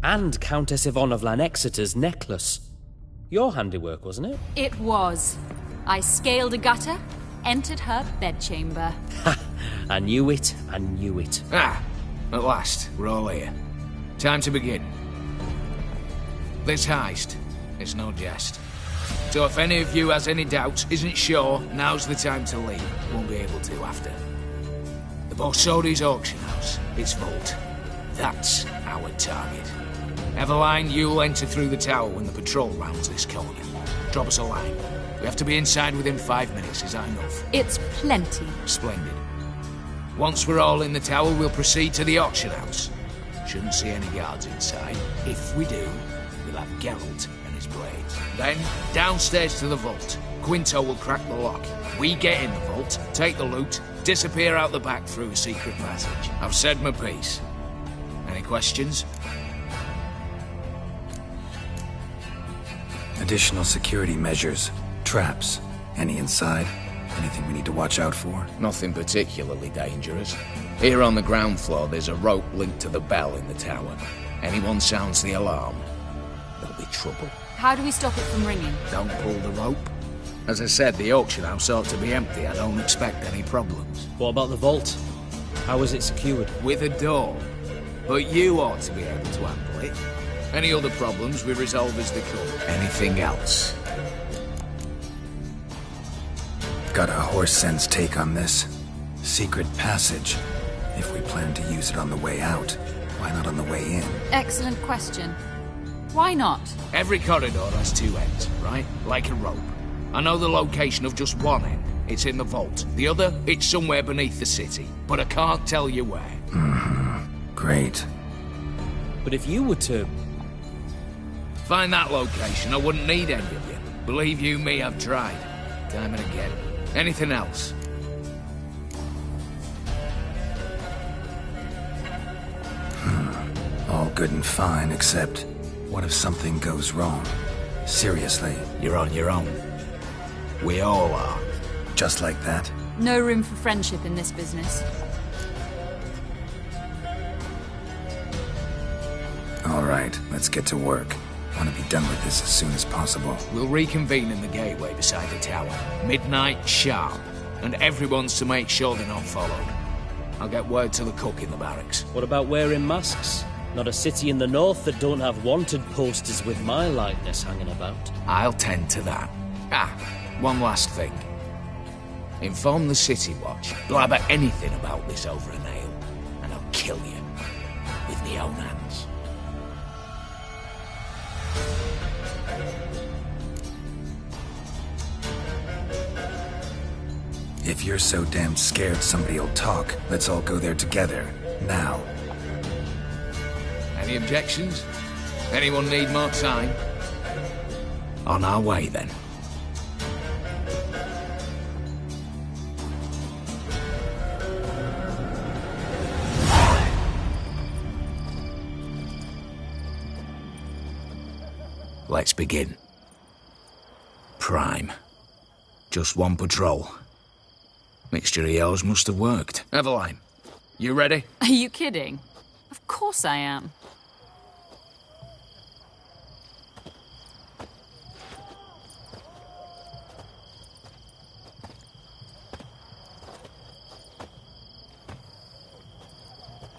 And Countess Yvonne of Lanexeter's necklace. Your handiwork, wasn't it? It was. I scaled a gutter, entered her bedchamber. Ha! I knew it, I knew it. Ah, at last, we're all here. Time to begin. This heist is no jest. So if any of you has any doubts, isn't sure, now's the time to leave. Won't be able to after. The Borsodi's auction house, its vault. That's our target. Eveline, you'll enter through the tower when the patrol rounds this corner. Drop us a line. We have to be inside within 5 minutes, is that enough? It's plenty. Splendid. Once we're all in the tower, we'll proceed to the auction house. Shouldn't see any guards inside. If we do, we'll have Geralt and his blades. Then, downstairs to the vault. Quinto will crack the lock. We get in the vault, take the loot, disappear out the back through a secret passage. I've said my piece. Any questions? Additional security measures. Traps. Any inside? Anything we need to watch out for? Nothing particularly dangerous. Here on the ground floor, there's a rope linked to the bell in the tower. Anyone sounds the alarm, there'll be trouble. How do we stop it from ringing? Don't pull the rope. As I said, the auction house ought to be empty. I don't expect any problems. What about the vault? How is it secured? With a door. But you ought to be able to handle it. Any other problems we resolve as they come. Anything else? Got a horse sense take on this. Secret passage. If we plan to use it on the way out, why not on the way in? Excellent question. Why not? Every corridor has two ends, right? Like a rope. I know the location of just one end. It's in the vault. The other, it's somewhere beneath the city. But I can't tell you where. Great. But if you were to... Find that location, I wouldn't need any of you. Believe you me, I've tried. Time and again. Anything else? All good and fine, except... what if something goes wrong? Seriously. You're on your own. We all are. Just like that? No room for friendship in this business. All right, let's get to work. Want to be done with this as soon as possible. We'll reconvene in the gateway beside the tower. Midnight sharp. And everyone's to make sure they're not followed. I'll get word to the cook in the barracks. What about wearing masks? Not a city in the north that don't have wanted posters with my likeness hanging about. I'll tend to that. Ah, one last thing. Inform the City Watch. Blabber anything about this over a nail, and I'll kill you. With my own hands. If you're so damn scared somebody'll talk, let's all go there together. Now. Any objections? Anyone need more time? On our way, then. Let's begin. Prime. Just one patrol. Mixture of yours must have worked. Eveline, you ready? Are you kidding? Of course I am.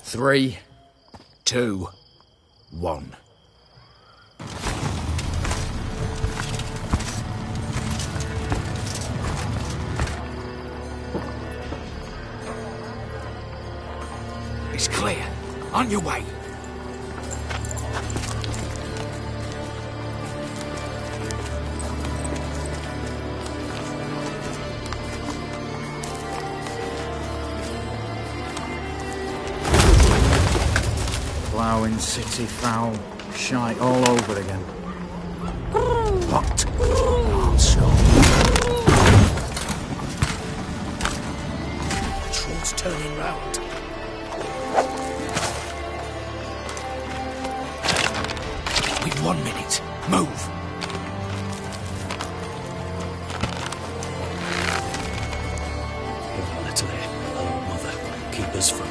Three, two, one. It's clear. On your way. Ploughing city foul. Shite all over again. What? Also. Patrol's turning round. We've 1 minute. Move. Give a little here, old mother. Keep us from...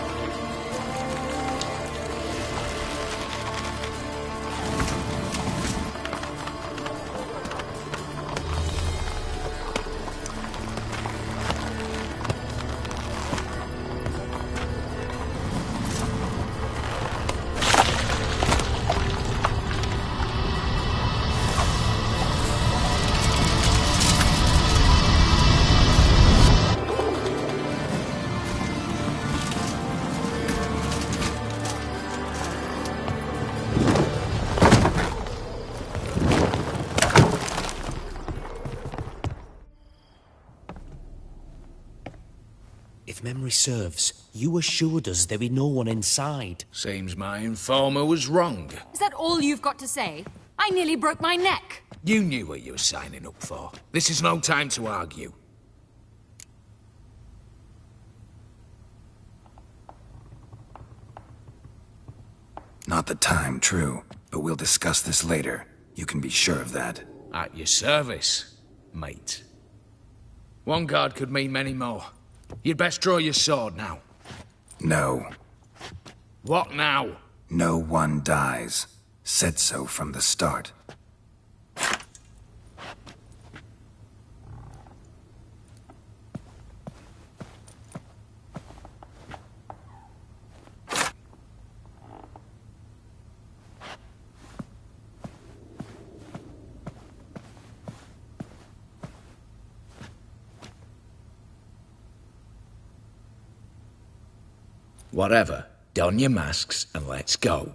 If memory serves, you assured us there be no one inside. Seems my informer was wrong. Is that all you've got to say? I nearly broke my neck. You knew what you were signing up for. This is no time to argue. Not the time, true. But we'll discuss this later. You can be sure of that. At your service, mate. One guard could mean many more. You'd best draw your sword now. No. What now? No one dies. Said so from the start. Whatever. Don your masks and let's go.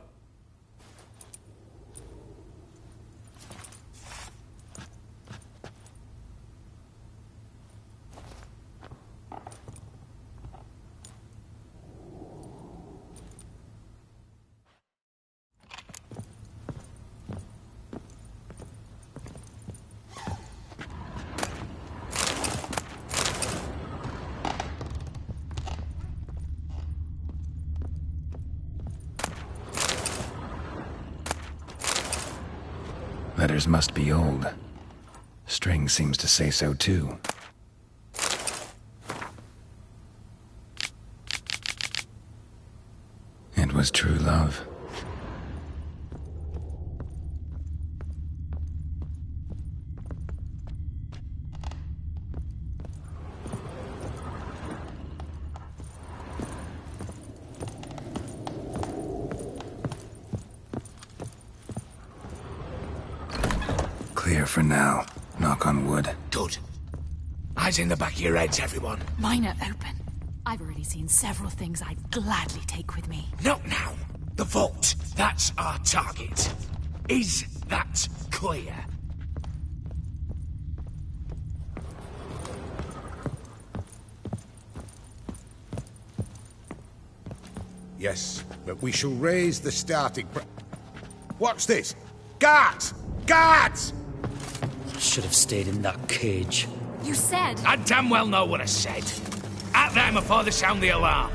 Letters must be old. String seems to say so too. It was true love. Clear for now. Knock on wood. Good. Eyes in the back of your heads, everyone. Mine are open. I've already seen several things I'd gladly take with me. Not now. The vault. That's our target. Is that clear? Yes, but we shall raise the starting What's this? Guards! Guards! Should have stayed in that cage. You said... I damn well know what I said. At them before they sound the alarm.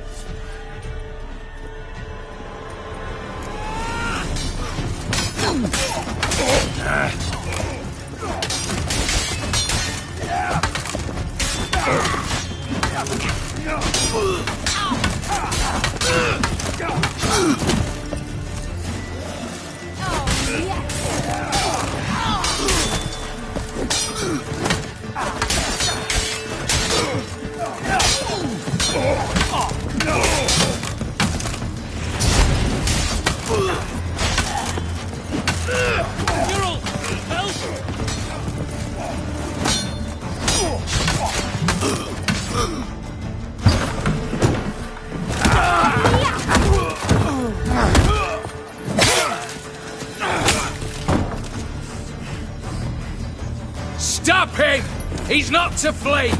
Stop him! He's not to flee!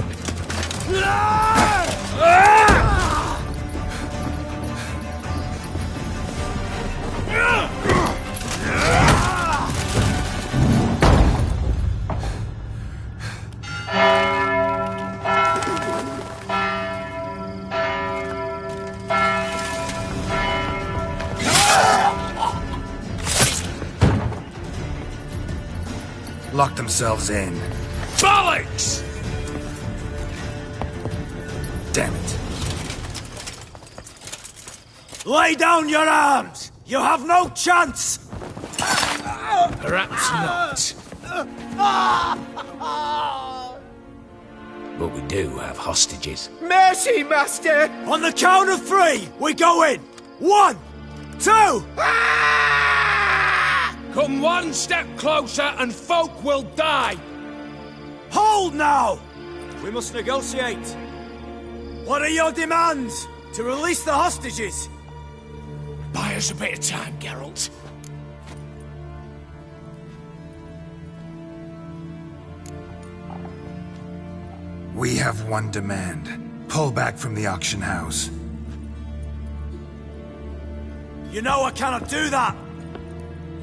Lock themselves in. Bollocks! Damn it. Lay down your arms! You have no chance! Perhaps not. But we do have hostages. Mercy, Master! On the count of three, we go in! 1, 2... Come one step closer and folk will die! Hold now! We must negotiate. What are your demands? To release the hostages? Buy us a bit of time, Geralt. We have one demand. Pull back from the auction house. You know I cannot do that!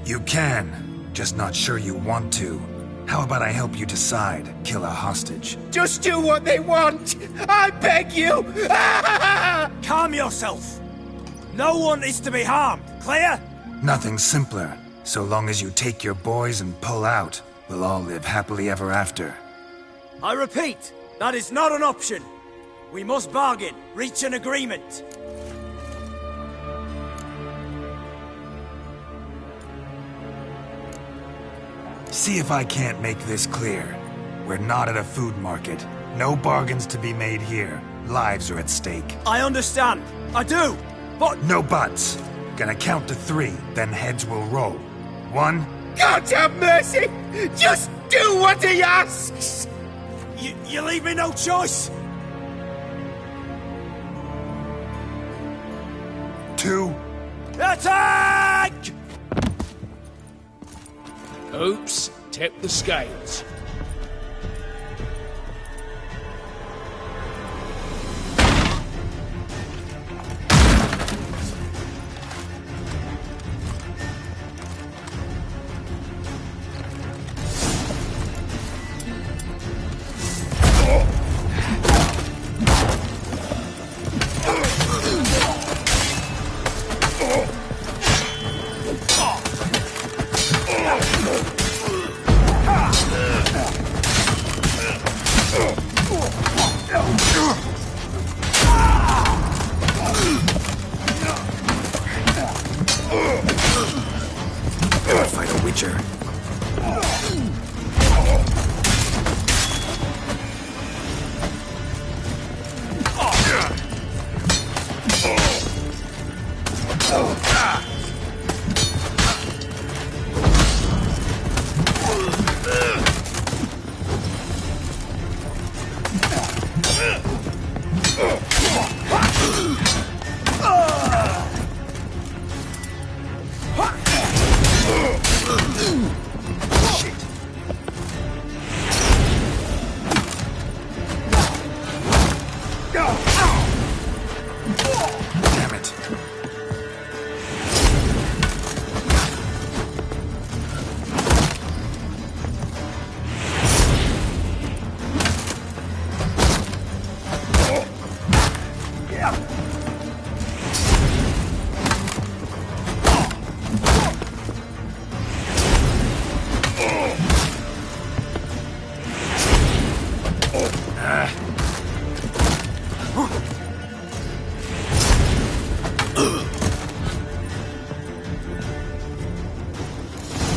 You can, just not sure you want to. How about I help you decide? Kill a hostage. Just do what they want! I beg you! Calm yourself! No one is to be harmed, clear? Nothing simpler. So long as you take your boys and pull out, we'll all live happily ever after. I repeat, that is not an option. We must bargain, reach an agreement. See if I can't make this clear. We're not at a food market. No bargains to be made here. Lives are at stake. I understand. I do. But... No buts. Gonna count to 3, then heads will roll. 1... God have mercy! Just do what he asks! You leave me no choice! 2... Attack! Oops, tip the scales. Fight a Witcher. Damn it.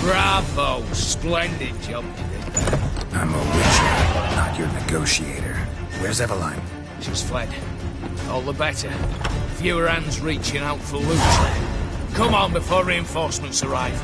Bravo! Splendid job you did there. I'm a Witcher, not your negotiator. Where's Eveline? She's fled. All the better. Fewer hands reaching out for loot. Come on before reinforcements arrive.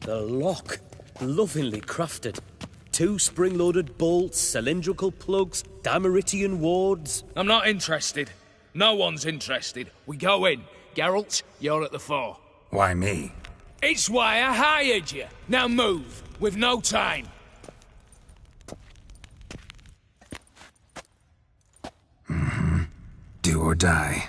The lock. Lovingly crafted. 2 spring-loaded bolts, cylindrical plugs, Dameritian wards. I'm not interested. No one's interested. We go in. Geralt, you're at the fore. Why me? It's why I hired you. Now move. We've no time. Do or die.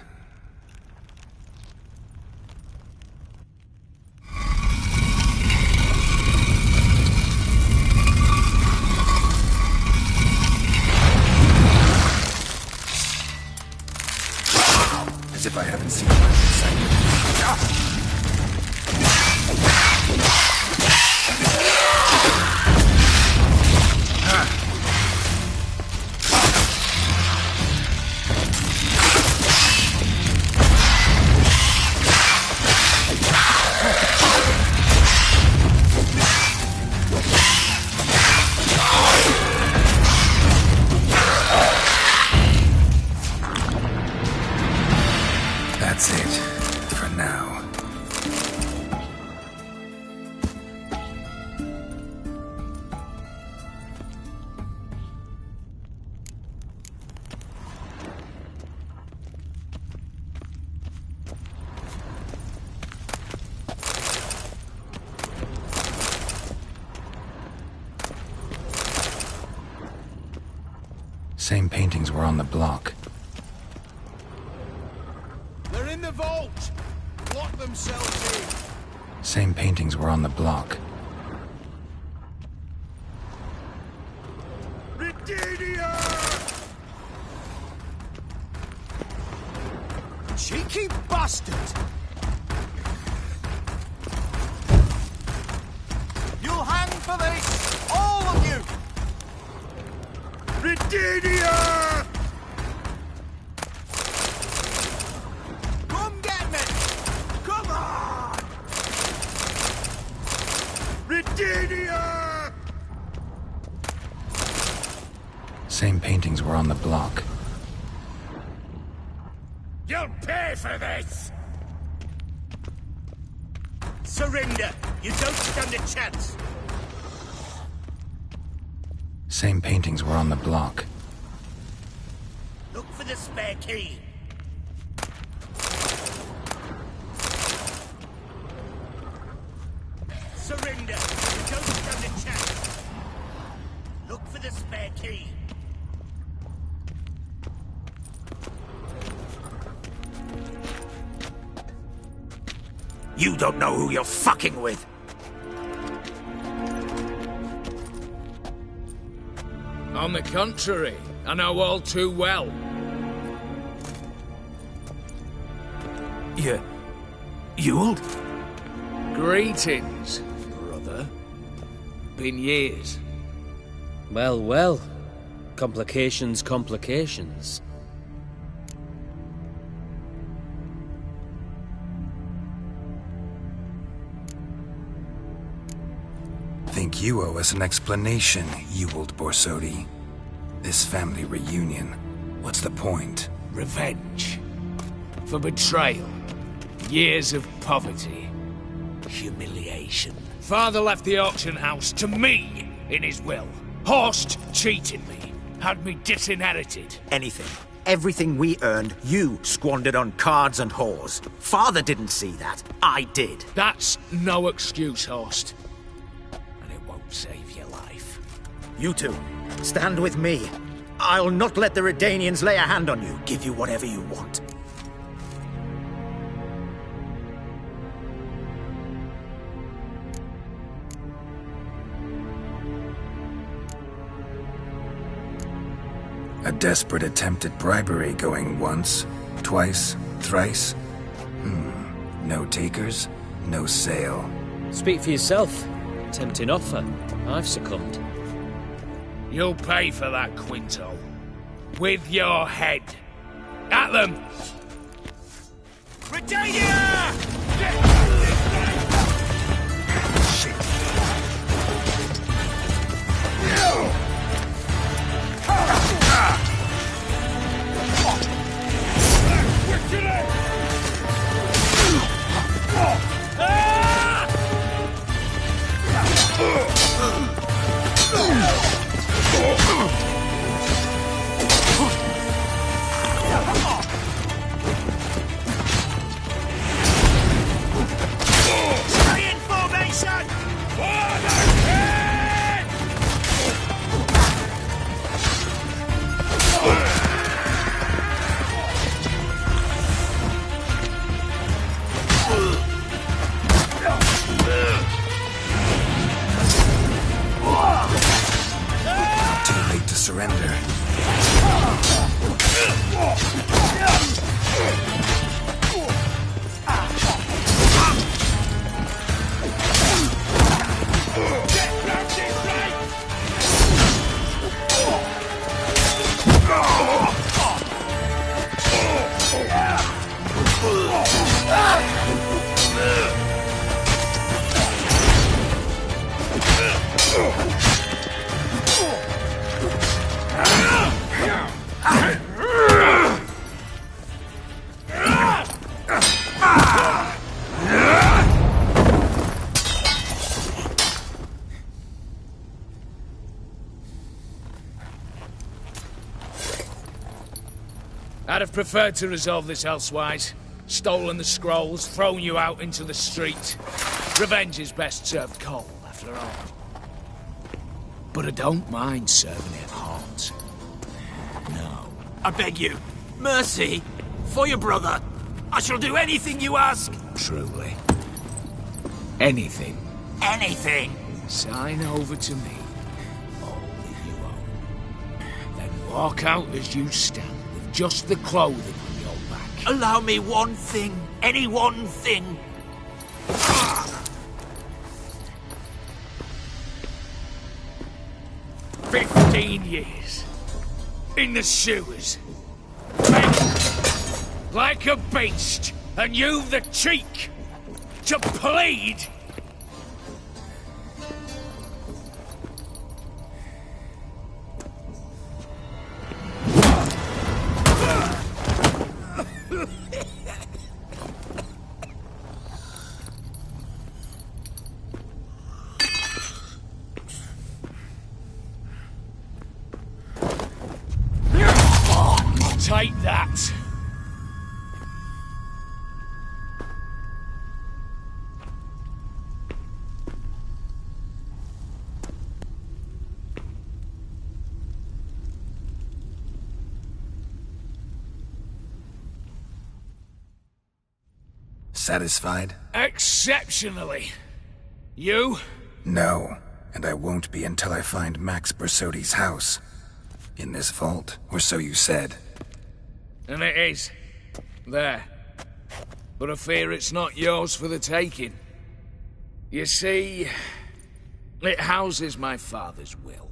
As if I haven't seen it in a second. Same paintings were on the block. They're in the vault! Lock themselves in! Same paintings were on the block. Redeemia! Cheeky bastard! You'll hang for this! All of you! Redeemia! Come get me! Come on! Redeemia! Same paintings were on the block. You'll pay for this! Surrender! You don't stand a chance! Same paintings were on the block. Look for the spare key! Surrender! You don't stand a chance! Look for the spare key! You don't know who you're fucking with! On the contrary, I know all too well. Ewald? Greetings, brother. Been years. Well, well. Complications, complications. Think you owe us an explanation, Ewald Borsodi. This family reunion, what's the point? Revenge. For betrayal. Years of poverty. Humiliation. Father left the auction house to me in his will. Horst cheated me. Had me disinherited. Anything. Everything we earned, you squandered on cards and whores. Father didn't see that. I did. That's no excuse, Horst. And it won't save your life. You two, stand with me. I'll not let the Redanians lay a hand on you. Give you whatever you want. A desperate attempt at bribery going once, twice, thrice. No takers, no sale. Speak for yourself. Tempting offer. I've succumbed. You'll pay for that, Quinto. With your head. At them! Britannia! Shit. Stay in formation! Too late to surrender. I'd have preferred to resolve this elsewise. Stolen the scrolls, thrown you out into the street. Revenge is best served cold, after all. But I don't mind serving it hot. No. I beg you, mercy, for your brother. I shall do anything you ask. Truly. Anything. Anything. Sign over to me. All if you own. Then walk out as you stand, with just the clothing on your back. Allow me one thing. Any one thing. 15 years. In the sewers. Begging like a beast. And you've the cheek to plead. Take that. Satisfied? Exceptionally. You? No, and I won't be until I find Max Bersodi's house. In this vault, or so you said. And it is. There. But I fear it's not yours for the taking. You see, it houses my father's will.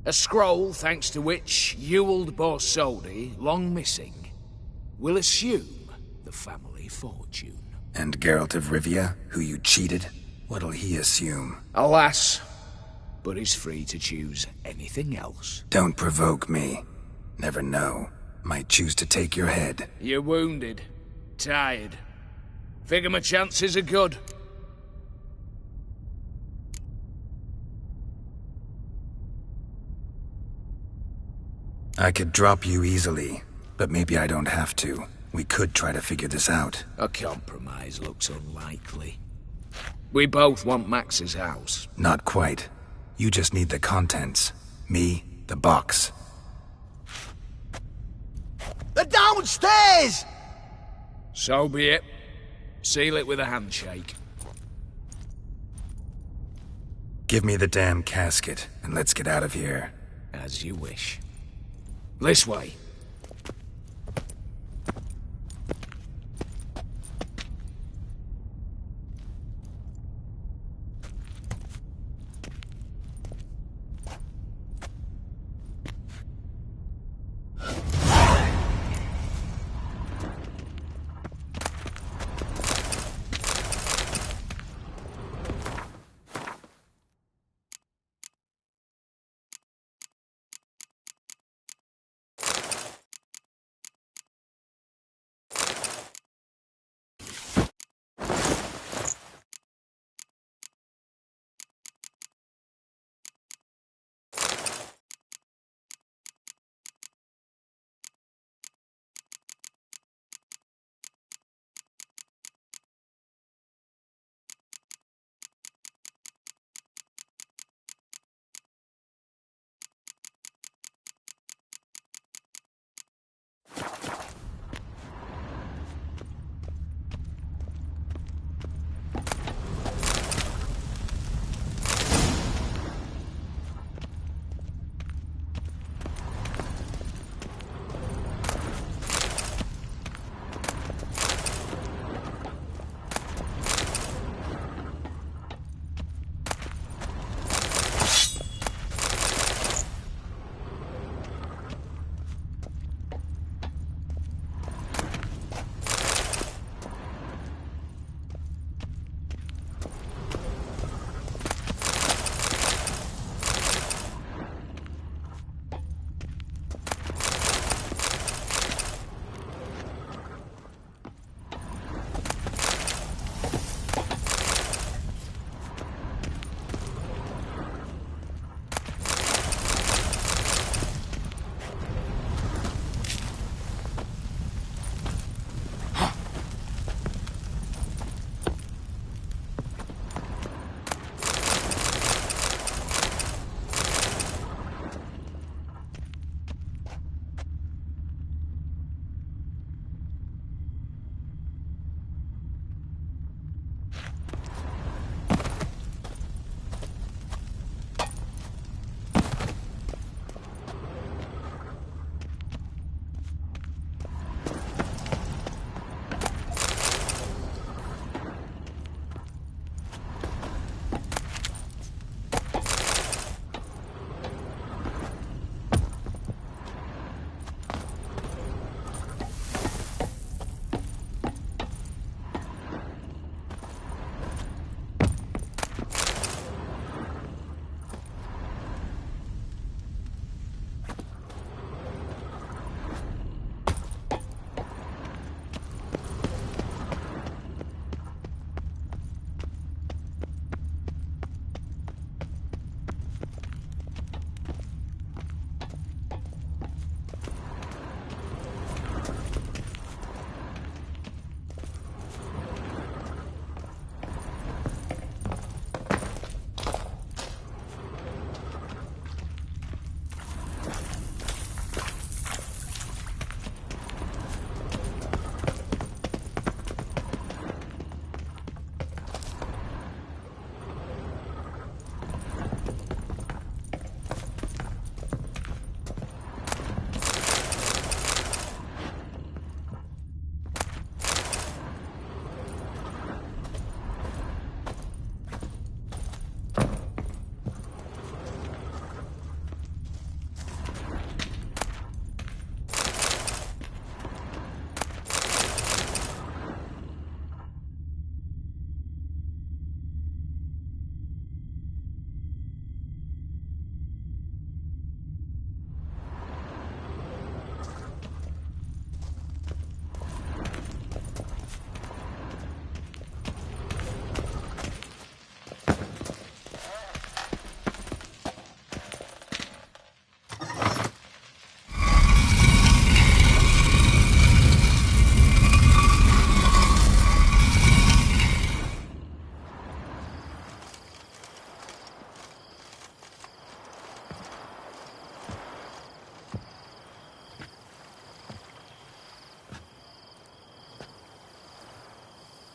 A scroll thanks to which Ewald Borsodi, long missing, will assume the family fortune. And Geralt of Rivia, who you cheated? What'll he assume? Alas, but he's free to choose anything else. Don't provoke me. Never know. Might choose to take your head. You're wounded. Tired. Figure my chances are good. I could drop you easily, but maybe I don't have to. We could try to figure this out. A compromise looks unlikely. We both want Max's house. Not quite. You just need the contents. Me, the box. They're downstairs! So be it. Seal it with a handshake. Give me the damn casket, and let's get out of here. As you wish. This way.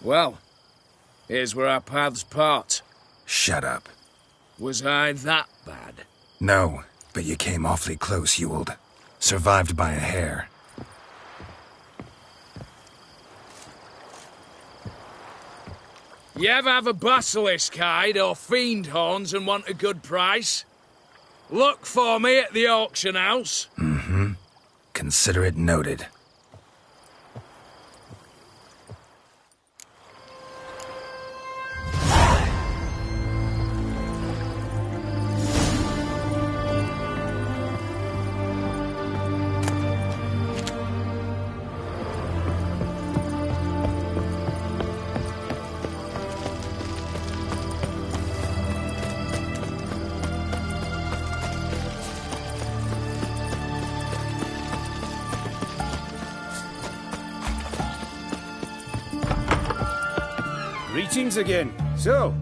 Well, here's where our paths part. Shut up. Was I that bad? No, but you came awfully close, Ewald. Survived by a hair. You ever have a basilisk hide or fiend horns and want a good price? Look for me at the auction house. Mm-hmm. Consider it noted. Greetings again. So,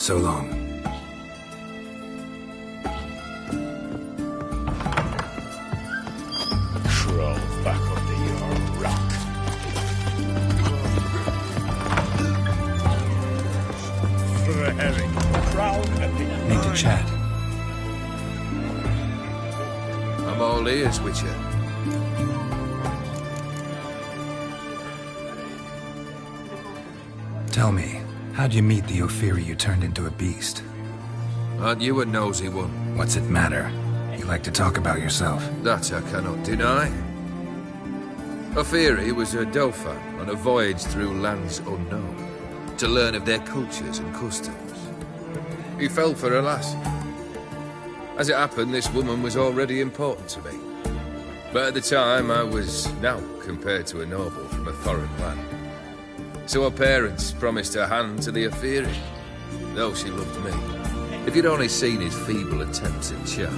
So long. Crawl back under your rock. For a herring. Crown epic. Need to chat. I'm all ears, Witcher. Tell me, how'd you meet the Ophiri you turned into a beast? Aren't you a nosy one? What's it matter? You like to talk about yourself. That I cannot deny. Ophiri was a Dauphin on a voyage through lands unknown, to learn of their cultures and customs. He fell for a lass. As it happened, this woman was already important to me. But at the time, I was now compared to a noble from a foreign land. So her parents promised her hand to the Ophiri, though she loved me. If you'd only seen his feeble attempts at charm.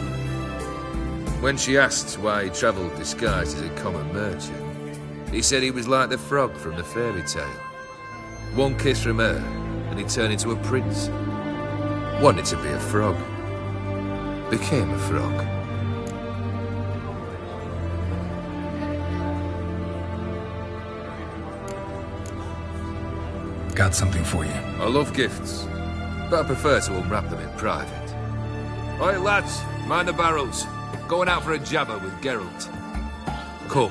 When she asked why he travelled disguised as a common merchant, he said he was like the frog from the fairy tale. One kiss from her, and he turned into a prince. Wanted to be a frog. Became a frog. Got something for you. I love gifts, but I prefer to unwrap them in private. Oi, lads, mind the barrels. Going out for a jabber with Geralt. Come.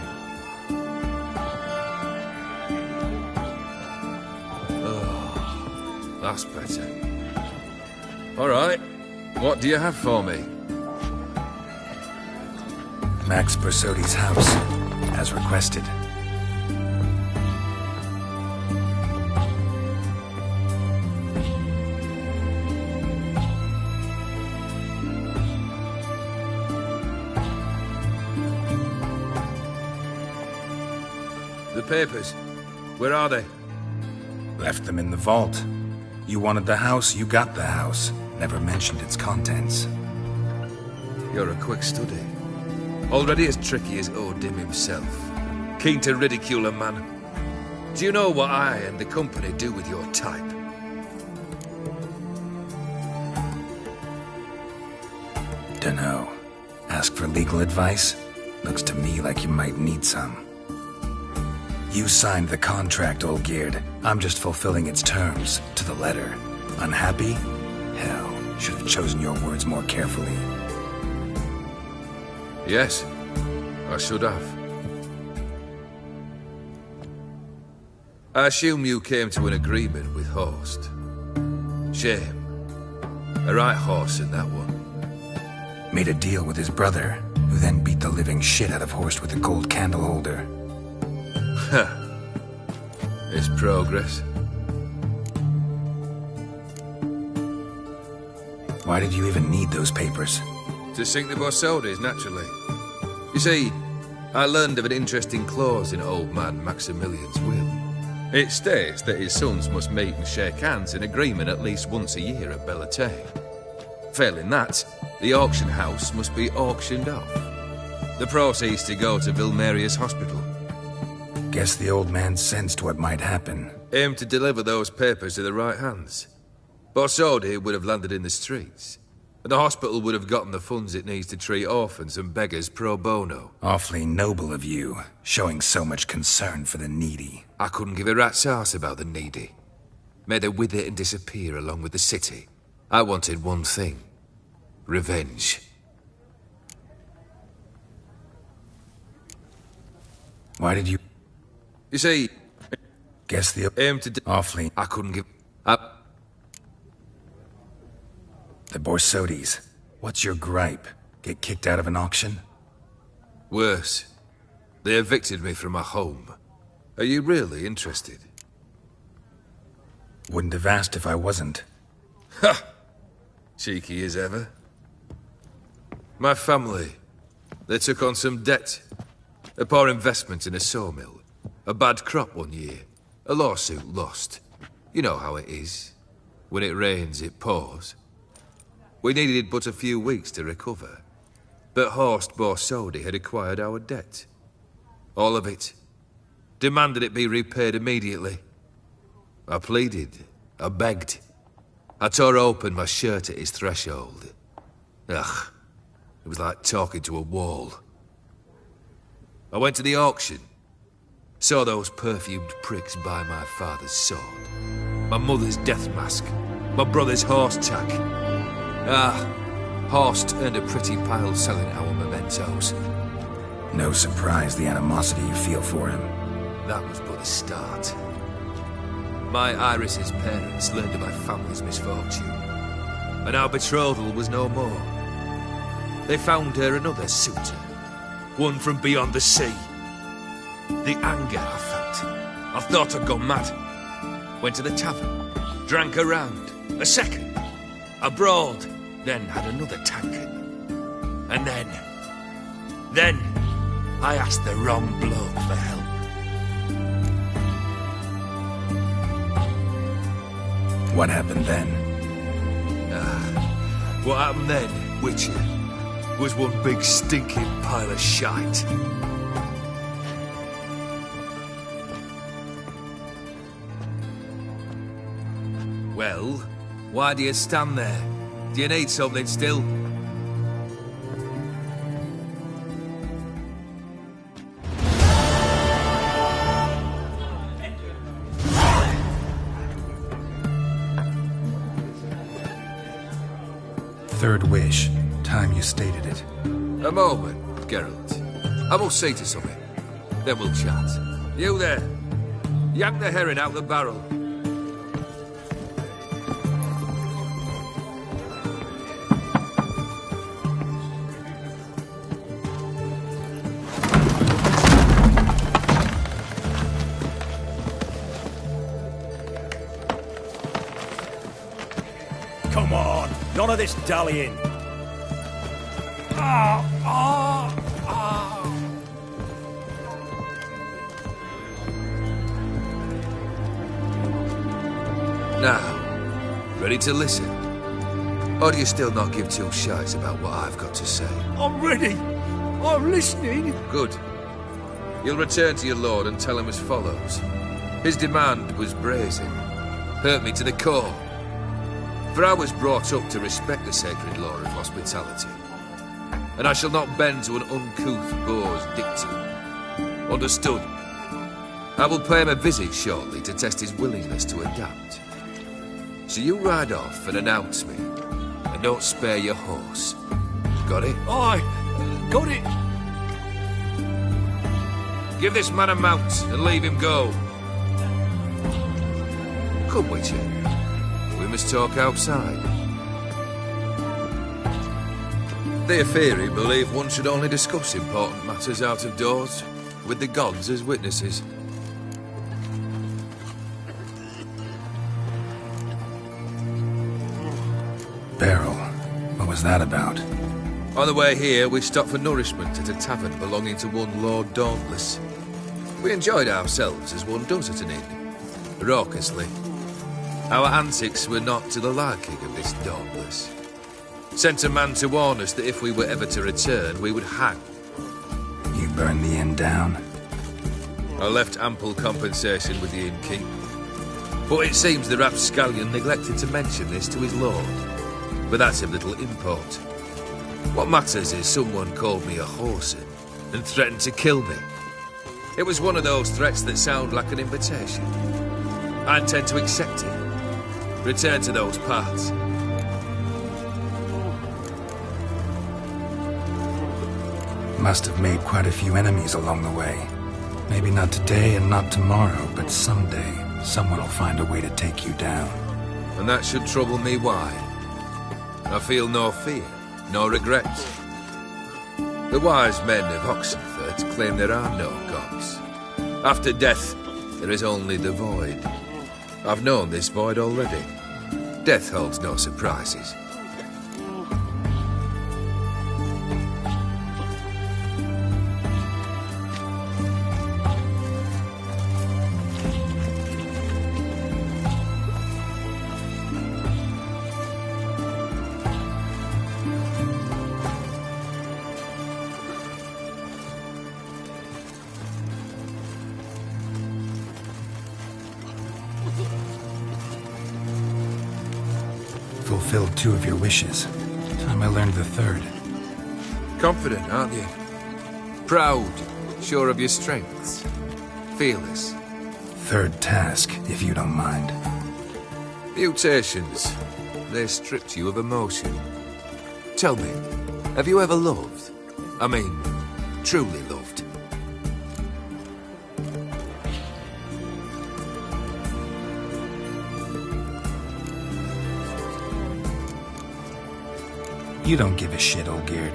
Oh, that's better. All right, what do you have for me? Max Bersodi's house, as requested. The papers. Where are they? Left them in the vault. You wanted the house, you got the house. Never mentioned its contents. You're a quick study. Already as tricky as Odin himself. Keen to ridicule a man. Do you know what I and the company do with your type? Dunno. Ask for legal advice? Looks to me like you might need some. You signed the contract, Olgierd. I'm just fulfilling its terms, to the letter. Unhappy? Hell, should have chosen your words more carefully. Yes, I should have. I assume you came to an agreement with Horst. Shame. A right horse in that one. Made a deal with his brother, who then beat the living shit out of Horst with a gold candle holder. It's progress. Why did you even need those papers? To sink the Borsodis, naturally. You see, I learned of an interesting clause in old man Maximilian's will. It states that his sons must meet and shake hands in agreement at least once a year at Bellatane. Failing that, the auction house must be auctioned off. The proceeds to go to Vilmerius Hospital. Guess the old man sensed what might happen. Aimed to deliver those papers to the right hands. Borsodi would have landed in the streets, and the hospital would have gotten the funds it needs to treat orphans and beggars pro bono. Awfully noble of you, showing so much concern for the needy. I couldn't give a rat's ass about the needy. May they wither and disappear along with the city. I wanted one thing. Revenge. Why did you... You see... Guess the... Aim to... Awfully... I couldn't give... up. The Borsodis. What's your gripe? Get kicked out of an auction? Worse. They evicted me from my home. Are you really interested? Wouldn't have asked if I wasn't. Ha! Cheeky as ever. My family. They took on some debt. A poor investment in a sawmill. A bad crop one year. A lawsuit lost. You know how it is. When it rains, it pours. We needed but a few weeks to recover. But Horst Borsodi had acquired our debt. All of it. Demanded it be repaid immediately. I pleaded. I begged. I tore open my shirt at his threshold. Ugh. It was like talking to a wall. I went to the auction. Saw those perfumed pricks buy my father's sword. My mother's death mask. My brother's horse tack. Horst earned a pretty pile selling our mementos. No surprise the animosity you feel for him. That was but a start. My Iris's parents learned of my family's misfortune, and our betrothal was no more. They found her another suitor, one from beyond the sea. The anger I felt, I thought I'd gone mad. Went to the tavern, drank a round, a second, I brawled, then had another tankard. And then I asked the wrong bloke for help. What happened then? What happened then, Witcher, was one big stinking pile of shite. Well, why do you stand there? Do you need something still? Third wish. Time you stated it. A moment, Geralt. I must see to something. Then we'll chat. You there. Yank the herring out the barrel. Come on, none of this dallying. Now, ready to listen? Or do you still not give two shites about what I've got to say? I'm ready. I'm listening. Good. You'll return to your lord and tell him as follows. His demand was brazen. Hurt me to the core. For I was brought up to respect the sacred law of hospitality. And I shall not bend to an uncouth boor's dictum. Understood? I will pay him a visit shortly to test his willingness to adapt. So you ride off and announce me, and don't spare your horse. Got it? Aye, got it. Give this man a mount and leave him go. Come, Witcher. We must talk outside. Theopheri believe one should only discuss important matters out of doors, with the gods as witnesses. Beryl, what was that about? On the way here, we stopped for nourishment at a tavern belonging to one Lord Dauntless. We enjoyed ourselves as one does at an inn, raucously. Our antics were not to the liking of this Dauntless. Sent a man to warn us that if we were ever to return, we would hang. You burned the inn down? I left ample compensation with the innkeep. But it seems the rapscallion neglected to mention this to his lord. But that's of little import. What matters is someone called me a whoreson and threatened to kill me. It was one of those threats that sound like an invitation. I intend to accept it. Return to those parts. Must have made quite a few enemies along the way. Maybe not today and not tomorrow, but someday, someone will find a way to take you down. And that should trouble me why? I feel no fear, no regrets. The wise men of Oxenfurt claim there are no gods. After death, there is only the void. I've known this void already. Death holds no surprises. Fulfilled 2 of your wishes. Time I learned the 3rd. Confident, aren't you? Proud, sure of your strengths. Fearless. 3rd task, if you don't mind. Mutations. They stripped you of emotion. Tell me, have you ever loved? I mean, truly loved? You don't give a shit, Olgierd.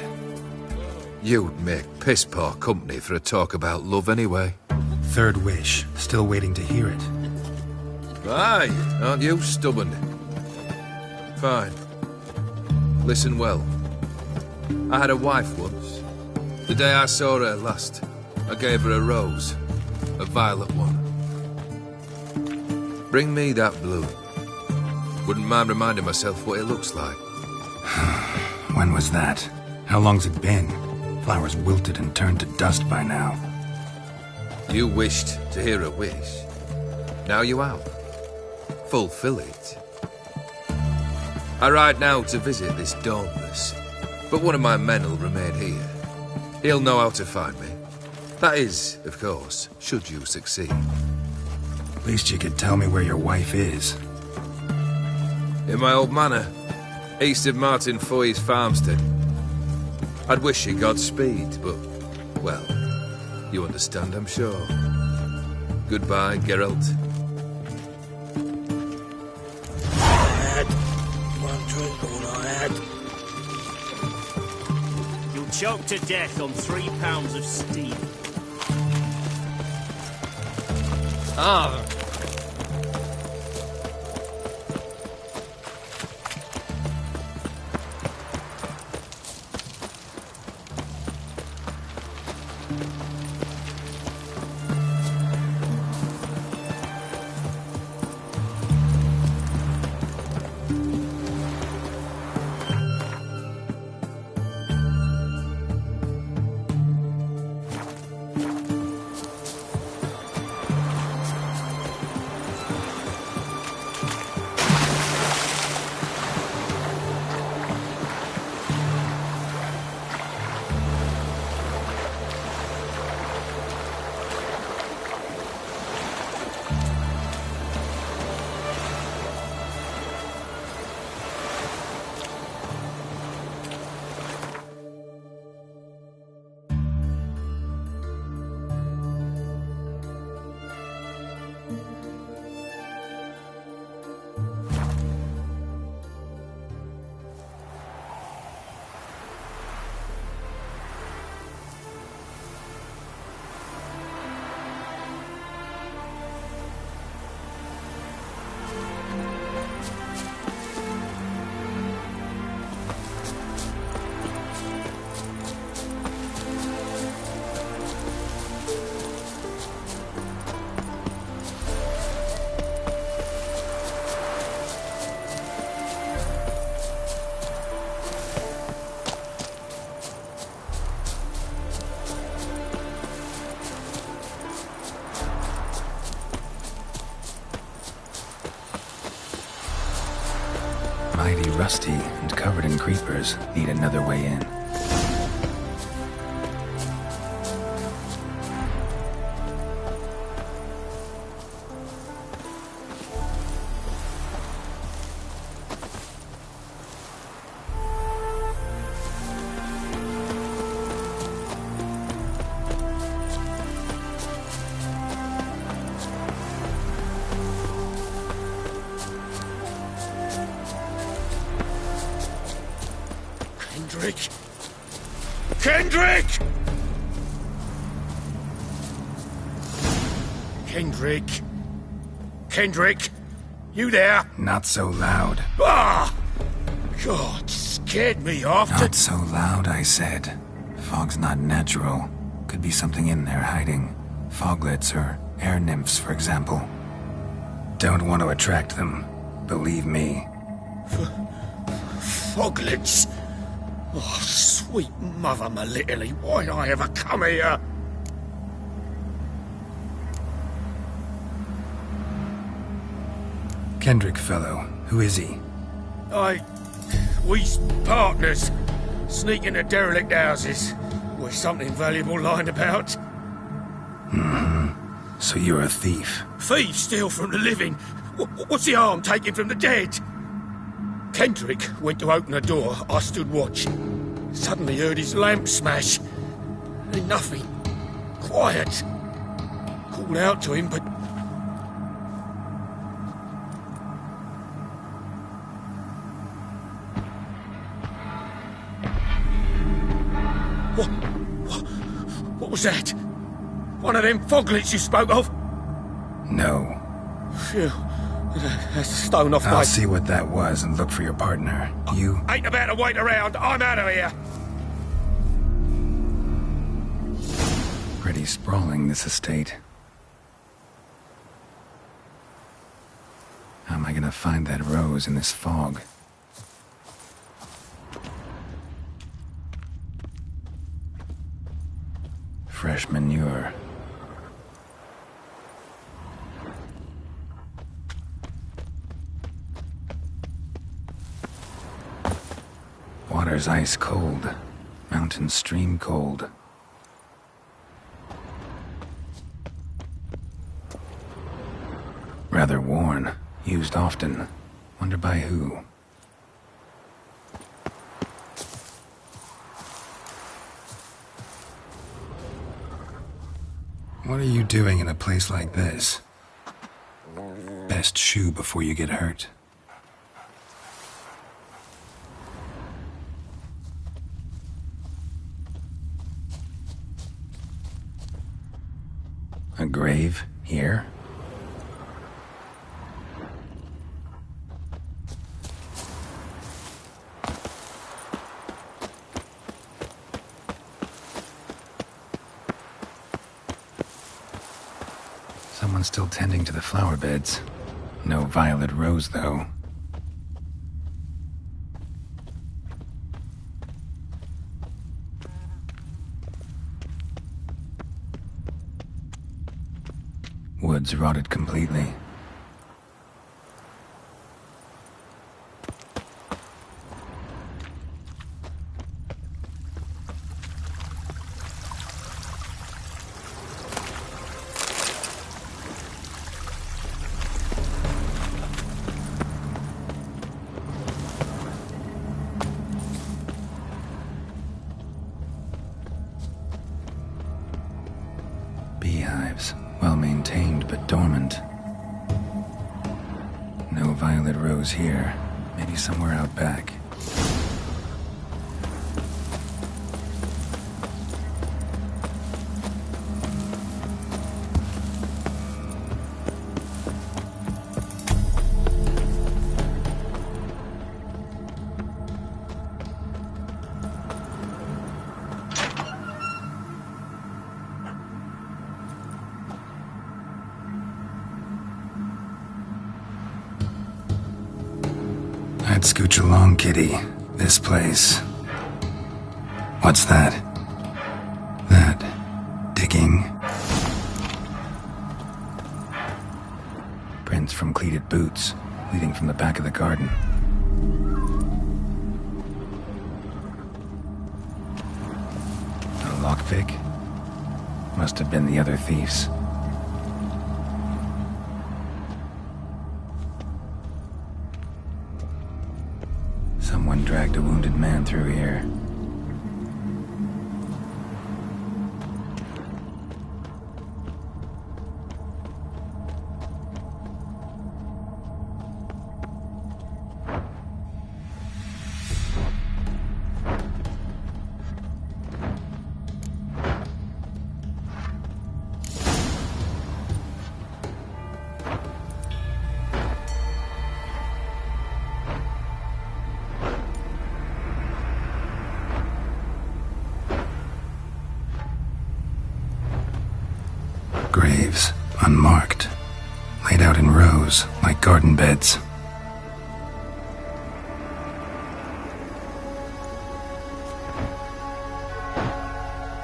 You'd make piss-poor company for a talk about love anyway. 3rd wish. Still waiting to hear it. Aye, aren't you stubborn? Fine. Listen well. I had a wife once. The day I saw her last, I gave her a rose. A violet one. Bring me that bloom. Wouldn't mind reminding myself what it looks like. When was that? How long's it been? Flowers wilted and turned to dust by now. You wished to hear a wish. Now you have. Fulfill it. I ride now to visit this Dauntless, but one of my men will remain here. He'll know how to find me. That is, of course, should you succeed. At least you could tell me where your wife is. In my old manor, east of Martin Foy's farmstead. I'd wish you Godspeed, but, well, you understand, I'm sure. Goodbye, Geralt. One drink, all I had. You'll choke to death on 3 pounds of steam. Ah. mighty rusty and covered in creepers need another way in. Kendrick! Kendrick! Kendrick! Kendrick! You there? Not so loud. Ah! God, scared me off. Not so loud, I said. Fog's not natural. Could be something in there hiding. Foglets or air nymphs, for example. Don't want to attract them. Believe me. Foglets? Oh, sweet mother Melitele, why'd I ever come here? Kendrick fellow. Who is he? We's partners. Sneak into derelict houses. With something valuable lying about. Mm-hmm. So you're a thief? Thieves steal from the living. What's the harm taking from the dead? Kendrick went to open the door. I stood watch. Suddenly heard his lamp smash. Then nothing. Quiet. Called out to him, but... What was that? One of them foglets you spoke of? No. Phew. That's a stone off my... I'll see what that was and look for your partner. You... Ain't about to wait around. I'm out of here. Pretty sprawling, this estate. How am I gonna find that rose in this fog? Fresh manure. Water's ice cold. Mountain stream cold. Rather worn. Used often. Wonder by who? What are you doing in a place like this? Best shoe before you get hurt. A grave here? Someone's still tending to the flower beds. No violet rose, though. Woods rotted completely. Beehives, well maintained but dormant. No violet rose here. Maybe somewhere out back. I'd scooch along, kitty. This place. What's that? That... digging? Prints from cleated boots, leading from the back of the garden. pick? Must have been the other thieves. Someone dragged a wounded man through here. Graves, unmarked, laid out in rows like garden beds.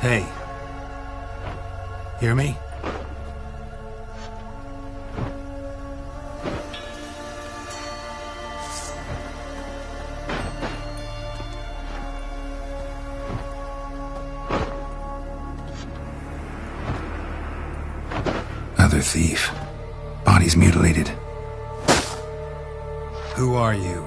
Hey. Hear me? Other thief. Body's mutilated. Who are you?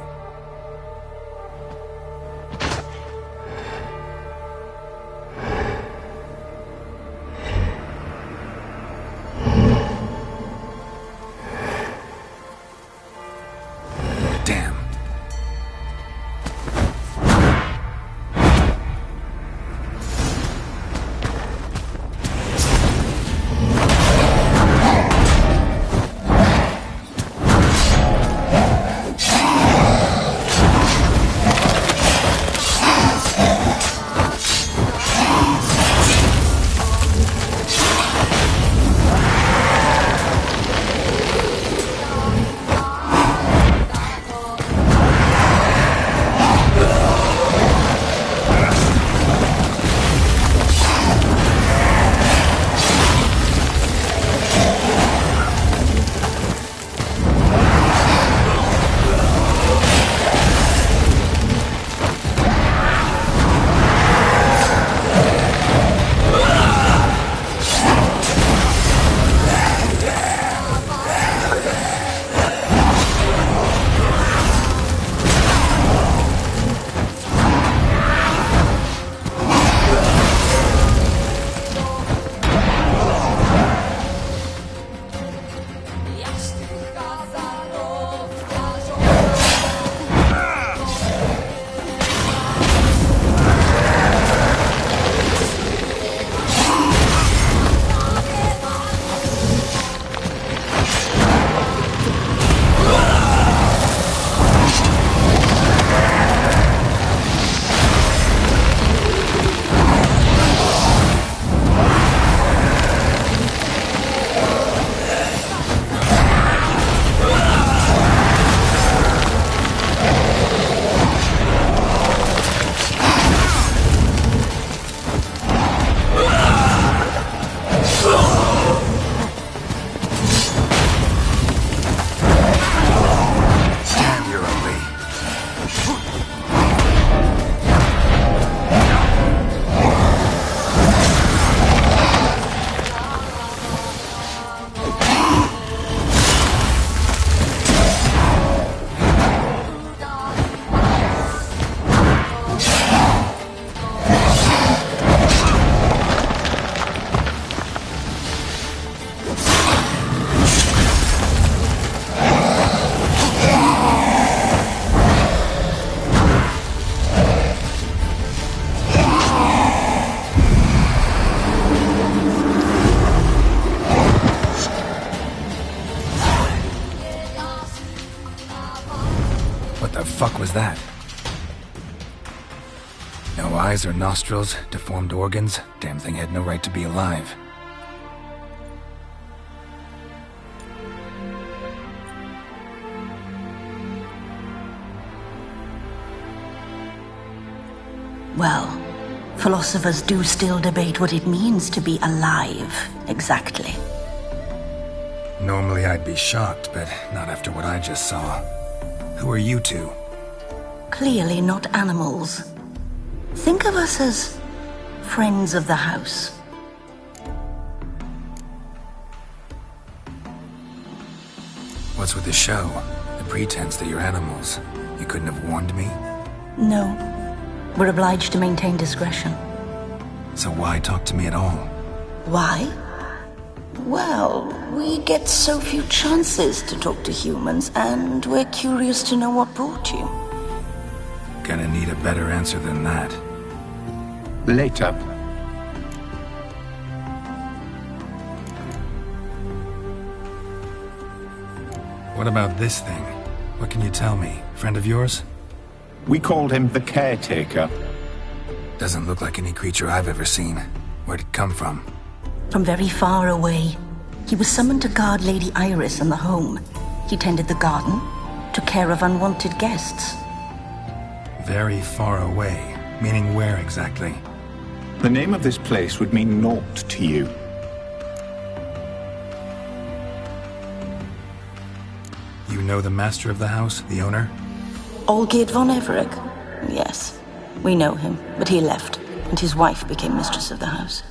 Damn. What the fuck was that? No eyes or nostrils, deformed organs. Damn thing had no right to be alive. Well, philosophers do still debate what it means to be alive, exactly. Normally I'd be shocked, but not after what I just saw. Who are you two? Clearly not animals. Think of us as friends of the house. What's with the show? The pretense that you're animals. You couldn't have warned me? No. We're obliged to maintain discretion. So why talk to me at all? Why? Well, we get so few chances to talk to humans, and we're curious to know what brought you. Gonna need a better answer than that. Later. What about this thing? What can you tell me? Friend of yours? We called him the Caretaker. Doesn't look like any creature I've ever seen. Where'd it come from? From very far away. He was summoned to guard Lady Iris and the home. He tended the garden, took care of unwanted guests. Very far away. Meaning where exactly? The name of this place would mean naught to you. You know the master of the house, the owner? Olgierd von Everec? Yes. We know him, but he left, and his wife became mistress of the house.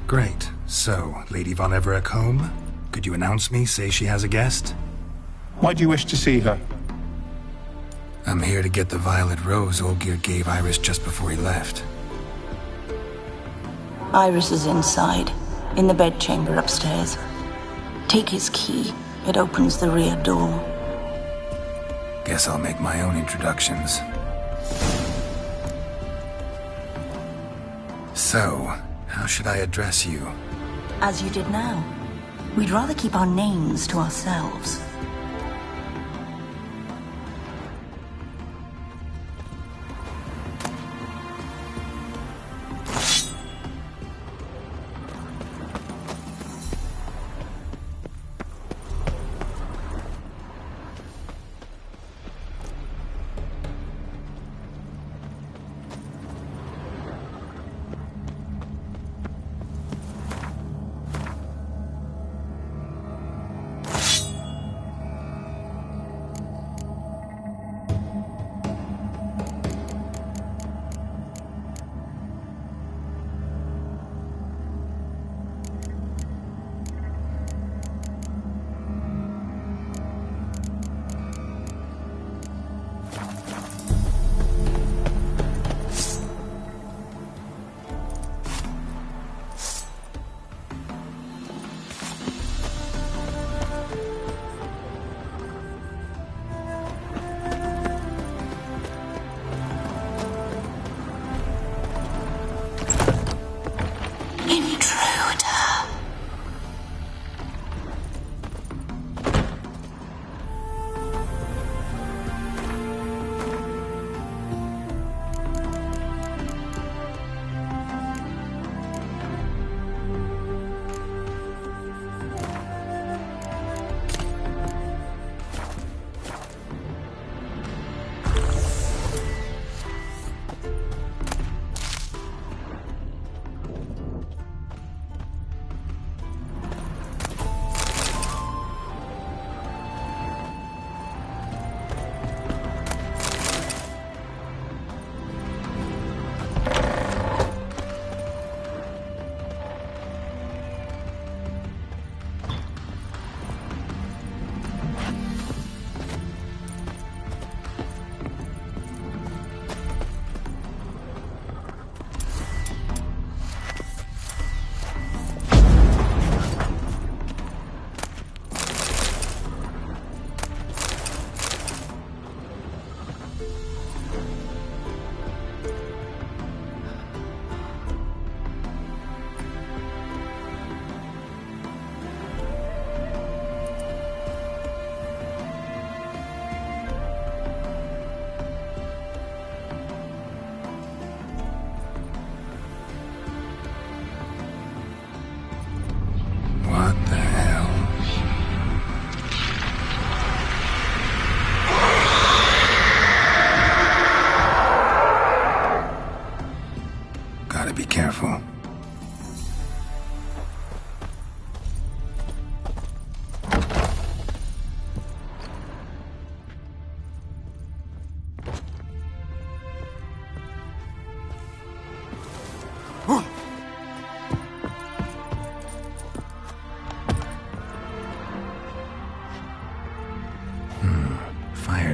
Great. So, Lady von Everec home? Could you announce me, say she has a guest? Why do you wish to see her? I'm here to get the violet rose Olgierd gave Iris just before he left. Iris is inside, in the bedchamber upstairs. Take his key. It opens the rear door. Guess I'll make my own introductions. So, how should I address you? As you did now. We'd rather keep our names to ourselves.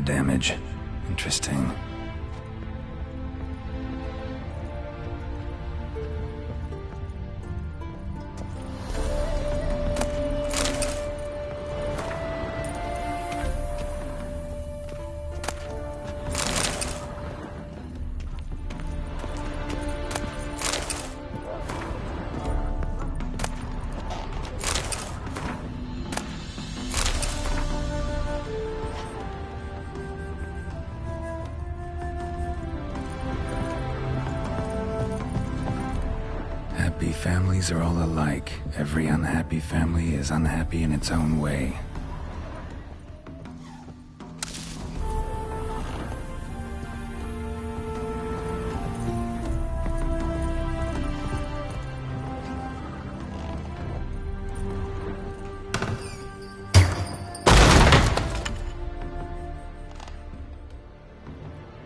damage. Interesting. Happy families are all alike. Every unhappy family is unhappy in its own way.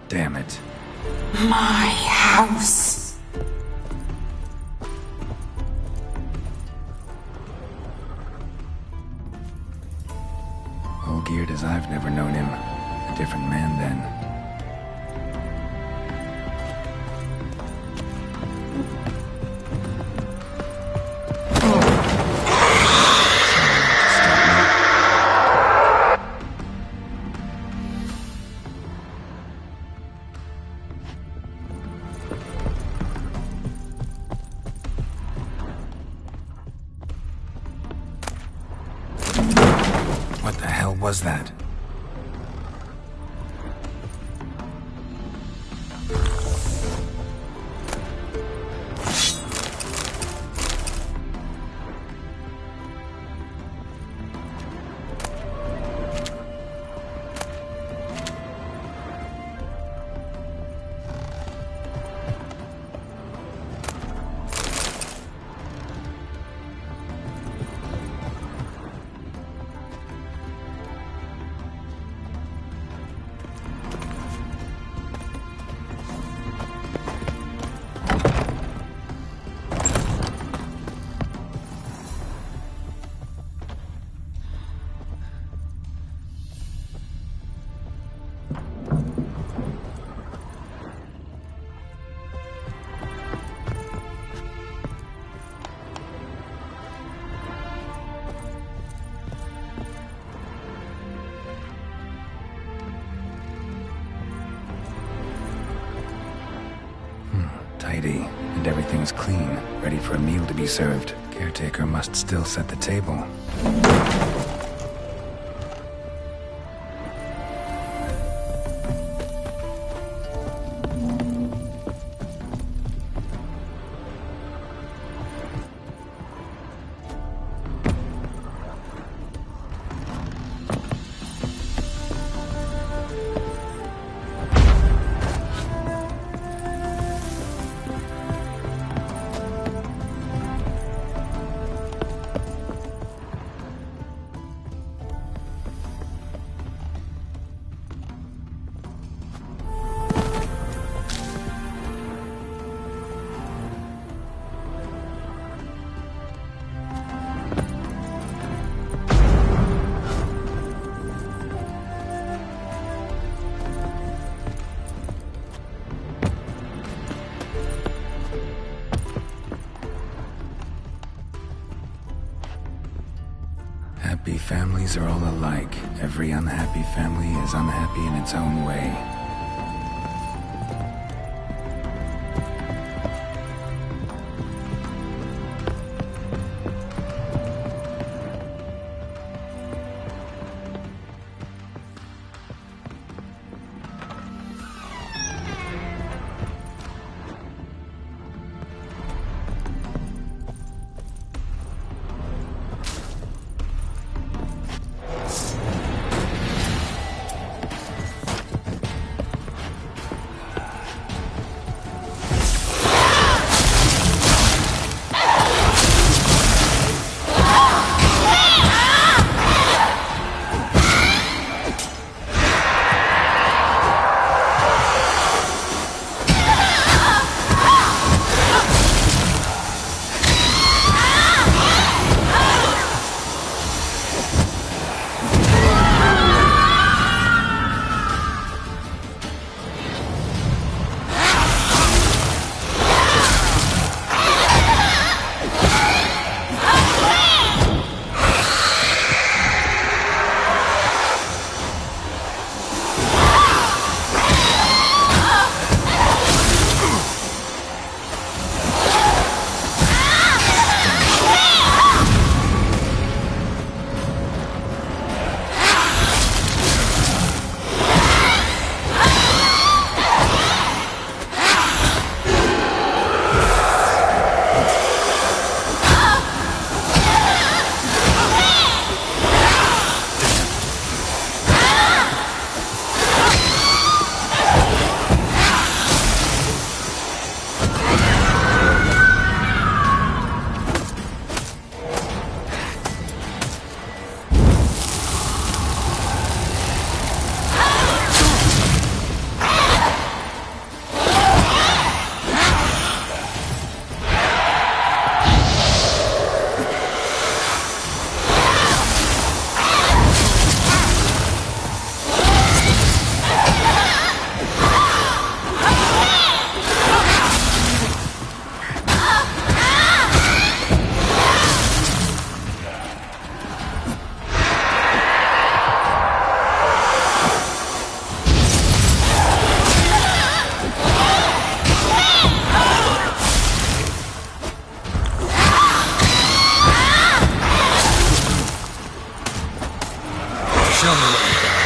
Damn it. My house. Olgierd as I've never known him. A different man then. What the hell was that? Tidy, and everything's clean, ready for a meal to be served. Caretaker must still set the table. Happy families are all alike. Every unhappy family is unhappy in its own way. Tell me what you got.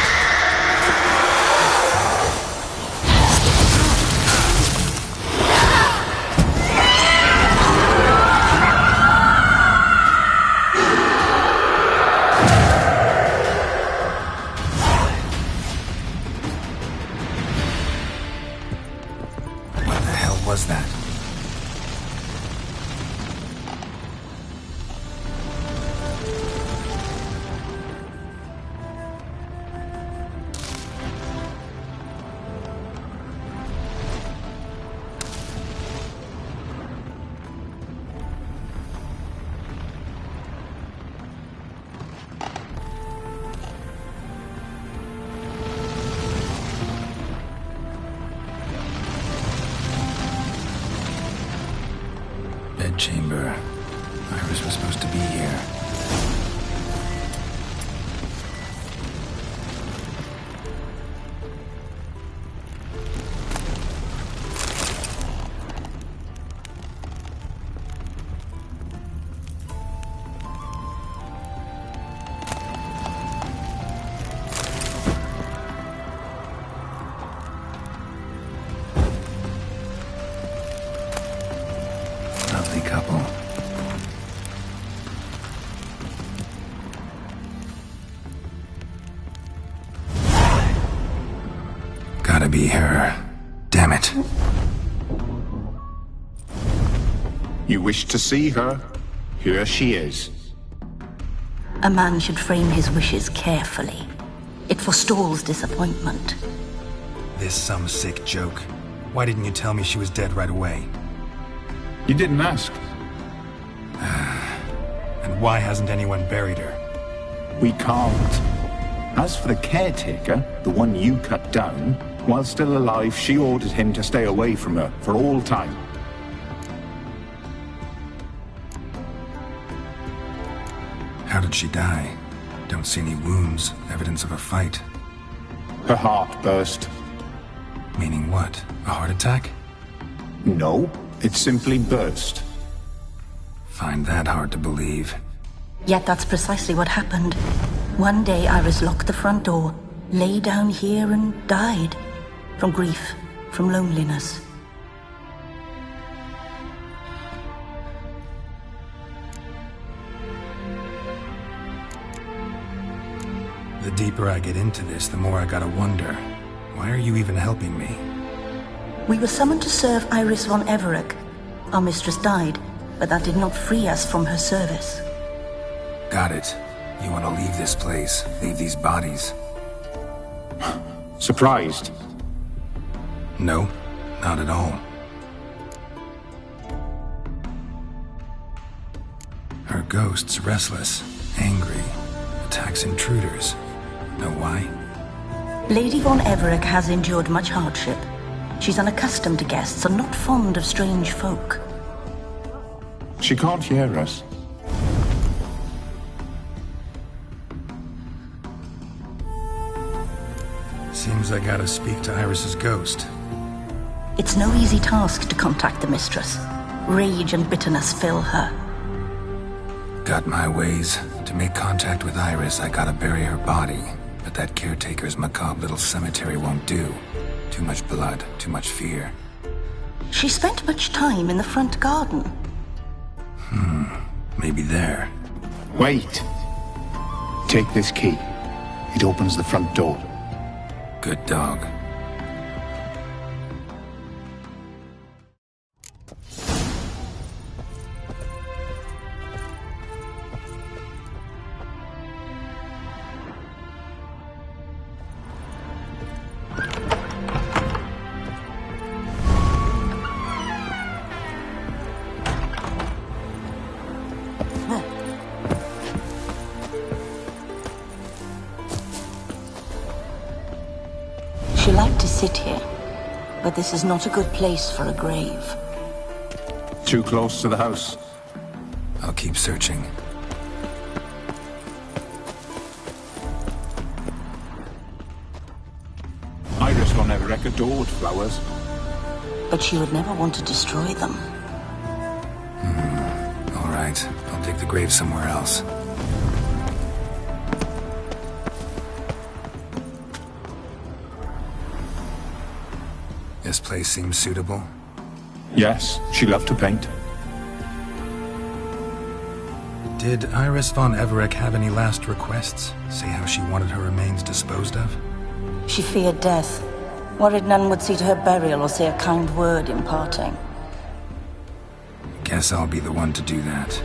What the hell was that? Bedchamber. Iris was supposed to be here. Lovely couple. Gotta be her. Damn it. You wish to see her? Here she is. A man should frame his wishes carefully. It forestalls disappointment. This some sick joke. Why didn't you tell me she was dead right away? You didn't ask. And why hasn't anyone buried her? We can't. As for the caretaker, the one you cut down, while still alive, she ordered him to stay away from her for all time. How did she die? Don't see any wounds, evidence of a fight. Her heart burst. Meaning what? A heart attack? No, it simply burst. Find that hard to believe. Yet that's precisely what happened. One day Iris locked the front door, lay down here and died. From grief, from loneliness. The deeper I get into this, the more I gotta wonder. Why are you even helping me? We were summoned to serve Iris von Everec. Our mistress died, but that did not free us from her service. Got it. You want to leave this place, leave these bodies. Surprised? No, not at all. Her ghost's restless, angry, attacks intruders. Know why? Lady von Everec has endured much hardship. She's unaccustomed to guests and not fond of strange folk. She can't hear us. Seems I gotta speak to Iris's ghost. It's no easy task to contact the mistress. Rage and bitterness fill her. Got my ways. To make contact with Iris, I gotta bury her body. But that caretaker's macabre little cemetery won't do. Too much blood, too much fear. She spent much time in the front garden. Maybe there. Wait. Take this key. It opens the front door. Good dog. She liked to sit here, but this is not a good place for a grave. Too close to the house. I'll keep searching. Iris von Everec adored flowers. But she would never want to destroy them. All right, I'll dig the grave somewhere else. This place seems suitable. Yes, she loved to paint. Did Iris von Everec have any last requests? Say how she wanted her remains disposed of? She feared death. Worried none would see to her burial or say a kind word in parting. Guess I'll be the one to do that.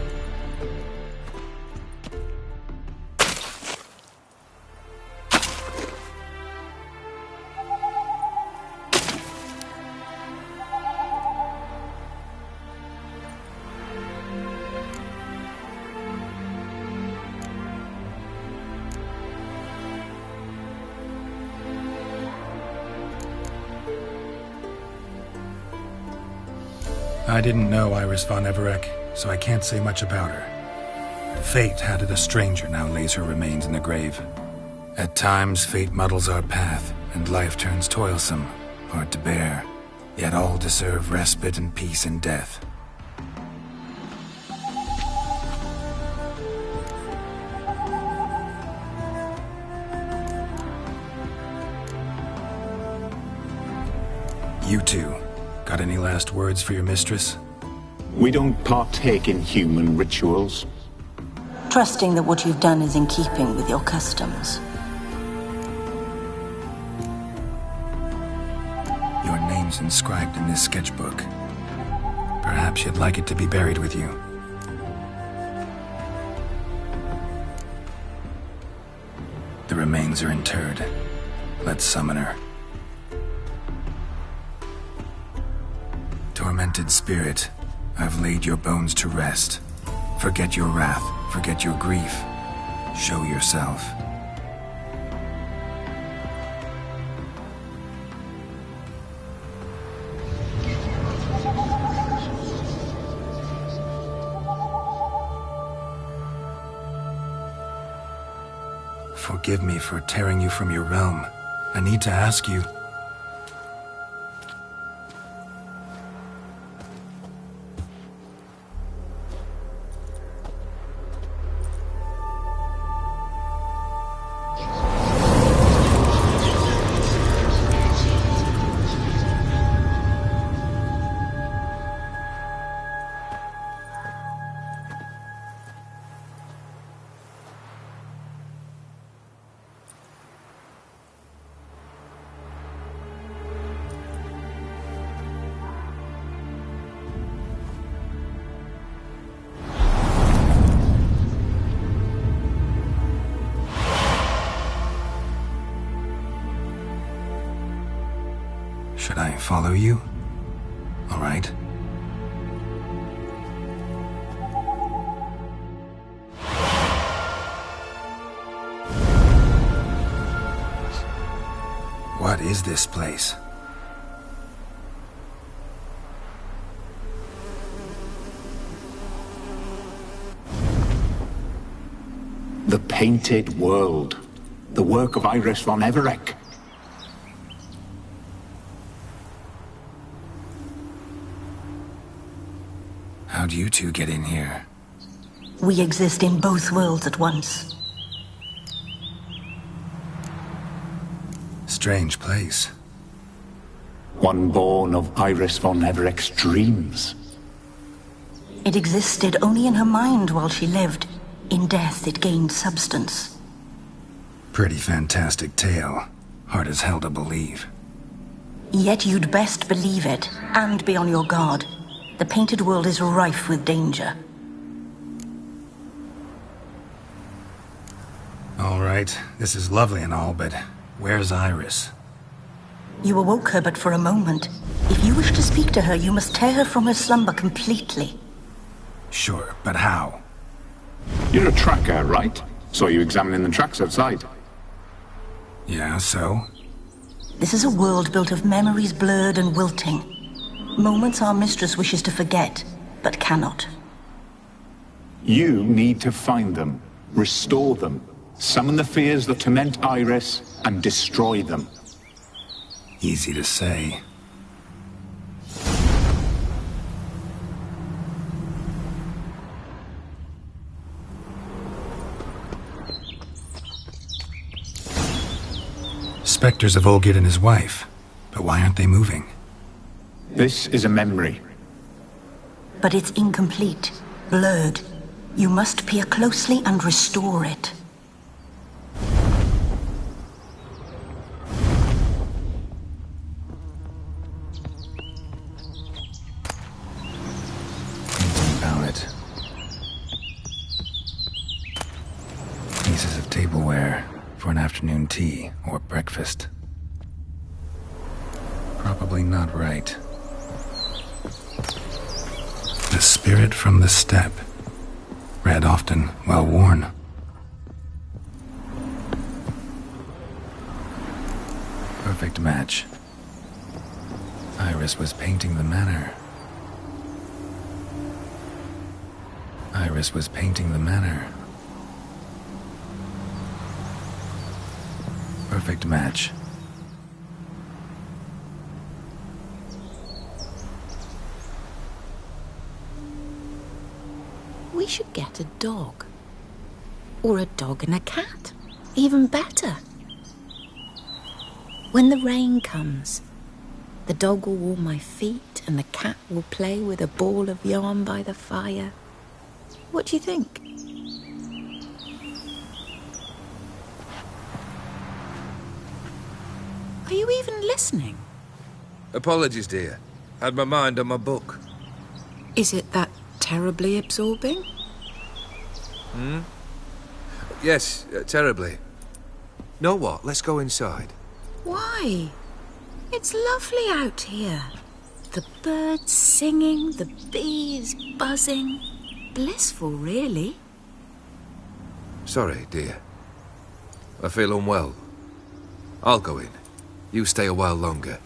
I didn't know Iris von Everec, so I can't say much about her. Fate had it a stranger now lays her remains in the grave. At times, fate muddles our path, and life turns toilsome, hard to bear. Yet all deserve respite and peace in death. You two, got any last words for your mistress? We don't partake in human rituals. Trusting that what you've done is in keeping with your customs. Your name's inscribed in this sketchbook. Perhaps you'd like it to be buried with you. The remains are interred. Let's summon her. Tormented spirit, I've laid your bones to rest. Forget your wrath, forget your grief. Show yourself. Forgive me for tearing you from your realm. I need to ask you. Should I follow you? All right. What is this place? The Painted World. The work of Iris von Everec. How'd you two get in here? We exist in both worlds at once. Strange place. One born of Iris von Everec's dreams. It existed only in her mind while she lived. In death, it gained substance. Pretty fantastic tale. Hard as hell to believe. Yet you'd best believe it, and be on your guard. The Painted World is rife with danger. All right, this is lovely and all, but where's Iris? You awoke her but for a moment. If you wish to speak to her, you must tear her from her slumber completely. Sure, but how? You're a tracker, right? Saw you examining the tracks outside. Yeah, so? This is a world built of memories blurred and wilting. Moments our mistress wishes to forget, but cannot. You need to find them, restore them, summon the fears that torment Iris, and destroy them. Easy to say. Spectres of Olgierd and his wife, but why aren't they moving? This is a memory. But it's incomplete, blurred. You must peer closely and restore it. Palette. Pieces of tableware for an afternoon tea or breakfast. Probably not right. The spirit from the steppe. Read often, well worn. Perfect match. Iris was painting the manor. Iris was painting the manor. Perfect match. We should get a dog. Or a dog and a cat. Even better. When the rain comes, the dog will warm my feet and the cat will play with a ball of yarn by the fire. What do you think? Are you even listening? Apologies, dear. Had my mind on my book. Is it that terribly absorbing? Yes, terribly. Know what? Let's go inside. Why? It's lovely out here. The birds singing, the bees buzzing. Blissful, really. Sorry, dear. I feel unwell. I'll go in. You stay a while longer.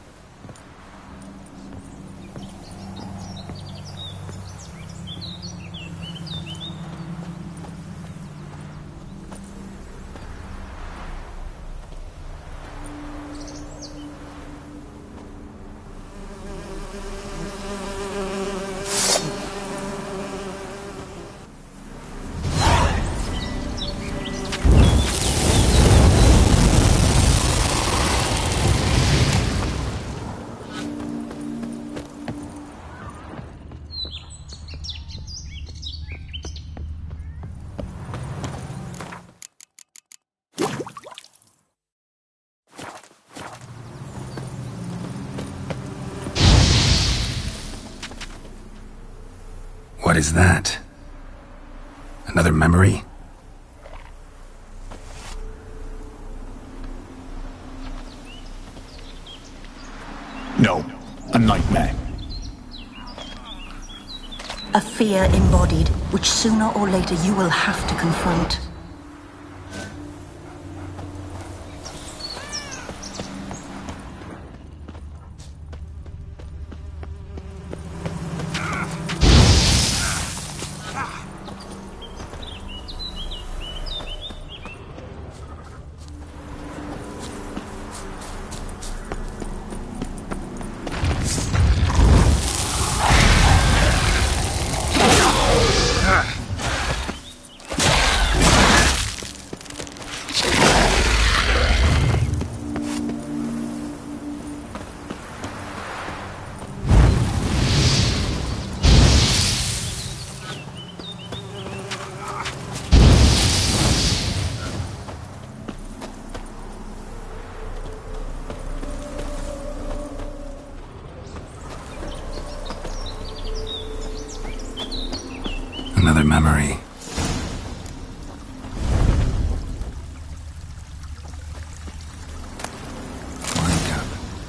What is that? Another memory? No, a nightmare. A fear embodied, which sooner or later you will have to confront. Another memory. Wine cup,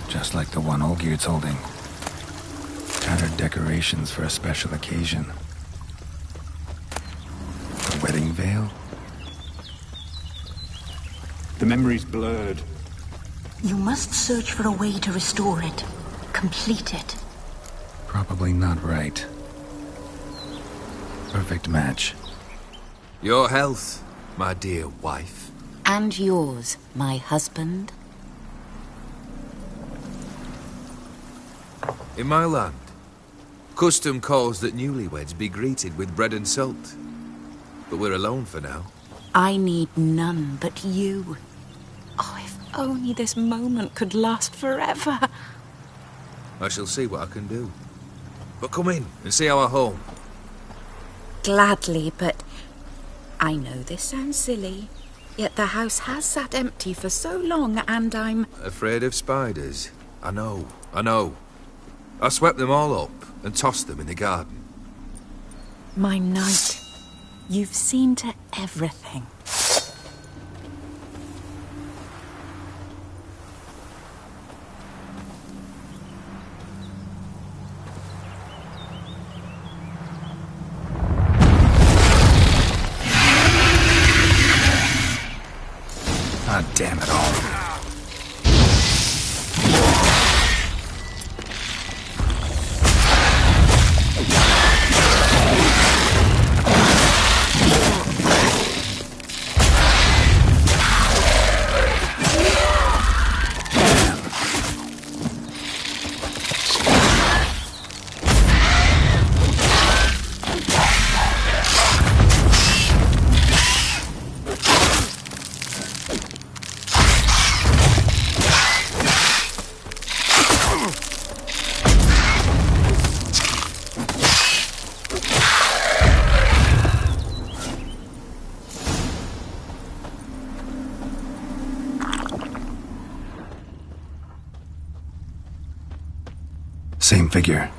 just like the one Olgierd's holding. Tattered decorations for a special occasion. A wedding veil? The memory's blurred. You must search for a way to restore it. Complete it. Probably not right. Perfect match. Your health, my dear wife. And yours, my husband. In my land, custom calls that newlyweds be greeted with bread and salt. But we're alone for now. I need none but you. Oh, if only this moment could last forever. I shall see what I can do. But come in and see our home. Gladly, but I know this sounds silly, yet the house has sat empty for so long, and I'm... Afraid of spiders? I know. I swept them all up and tossed them in the garden. My knight, you've seen to everything. Ah, damn it all. Same figure.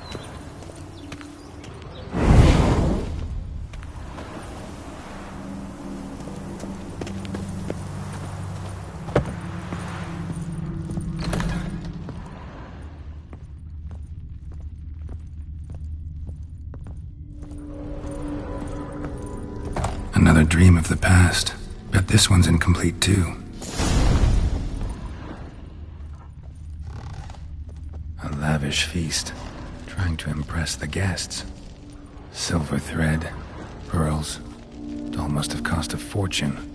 Another dream of the past. Bet this one's incomplete too. A lavish feast, trying to impress the guests. Silver thread, pearls. It all must have cost a fortune.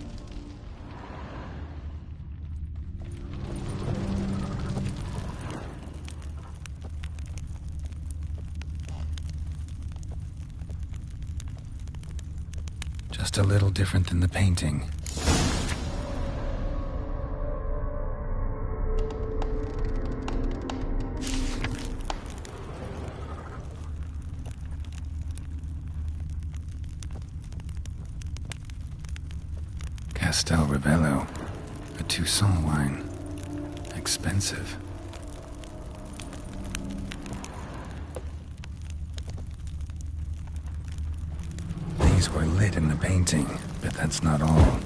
Just a little different than the painting. Castel Ravello, a Toussaint wine. Expensive. These were lit in the painting, but that's not all.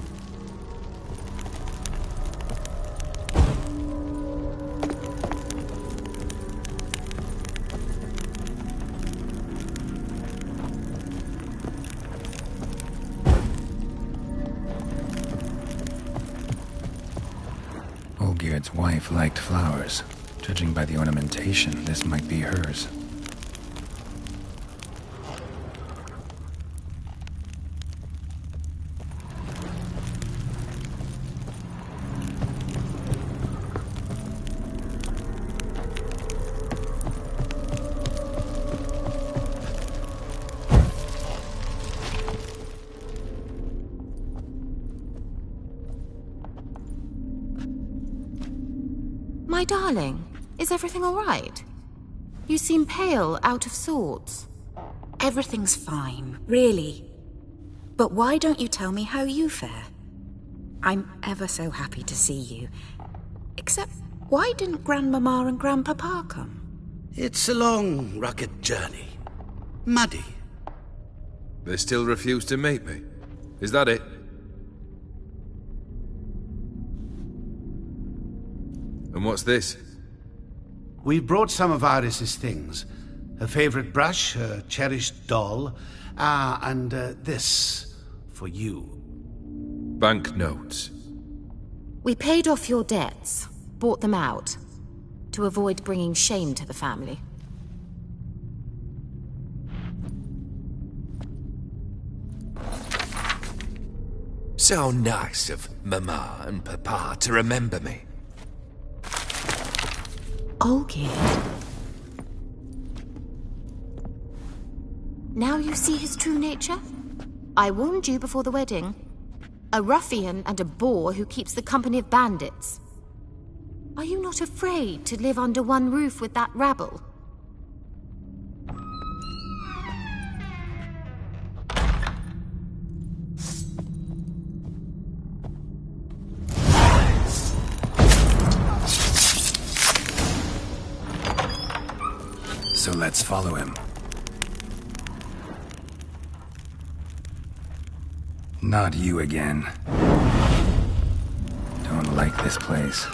Olgierd's wife liked flowers. Judging by the ornamentation, this might be hers. My darling, is everything all right? You seem pale, out of sorts. Everything's fine, really. But why don't you tell me how you fare? I'm ever so happy to see you. Except, why didn't Grandmama and Grandpapa come? It's a long, rugged journey. Muddy. They still refuse to meet me. Is that it? And what's this? We brought some of Iris's things. Her favorite brush, her cherished doll, and this for you. Banknotes. We paid off your debts, bought them out, to avoid bringing shame to the family. So nice of Mama and Papa to remember me. Olgierd. Now you see his true nature? I warned you before the wedding. A ruffian and a boor who keeps the company of bandits. Are you not afraid to live under one roof with that rabble? So let's follow him. Not you again. Don't like this place.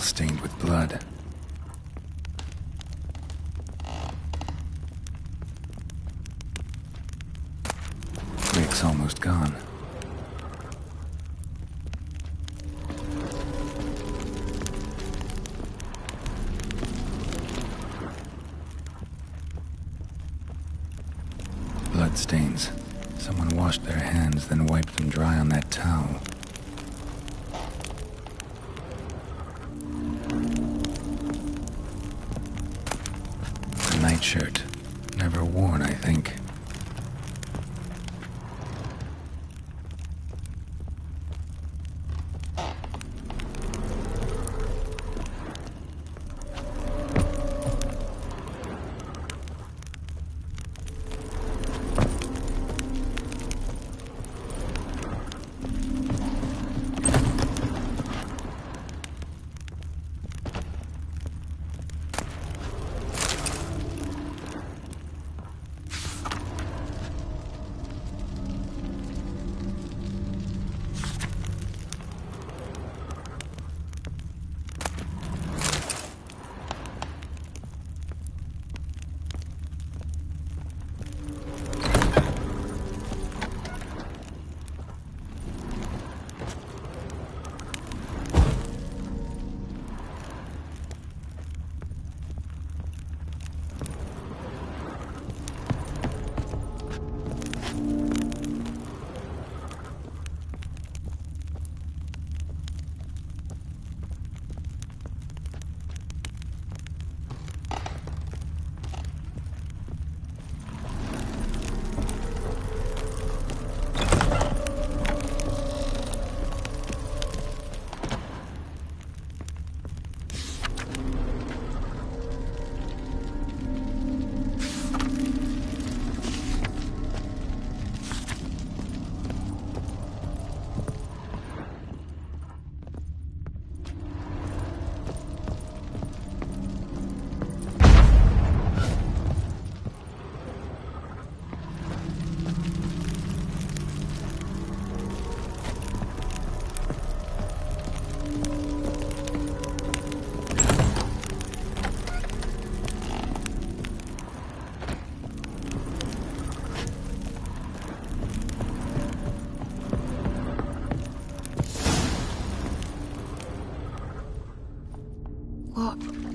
Stained with blood. Rick's almost gone. Bloodstains. Someone washed their hands, then wiped them dry on that towel. Nightshirt. Never worn, I think.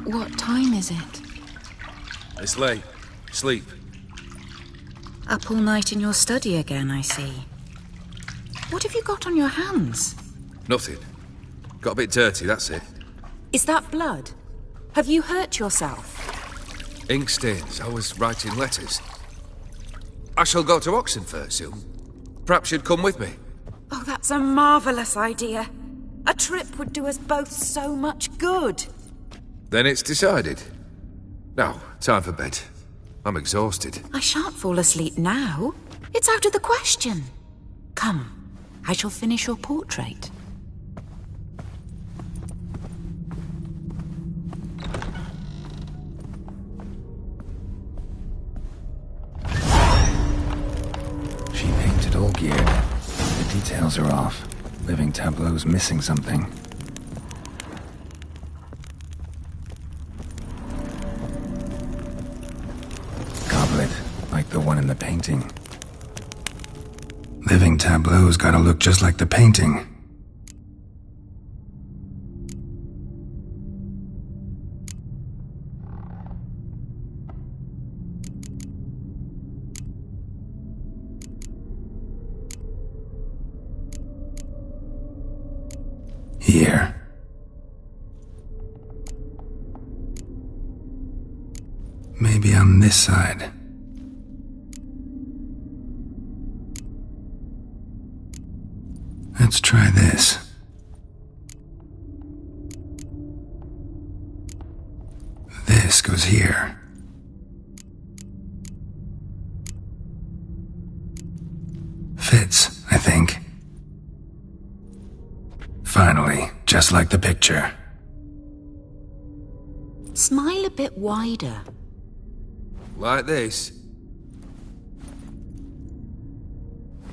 What time is it? It's late. Sleep. Up all night in your study again, I see. What have you got on your hands? Nothing. Got a bit dirty, that's it. Is that blood? Have you hurt yourself? Ink stains. I was writing letters. I shall go to Oxenfurt soon. Perhaps you'd come with me. Oh, that's a marvellous idea. A trip would do us both so much good. Then it's decided. Now, time for bed. I'm exhausted. I shan't fall asleep now. It's out of the question. Come, I shall finish your portrait. She painted Olgierd. The details are off. Living Tableau's missing something. Goblet, like the one in the painting. Living Tableau's gotta look just like the painting. Maybe on this side. Let's try this. This goes here. Fits, I think. Finally, just like the picture. Smile a bit wider. Like this?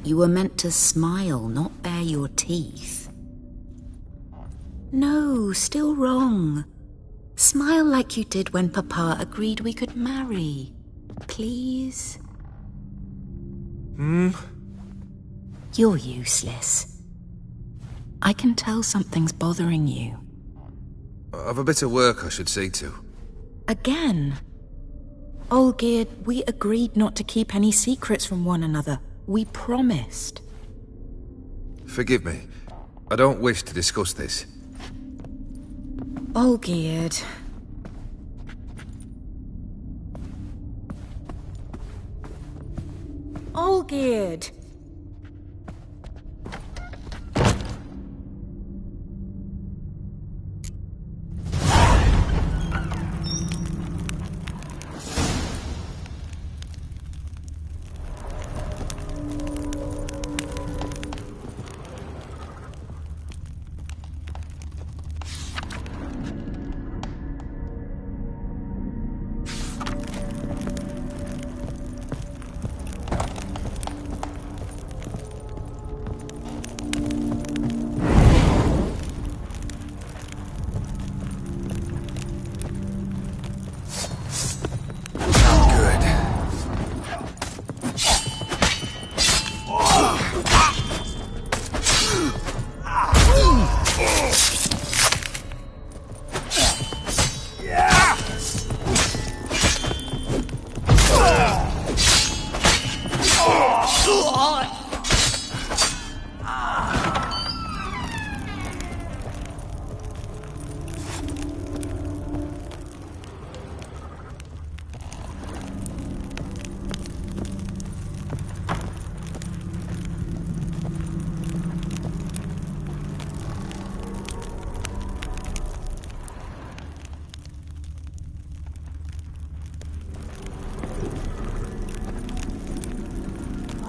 You were meant to smile, not bare your teeth. No, still wrong. Smile like you did when Papa agreed we could marry. Please? You're useless. I can tell something's bothering you. I've a bit of work I should see to. Again? Olgierd, we agreed not to keep any secrets from one another. We promised. Forgive me. I don't wish to discuss this. Olgierd. Olgierd!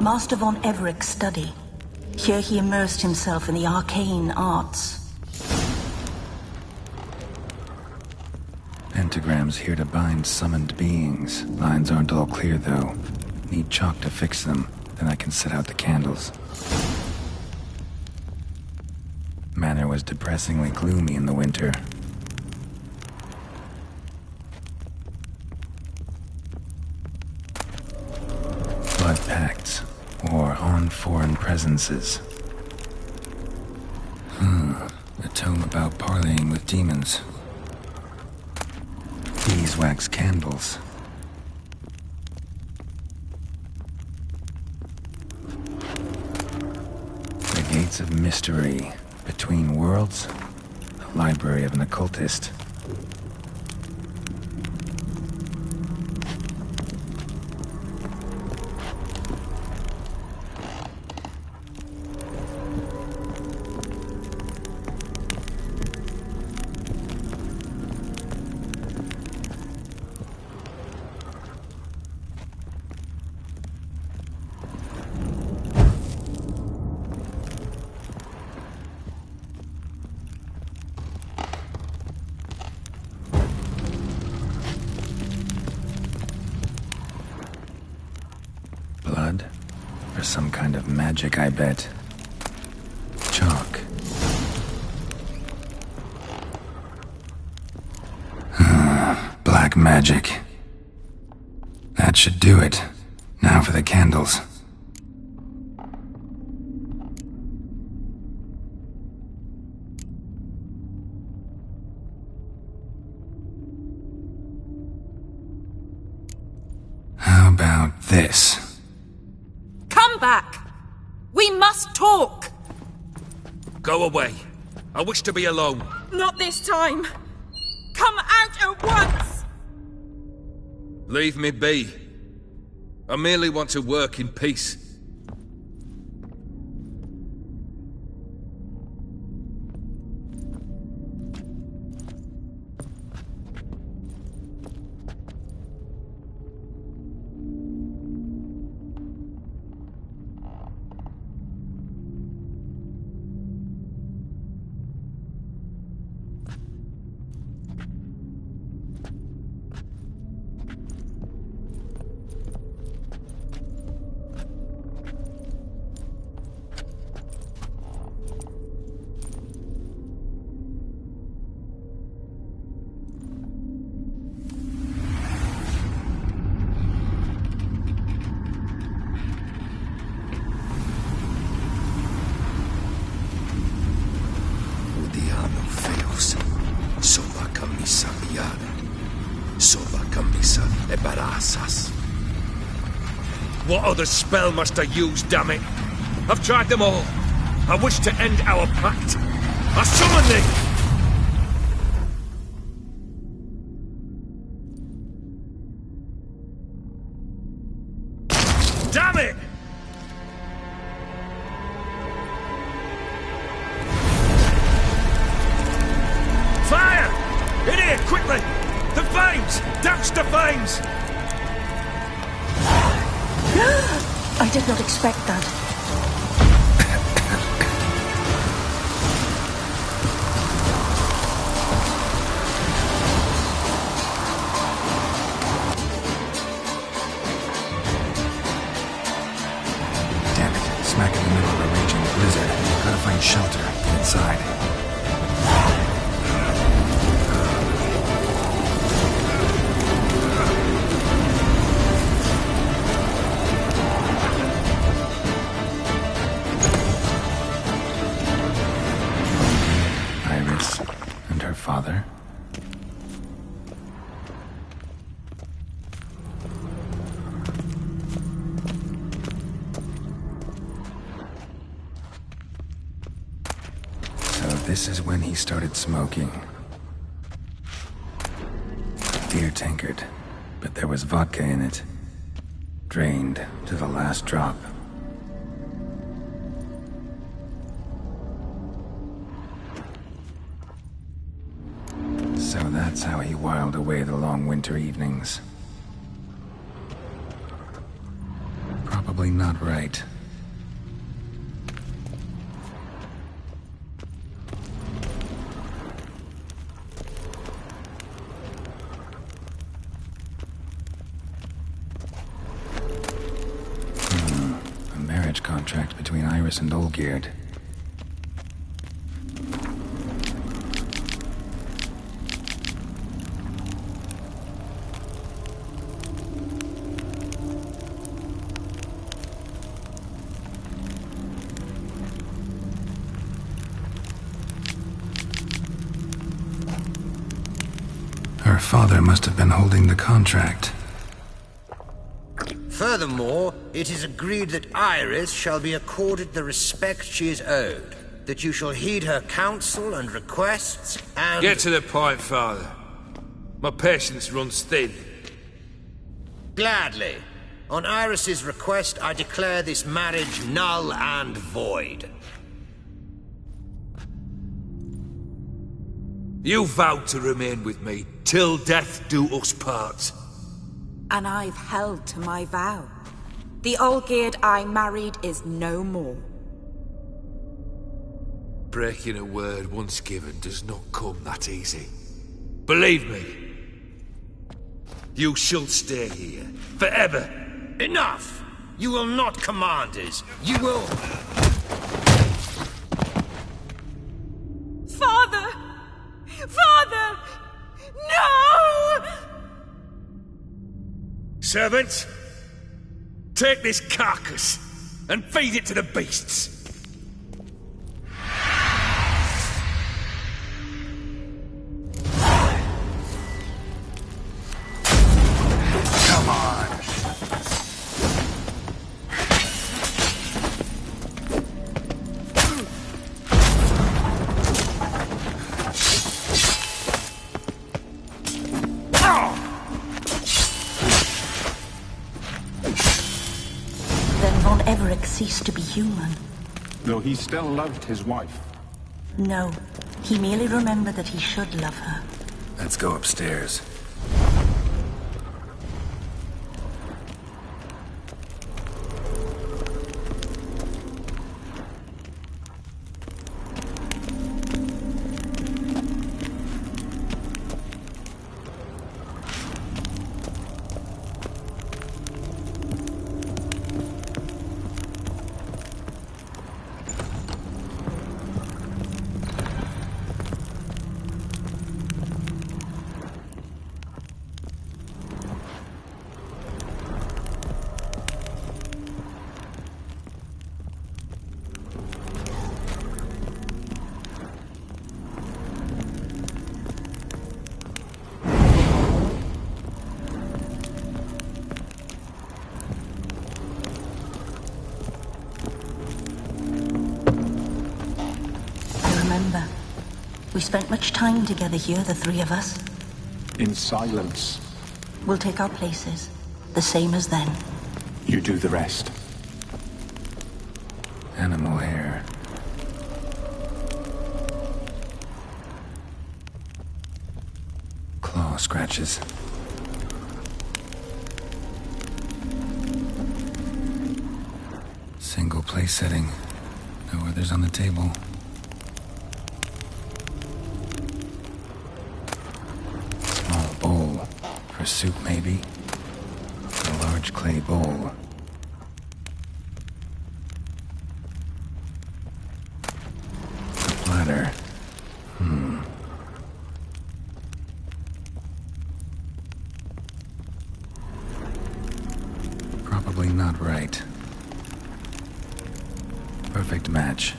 Master von Everek's study. Here he immersed himself in the arcane arts. Pentagrams here to bind summoned beings. Lines aren't all clear, though. Need chalk to fix them, then I can set out the candles. Manor was depressingly gloomy in the winter. Blood pacts, or on foreign presences. A tome about parleying with demons. Beeswax candles. The Gates of Mystery. Between Worlds. The Library of an Occultist. Blood? For some kind of magic, I bet. Chalk. Black magic. That should do it. Now for the candles. How about this? Come back! We must talk! Go away. I wish to be alone. Not this time! Come out at once! Leave me be. I merely want to work in peace. What other spell must I use, damn it? I've tried them all. I wish to end our pact. I summon thee! Damn it! Fire! In here, quickly! The flames! Douse the flames! I did not expect that. Damn it. Smack in the middle of a raging blizzard. Gotta find shelter. Get inside. Father? So this is when he started smoking. Dear tankard, but there was vodka in it. Drained to the last drop. So that's how he whiled away the long winter evenings. Probably not right. A marriage contract between Iris and Olgierd. Her father must have been holding the contract. Furthermore, it is agreed that Iris shall be accorded the respect she is owed, that you shall heed her counsel and requests, and... Get to the point, Father. My patience runs thin. Gladly. On Iris's request, I declare this marriage null and void. You vowed to remain with me till death do us part. And I've held to my vow. The Olgierd I married is no more. Breaking a word once given does not come that easy. Believe me. You shall stay here, forever. Enough! You will not command us. You will... Father! Father! No! Servants, take this carcass and feed it to the beasts. Come on. ceased to be human. Though he still loved his wife. No, he merely remembered that he should love her. Let's go upstairs. We spent much time together here, the three of us. In silence. We'll take our places, the same as then. You do the rest. Animal hair. Claw scratches. Single place setting. No others on the table. For soup, maybe? A large clay bowl. A platter. Probably not right. Perfect match.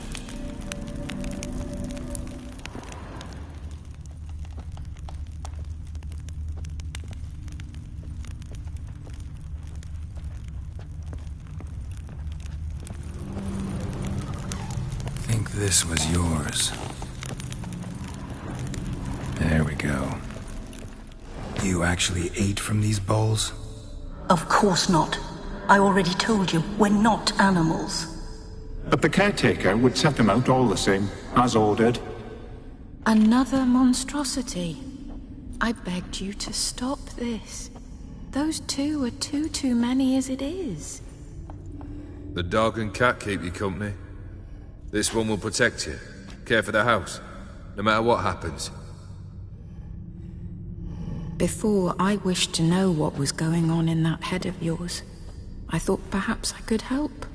This was yours. There we go. You actually ate from these bowls? Of course not. I already told you, we're not animals. But the caretaker would set them out all the same, as ordered. Another monstrosity. I begged you to stop this. Those two are too many as it is. The dog and cat keep you company. This one will protect you, care for the house, no matter what happens. Before, I wished to know what was going on in that head of yours. I thought perhaps I could help.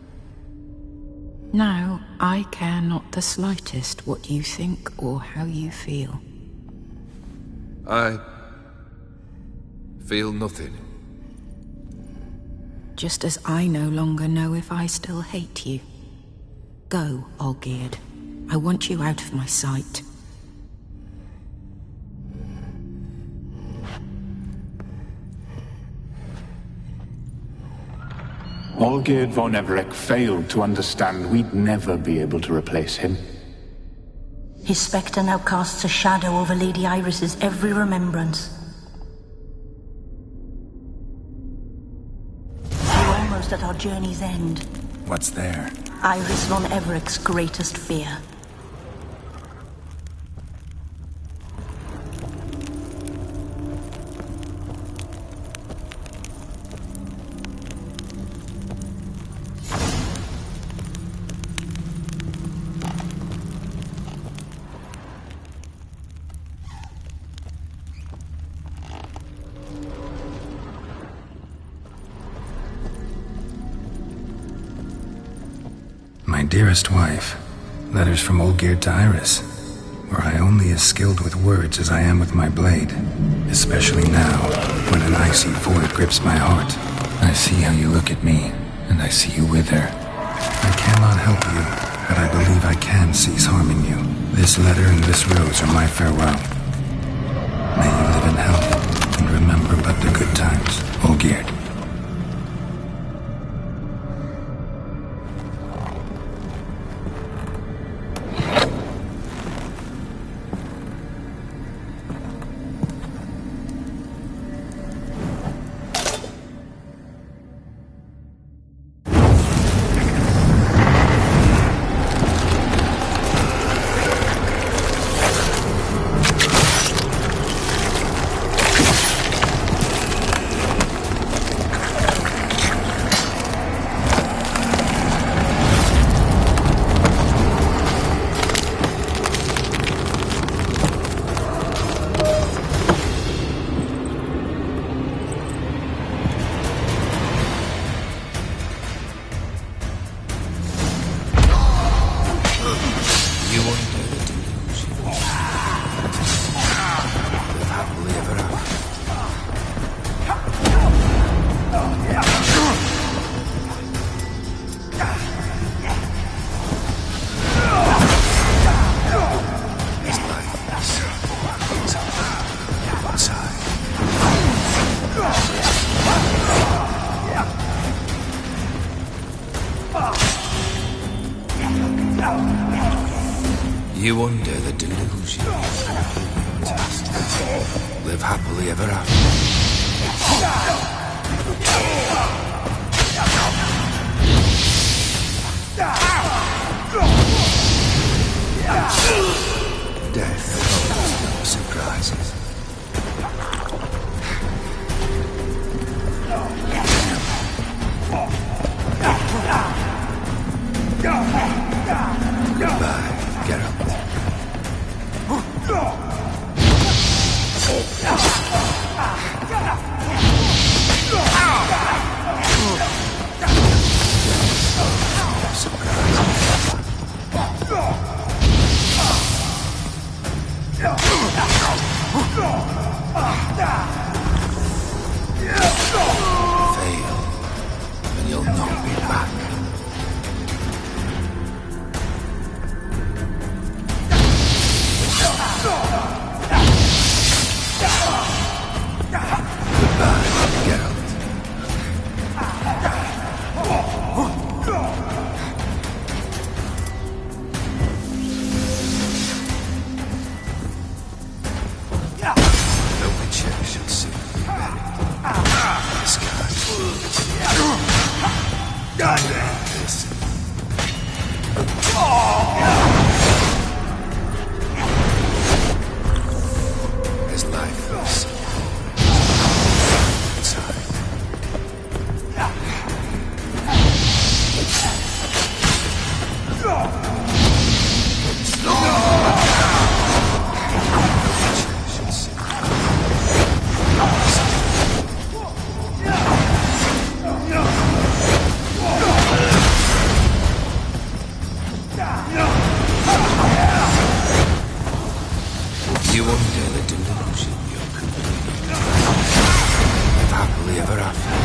Now, I care not the slightest what you think or how you feel. I feel nothing. Just as I no longer know if I still hate you. Go, Olgierd. I want you out of my sight. Olgierd von Everec failed to understand we'd never be able to replace him. His spectre now casts a shadow over Lady Iris's every remembrance. We're almost at our journey's end. What's there? Iris von Everec's greatest fear. My dearest wife, letters from Olgierd to Iris. Were I only as skilled with words as I am with my blade, especially now, when an icy void grips my heart. I see how you look at me, and I see you wither. I cannot help you, but I believe I can cease harming you. This letter and this rose are my farewell. May you live in health, and remember but the good times, Olgierd. You under the delusion. Live happily ever after. Death holds no surprises. Goodbye, Geralt. Fail, and you'll not be back. Goodbye, Geralt. The Witcher shall soon be buried. The sky. This. As life is. You under the delusion you're complete. Live happily ever after.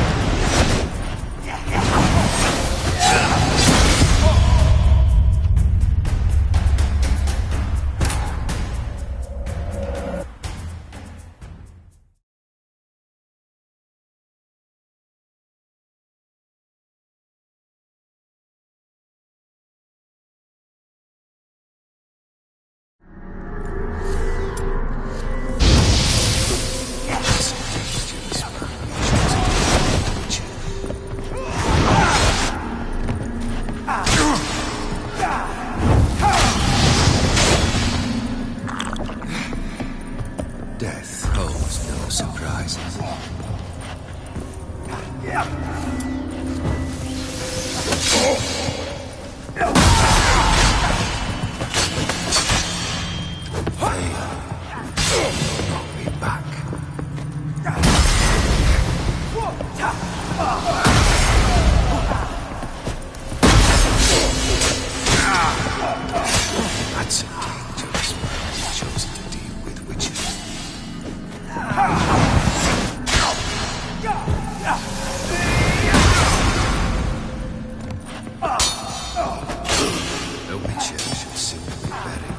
Death holds no surprises. That's a dangerous world you've chosen to deal with witches. The Witcher should soon be buried.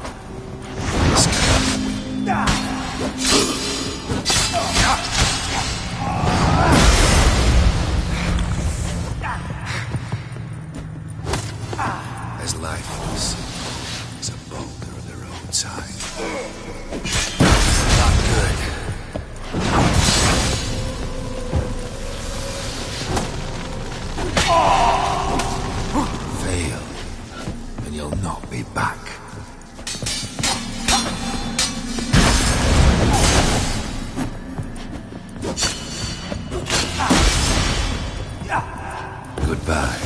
As life is a boulder on the roadside. Not good. Fail, and you'll not be back. Goodbye.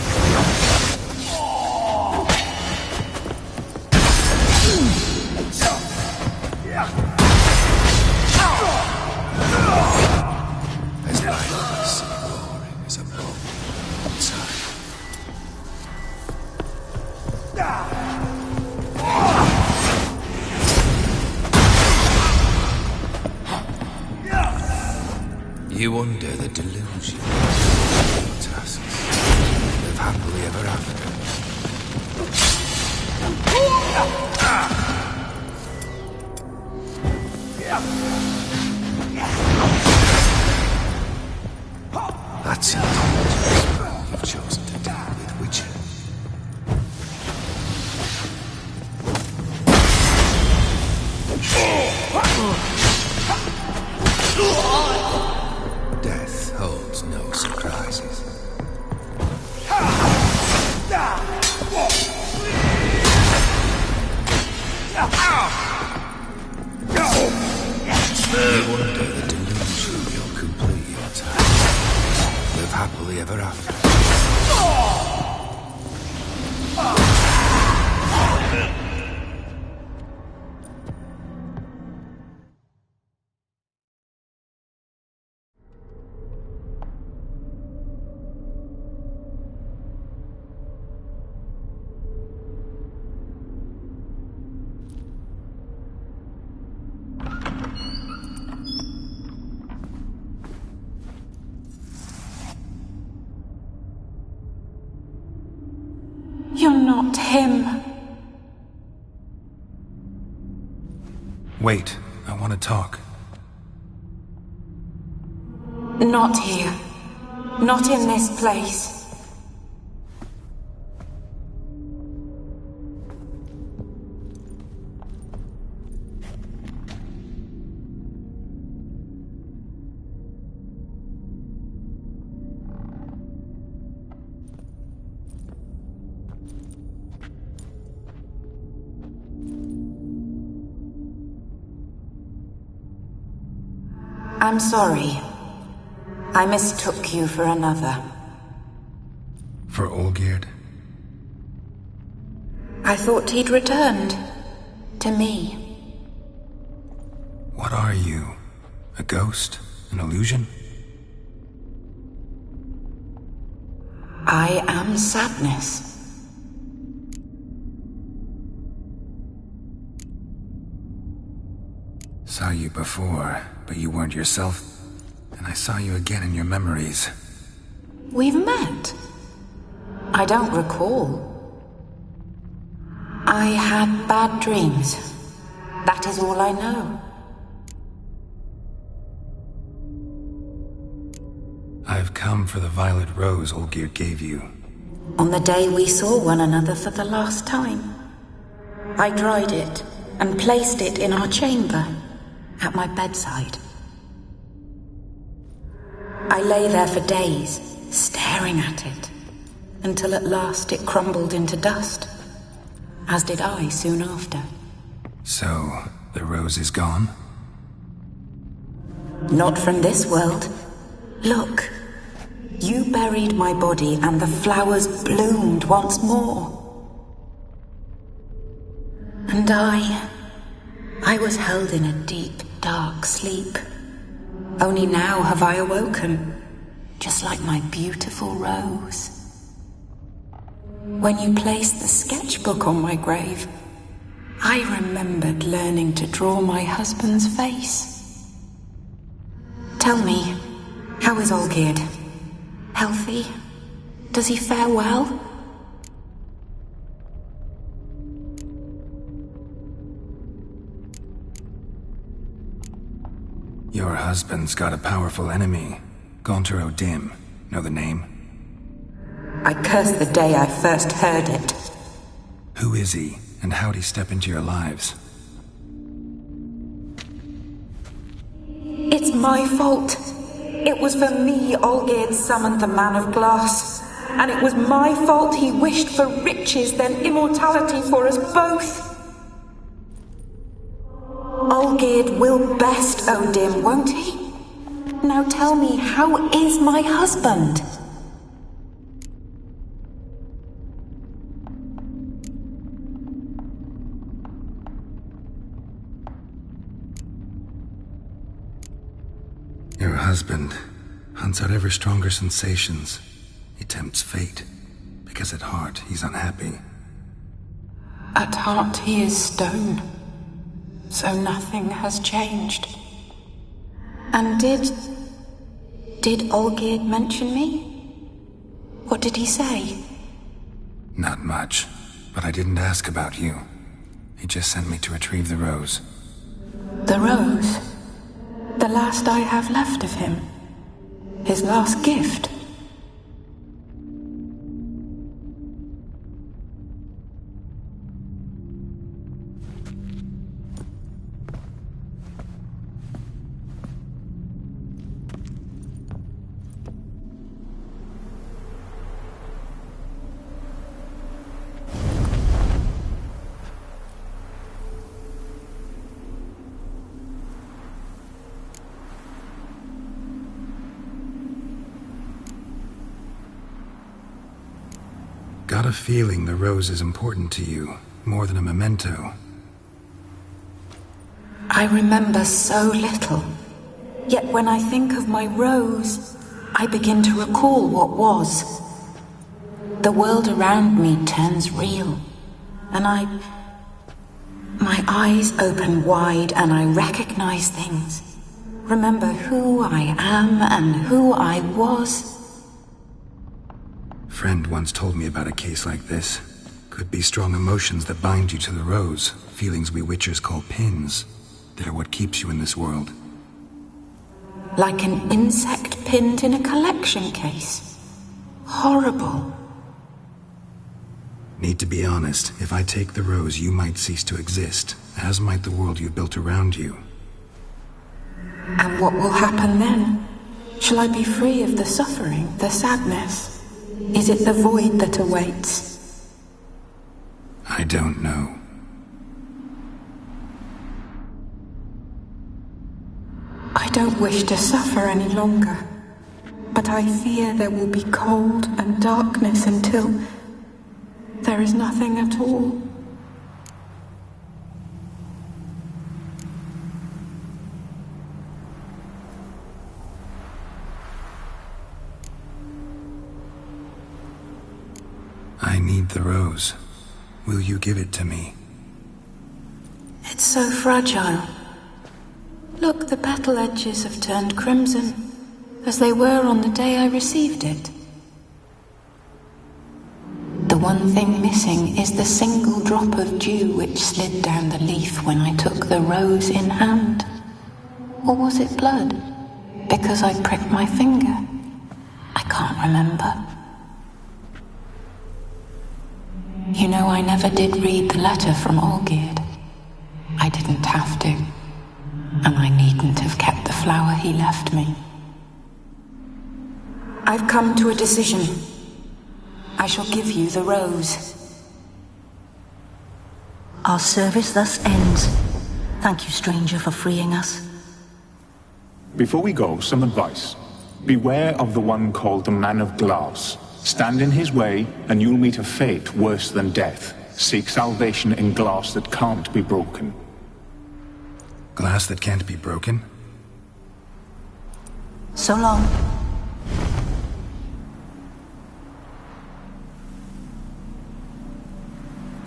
As life is roaring as a boulder outside. You under the delusion. Tasks. Live happily ever after. That's it. You've chosen to deal with Witcher. ever after. You're not him. Wait, I want to talk. Not here. Not in this place. I'm sorry. I mistook you for another. For Olgierd? I thought he'd returned. To me. What are you? A ghost? An illusion? I am sadness. Saw you before, but you weren't yourself. And I saw you again in your memories. We've met. I don't recall. I had bad dreams. That is all I know. I've come for the violet rose Olgierd gave you. On the day we saw one another for the last time, I dried it and placed it in our chamber, at my bedside. I lay there for days, staring at it, until at last it crumbled into dust, as did I soon after. So, the rose is gone? Not from this world. Look, you buried my body and the flowers bloomed once more. And I was held in a deep, dark sleep. Only now have I awoken, just like my beautiful rose. When you placed the sketchbook on my grave, I remembered learning to draw my husband's face. Tell me, how is Olgierd? Healthy? Does he fare well? Your husband's got a powerful enemy. Gaunter O'Dim. Know the name? I cursed the day I first heard it. Who is he, and how'd he step into your lives? It's my fault. It was for me Olgierd summoned the Man of Glass. And it was my fault he wished for riches, then immortality for us both. Olgierd will best O'Dim, won't he? Now tell me, how is my husband? Your husband hunts out ever stronger sensations. He tempts fate, because at heart he's unhappy. At heart he is stone. So nothing has changed. And did Olgierd mention me? What did he say? Not much, but I didn't ask about you. He just sent me to retrieve the rose. The rose? The last I have left of him? His last gift? got a feeling the rose is important to you, more than a memento. I remember so little. Yet when I think of my rose, I begin to recall what was. The world around me turns real, and my eyes open wide and I recognize things. Remember who I am and who I was. Friend once told me about a case like this. Could be strong emotions that bind you to the rose, feelings we witchers call pins. They're what keeps you in this world. Like an insect pinned in a collection case. Horrible. Need to be honest, if I take the rose, you might cease to exist, as might the world you've built around you. And what will happen then? Shall I be free of the suffering, the sadness? Is it the void that awaits? I don't know. I don't wish to suffer any longer, but I fear there will be cold and darkness until there is nothing at all. I need the rose. Will you give it to me? It's so fragile. Look, the petal edges have turned crimson, as they were on the day I received it. The one thing missing is the single drop of dew which slid down the leaf when I took the rose in hand. Or was it blood? Because I pricked my finger? I can't remember. You know, I never did read the letter from Olgierd. I didn't have to. And I needn't have kept the flower he left me. I've come to a decision. I shall give you the rose. Our service thus ends. Thank you, stranger, for freeing us. Before we go, some advice. Beware of the one called the Man of Glass. Stand in his way, and you'll meet a fate worse than death. Seek salvation in glass that can't be broken. Glass that can't be broken? So long.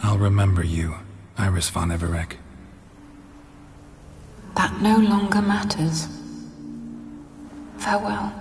I'll remember you, Iris von Everec. That no longer matters. Farewell.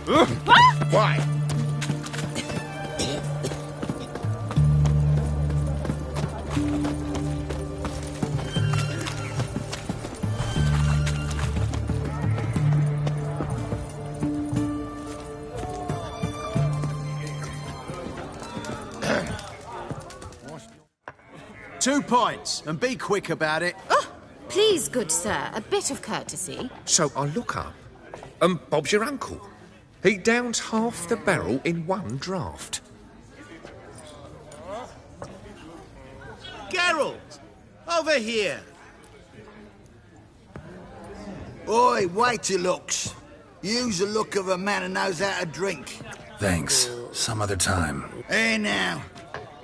Why? 2 points, and be quick about it. Oh, please, good sir, a bit of courtesy. So I look up, and Bob's your uncle. He downs half the barrel in one draught. Geralt! Over here! Oi, wait your looks. Use the look of a man who knows how to drink. Thanks. Some other time. Hey now,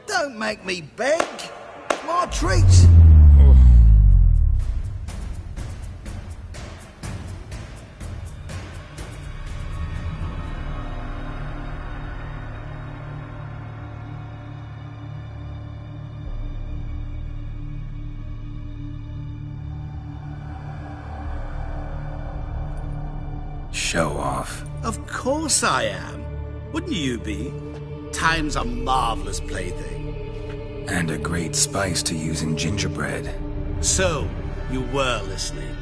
don't make me beg. My treat. Show off. Of course I am. Wouldn't you be? Time's a marvelous plaything. And a great spice to use in gingerbread. So, you were listening.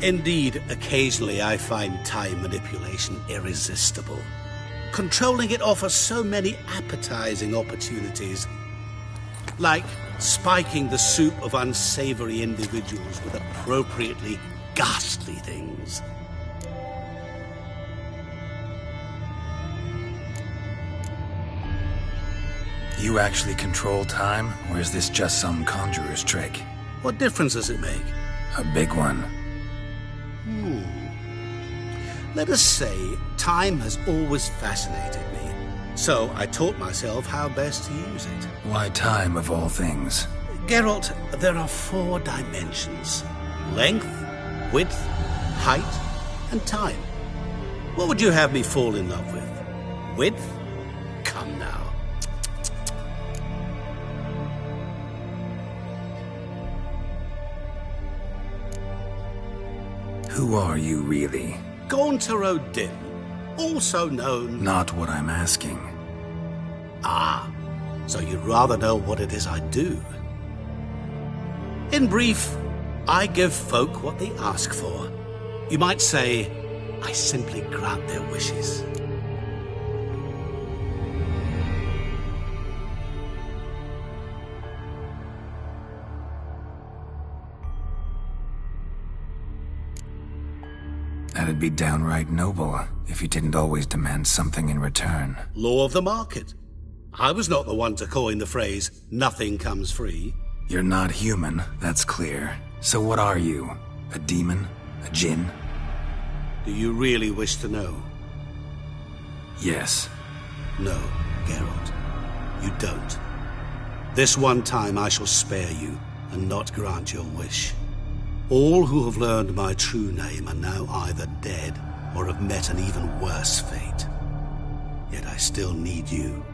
Indeed, occasionally I find time manipulation irresistible. Controlling it offers so many appetizing opportunities. Like spiking the soup of unsavory individuals with appropriately ghastly things. You actually control time, or is this just some conjurer's trick? What difference does it make? A big one. Let us say time has always fascinated me. So I taught myself how best to use it. Why time, of all things? Geralt, there are 4 dimensions. Length, width, height, and time. What would you have me fall in love with? Width? Come now. Who are you, really? Gaunter O'Dim, also known... Not what I'm asking. Ah, so you'd rather know what it is I do. In brief, I give folk what they ask for. You might say, I simply grant their wishes. That'd be downright noble, if you didn't always demand something in return. Law of the market. I was not the one to coin the phrase, nothing comes free. You're not human, that's clear. So what are you? A demon? A djinn? Do you really wish to know? Yes. No, Geralt. You don't. This one time I shall spare you, and not grant your wish. All who have learned my true name are now either dead or have met an even worse fate. Yet I still need you.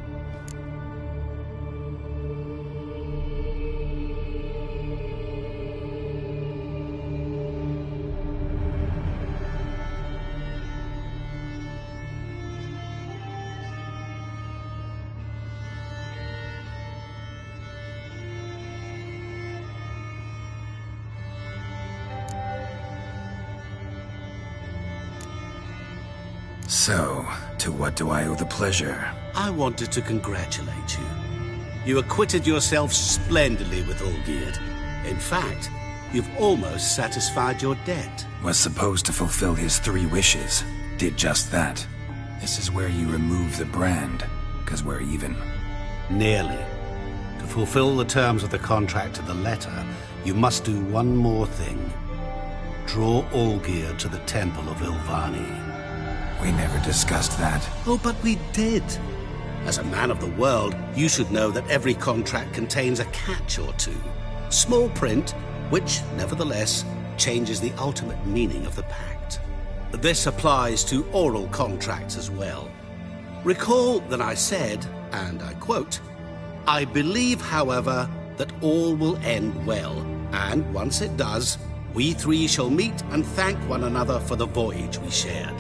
So, to what do I owe the pleasure? I wanted to congratulate you. You acquitted yourself splendidly with Olgierd. In fact, you've almost satisfied your debt. Was supposed to fulfill his 3 wishes. Did just that. This is where you remove the brand, 'cause we're even. Nearly. To fulfill the terms of the contract to the letter, you must do one more thing. Draw Olgierd to the Temple of Ylvani. We never discussed that. Oh, but we did. As a man of the world, you should know that every contract contains a catch or two. Small print, which, nevertheless, changes the ultimate meaning of the pact. This applies to oral contracts as well. Recall that I said, and I quote, "I believe, however, that all will end well, and once it does, we 3 shall meet and thank one another for the voyage we shared.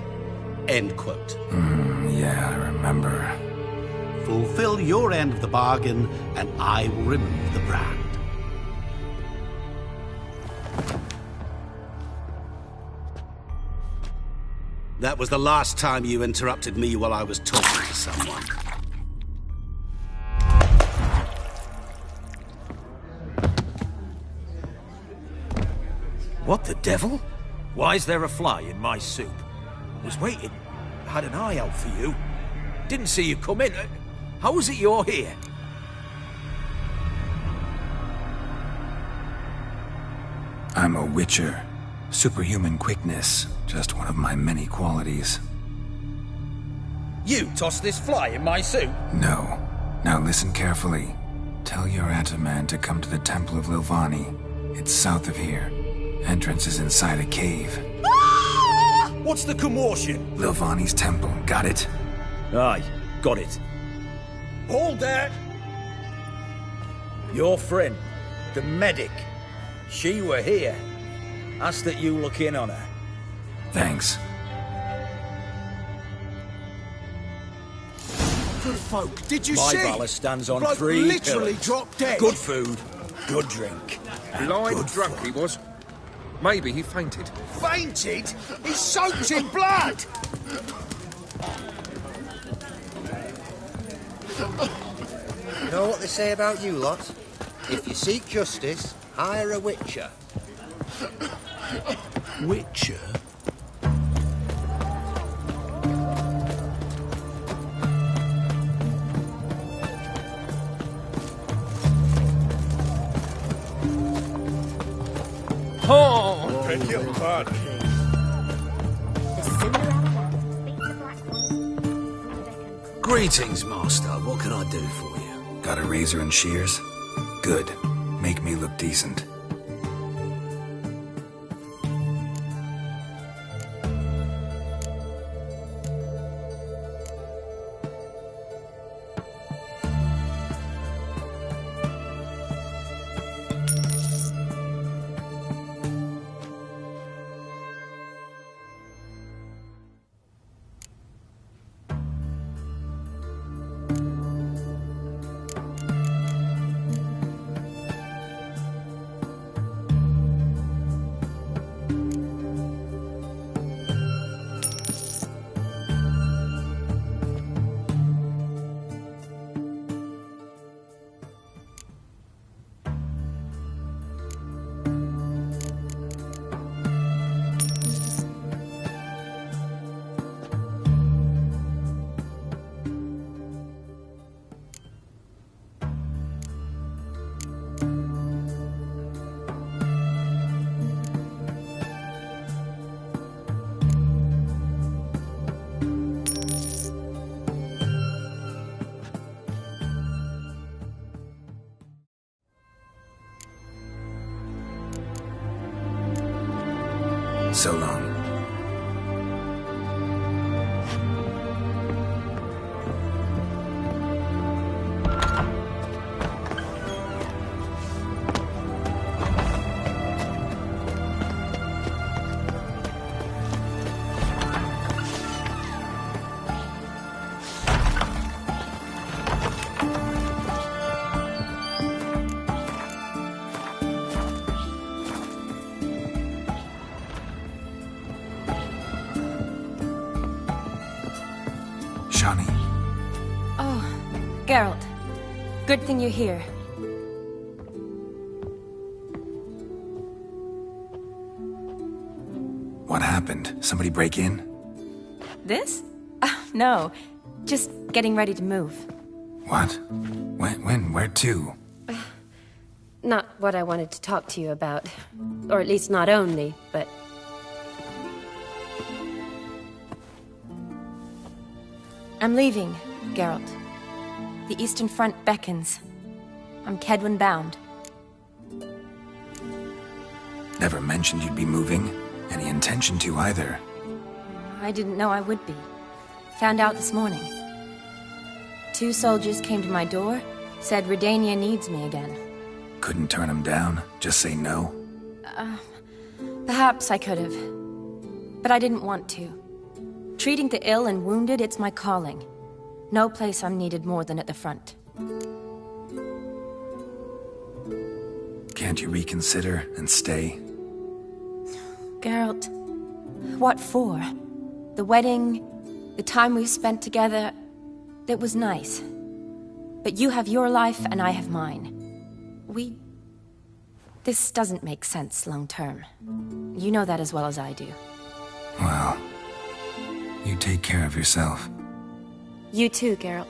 End quote. Yeah, I remember. Fulfill your end of the bargain, and I will remove the brand. That was the last time you interrupted me while I was talking to someone. What the devil? Why is there a fly in my soup? Was waiting. Had an eye out for you. Didn't see you come in. How is it you're here? I'm a witcher. Superhuman quickness, just one of my many qualities. You tossed this fly in my soup? No. Now listen carefully. Tell your Ataman to come to the Temple of Lilvani. It's south of here. Entrance is inside a cave. What's the commotion? Lilvani's temple, got it? Aye, got it. Hold there! Your friend, the medic. She were here. Asked that you look in on her. Thanks. Good folk, did you My see? valor stands on Bloke 3 literally pillars. dropped dead. Good food, good drink. and Blind good drunk fun. he was. Maybe he fainted. Fainted? He's soaked in blood! You know what they say about you lot? If you seek justice, hire a witcher. Witcher? Oh! Beg your pardon. Greetings, master. What can I do for you? Got a razor and shears? Good. Make me look decent. So long. Shani. Oh, Geralt. Good thing you're here. What happened? Somebody break in? This? No. Just getting ready to move. What? When? Where to? Not what I wanted to talk to you about. Or at least not only, but... I'm leaving, Geralt. The Eastern Front beckons. I'm Kedwin bound. Never mentioned you'd be moving. Any intention to either. I didn't know I would be. Found out this morning. 2 soldiers came to my door, said Redania needs me again. Couldn't turn him down? Just say no? Perhaps I could have. But I didn't want to. Treating the ill and wounded, it's my calling. No place I'm needed more than at the front. Can't you reconsider and stay? Geralt, what for? The wedding, the time we've spent together, it was nice. But you have your life and I have mine. This doesn't make sense long term. You know that as well as I do. Well, you take care of yourself. You too, Geralt.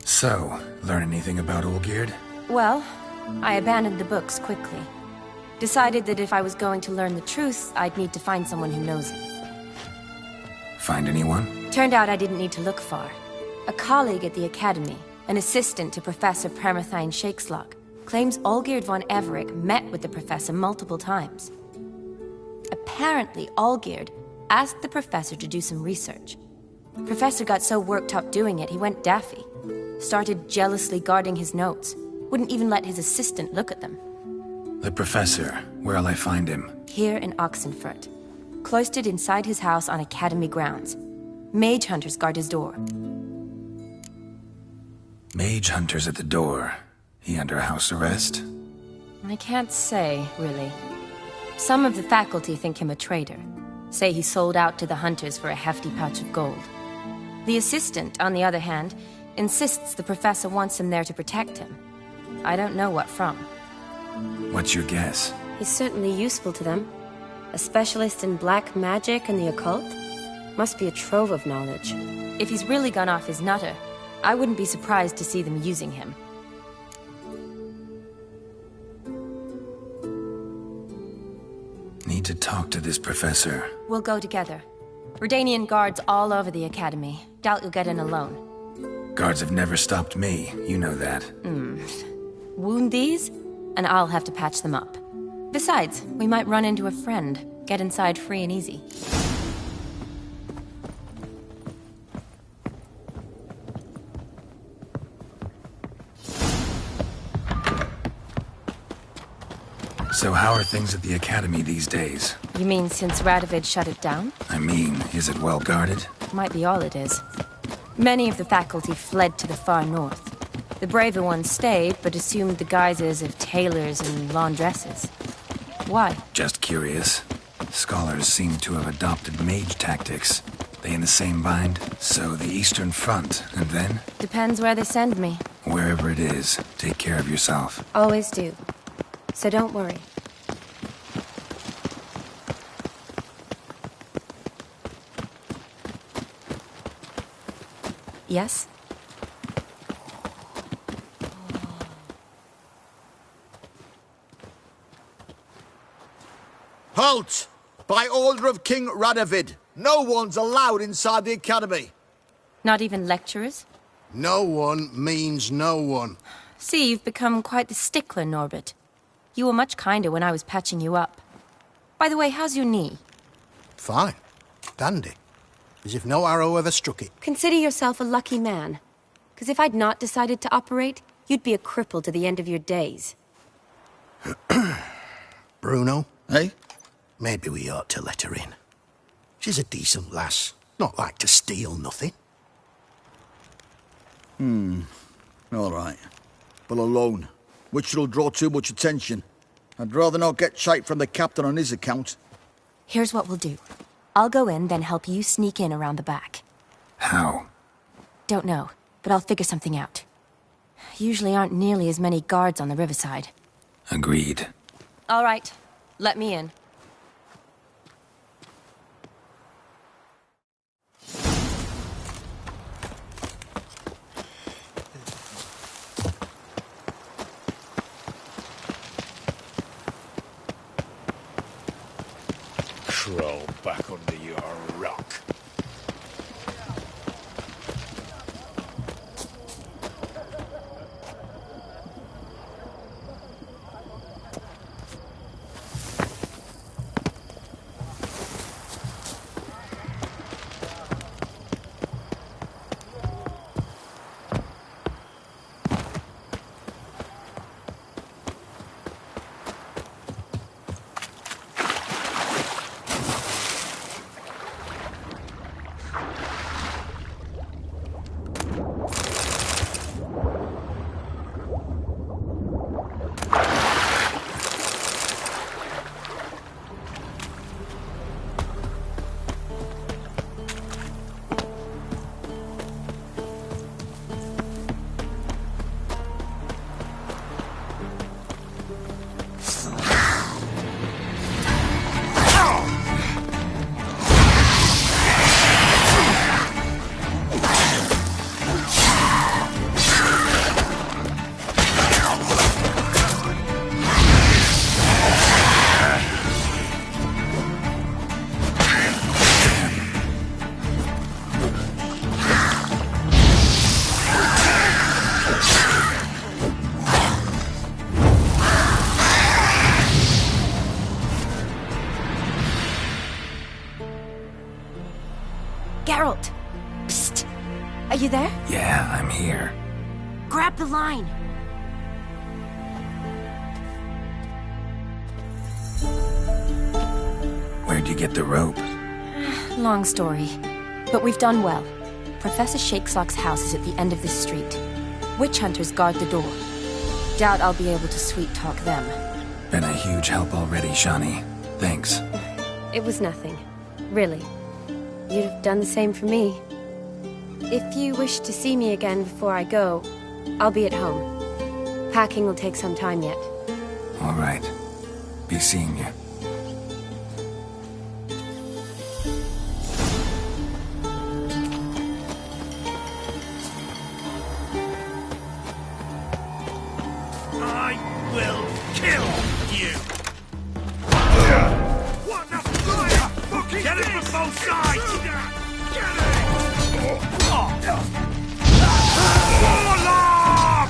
So, learn anything about Olgierd? Well, I abandoned the books quickly. Decided that if I was going to learn the truth, I'd need to find someone who knows it. Find anyone? Turned out I didn't need to look far. A colleague at the Academy, an assistant to Professor Permathine Shakeslog, claims Olgierd von Everec met with the professor multiple times. Apparently, Olgierd asked the professor to do some research. Professor got so worked up doing it, he went daffy. Started jealously guarding his notes. Wouldn't even let his assistant look at them. The professor, where'll I find him? Here in Oxenfurt. Cloistered inside his house on Academy grounds. Mage hunters guard his door. Mage hunters at the door. He under house arrest? I can't say, really. Some of the faculty think him a traitor. Say he sold out to the hunters for a hefty pouch of gold. The assistant, on the other hand, insists the professor wants him there to protect him. I don't know what from. What's your guess? He's certainly useful to them. A specialist in black magic and the occult? Must be a trove of knowledge. If he's really gone off his nutter, I wouldn't be surprised to see them using him. Need to talk to this professor. We'll go together. Redanian guards all over the Academy. Doubt you'll get in alone. Guards have never stopped me, you know that. Wound these, and I'll have to patch them up. Besides, we might run into a friend. Get inside free and easy. So how are things at the Academy these days? You mean since Radovid shut it down? I mean, is it well guarded? Might be all it is. Many of the faculty fled to the far north. The braver ones stayed, but assumed the guises of tailors and laundresses. Why? Just curious. Scholars seem to have adopted mage tactics. They in the same bind? So the Eastern Front, and then? Depends where they send me. Wherever it is, take care of yourself. Always do. So don't worry. Yes? Halt! By order of King Radovid, no one's allowed inside the Academy. Not even lecturers? No one means no one. See, you've become quite the stickler, Norbert. You were much kinder when I was patching you up. By the way, how's your knee? Fine. Dandy. As if no arrow ever struck it. Consider yourself a lucky man. Because if I'd not decided to operate, you'd be a cripple to the end of your days. Bruno? Eh? Maybe we ought to let her in. She's a decent lass. Not like to steal nothing. All right. But alone, which will draw too much attention. I'd rather not get shite from the captain on his account. Here's what we'll do. I'll go in, then help you sneak in around the back. How? Don't know, but I'll figure something out. Usually aren't nearly as many guards on the riverside. Agreed. All right, let me in. Crawl back under your rock. Geralt! Psst! Are you there? Yeah, I'm here. Grab the line! Where'd you get the rope? Long story. But we've done well. Professor Shakeslock's house is at the end of this street. Witch hunters guard the door. Doubt I'll be able to sweet-talk them. Been a huge help already, Shani. Thanks. It was nothing. Really. You'd have done the same for me. If you wish to see me again before I go, I'll be at home. Packing will take some time yet. All right. Be seeing you. I will kill you! What the fire? Fucking get it from both sides! Get it! Warlock!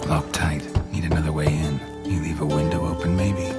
Locked tight. Need another way in. You leave a window open, maybe?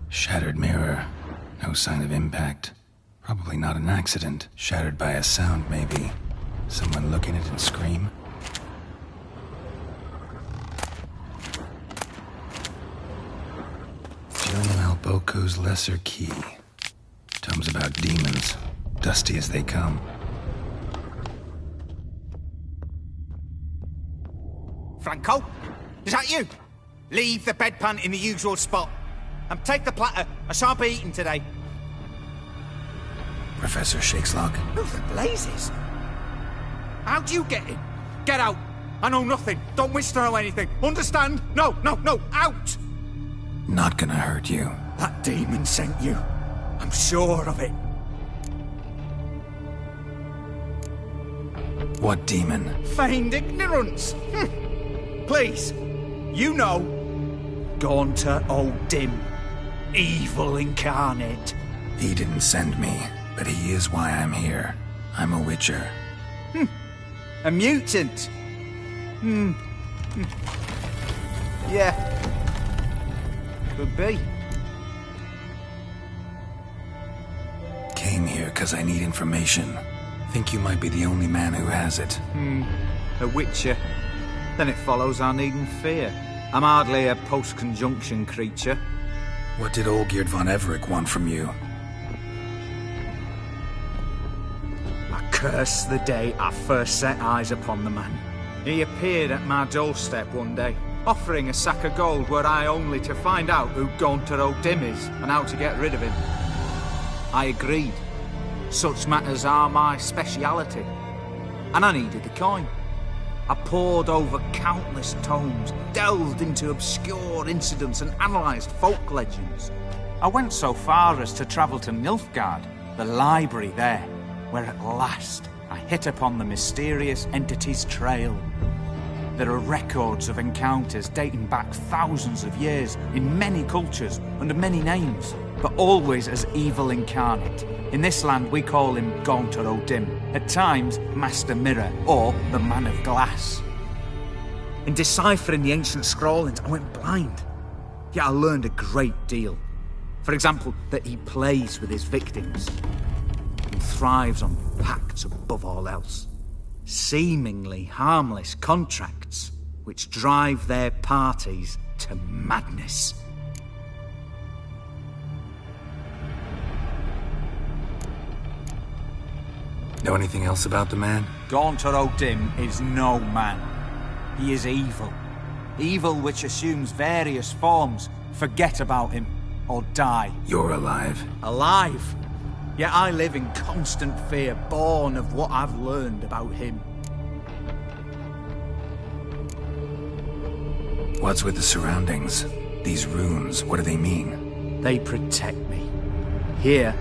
Shattered mirror. No sign of impact. Probably not an accident. Shattered by a sound, maybe. Someone look in it and scream? Gilliam Alboco's Lesser Key. Tomes about demons. Dusty as they come. Franco? Is that you? Leave the bedpan in the usual spot. And take the platter. I shan't be eating today. Professor Shakeslock. Who the blazes? How do you get in? Get out. I know nothing. Don't wish to know anything. Understand? No, out! Not gonna hurt you. That demon sent you. I'm sure of it. What demon? Feigned ignorance. Please. You know. Gaunter O'Dim. Evil incarnate. He didn't send me, but he is why I'm here. I'm a witcher. A mutant. Yeah. Could be. Came here because I need information. Think you might be the only man who has it. A witcher. Then it follows I needn't fear. I'm hardly a post-conjunction creature. What did Olgierd von Everec want from you? I curse the day I first set eyes upon the man. He appeared at my doorstep one day, offering a sack of gold were I only to find out who Gaunter O'Dim is and how to get rid of him. I agreed. Such matters are my speciality. And I needed the coin. I pored over countless tomes, delved into obscure incidents and analysed folk legends. I went so far as to travel to Nilfgaard, the library there, where at last I hit upon the mysterious entity's trail. There are records of encounters dating back thousands of years in many cultures under many names, but always as evil incarnate. In this land we call him Gaunter O'Dim, at times Master Mirror or the Man of Glass. In deciphering the ancient scrawlings I went blind, yet I learned a great deal. For example, that he plays with his victims and thrives on pacts above all else. Seemingly harmless contracts which drive their parties to madness. Know anything else about the man? Gaunter O'Dim is no man. He is evil. Evil which assumes various forms. Forget about him, or die. You're alive. Alive? Yet I live in constant fear, born of what I've learned about him. What's with the surroundings? These runes, what do they mean? They protect me. Here,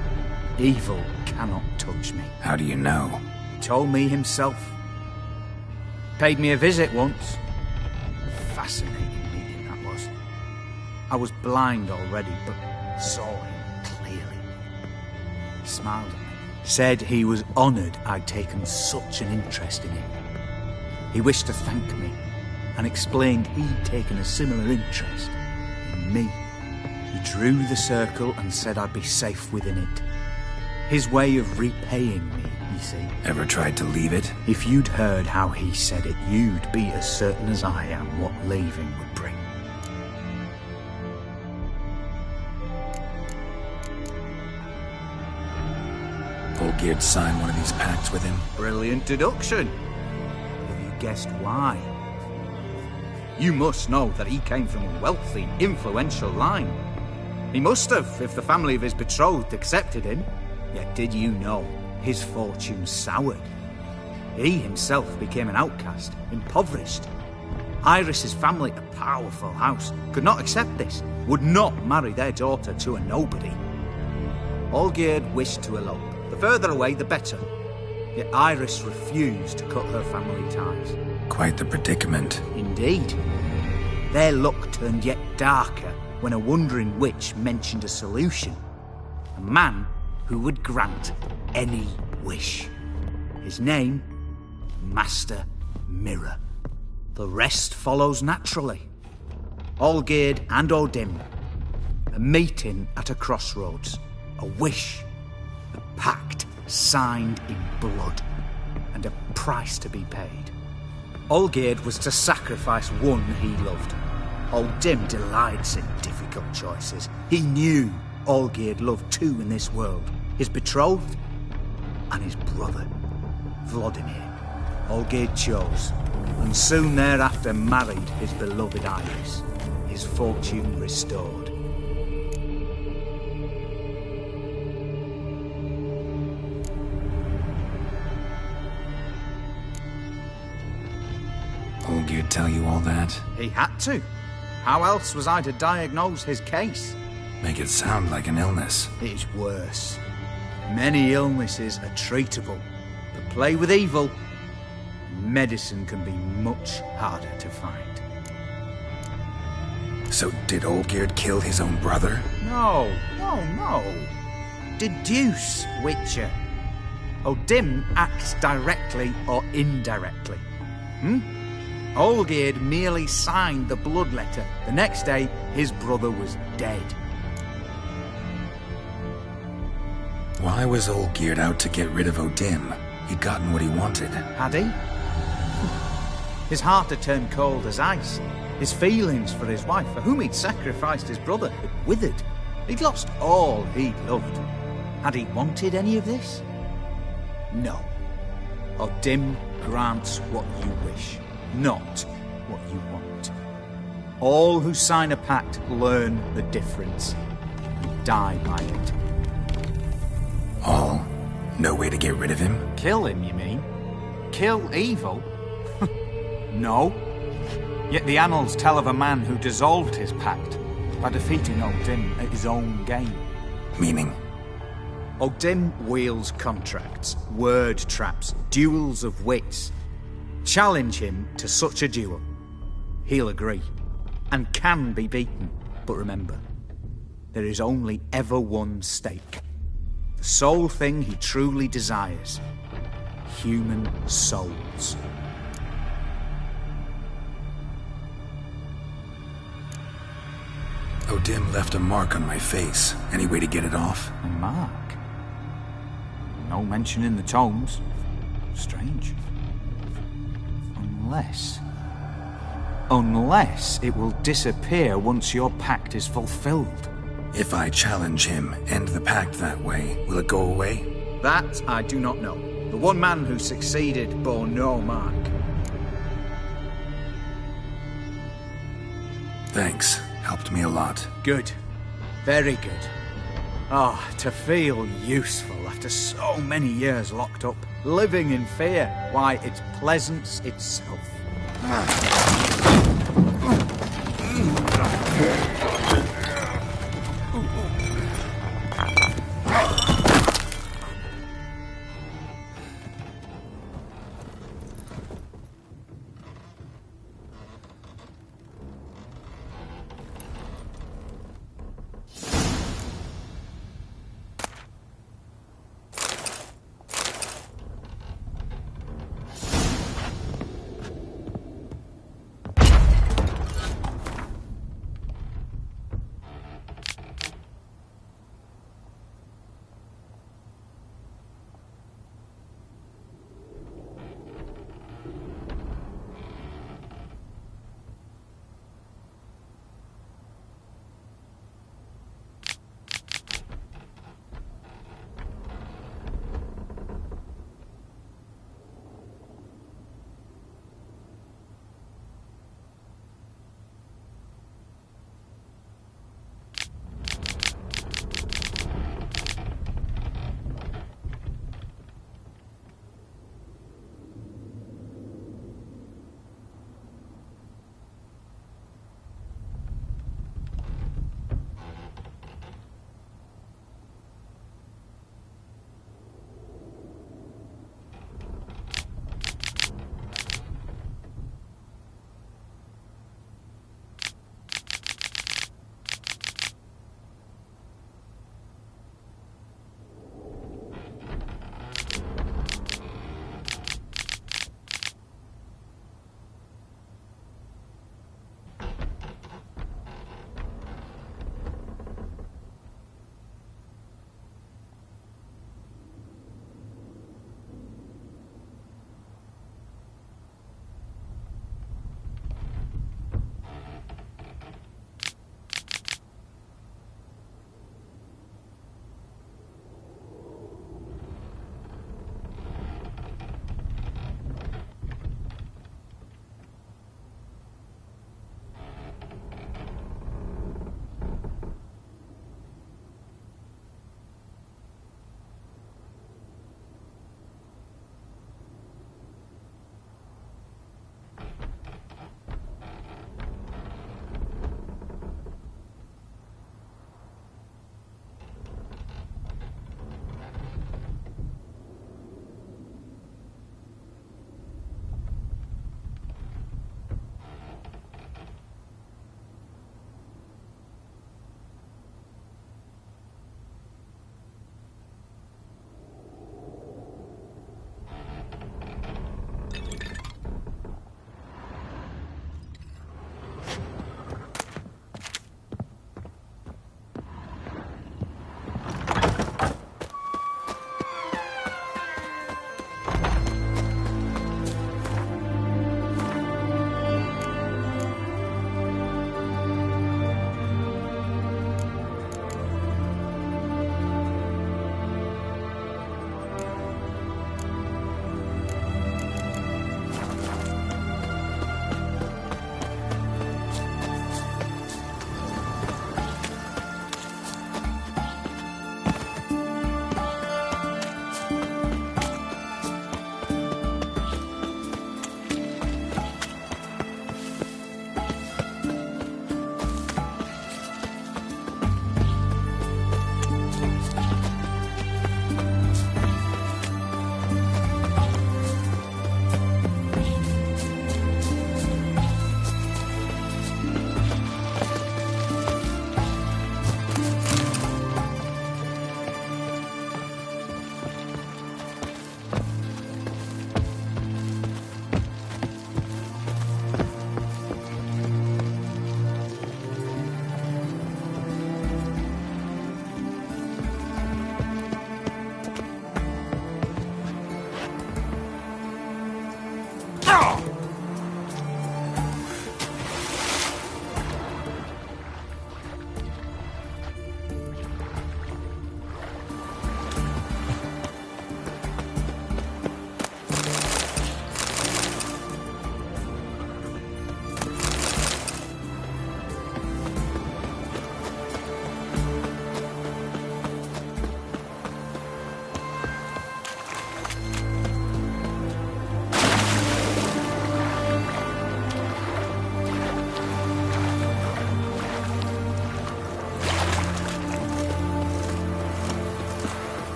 evil cannot touch me. How do you know? He told me himself. Paid me a visit once. Fascinating meeting that was. I was blind already, but saw him clearly. He smiled at me. Said he was honoured I'd taken such an interest in him. He wished to thank me, and explained he'd taken a similar interest in me. He drew the circle and said I'd be safe within it. His way of repaying me, you see. Ever tried to leave it? If you'd heard how he said it, you'd be as certain as I am what leaving would bring. Olgierd signed one of these pacts with him? Brilliant deduction. Have you guessed why? You must know that he came from a wealthy, influential line. He must have, if the family of his betrothed accepted him. Yet did you know his fortune soured? He himself became an outcast, impoverished. Iris's family, a powerful house, could not accept this, would not marry their daughter to a nobody. Olgierd wished to elope. The further away, the better. Yet Iris refused to cut her family ties. Quite the predicament. Indeed. Their luck turned yet darker when a wandering witch mentioned a solution. A man who would grant any wish. His name, Master Mirror. The rest follows naturally. Olgierd and O'Dim, a meeting at a crossroads, a wish, a pact signed in blood, and a price to be paid. Olgierd was to sacrifice one he loved. O'Dim delights in difficult choices. He knew Olgierd loved two in this world, his betrothed and his brother, Vladimir. Olgierd chose, and soon thereafter married his beloved Iris, his fortune restored. Olgierd tell you all that? He had to. How else was I to diagnose his case? Make it sound like an illness. It is worse. Many illnesses are treatable, but play with evil, medicine can be much harder to find. So did Olgierd kill his own brother? No. Deduce, Witcher. O'Dim acts directly or indirectly. Olgierd merely signed the blood letter. The next day, his brother was dead. Why was Olgierd out to get rid of O'Dim? He'd gotten what he wanted. Had he? His heart had turned cold as ice. His feelings for his wife, for whom he'd sacrificed his brother, had withered. He'd lost all he'd loved. Had he wanted any of this? No. O'Dim grants what you wish, not what you want. All who sign a pact learn the difference and die by it. All? No way to get rid of him? Kill him, you mean? Kill evil? No. Yet the annals tell of a man who dissolved his pact by defeating O'Dim at his own game. Meaning? O'Dim wields contracts, word traps, duels of wits. Challenge him to such a duel. He'll agree, and can be beaten. But remember, there is only ever one stake. The sole thing he truly desires. Human souls. O'Dim left a mark on my face. Any way to get it off? A mark? No mention in the tomes. Strange. Unless it will disappear once your pact is fulfilled. If I challenge him, end the pact that way, will it go away? That I do not know. The one man who succeeded bore no mark. Thanks. Helped me a lot. Good. Very good. To feel useful after so many years locked up, living in fear. Why, it's pleasance itself.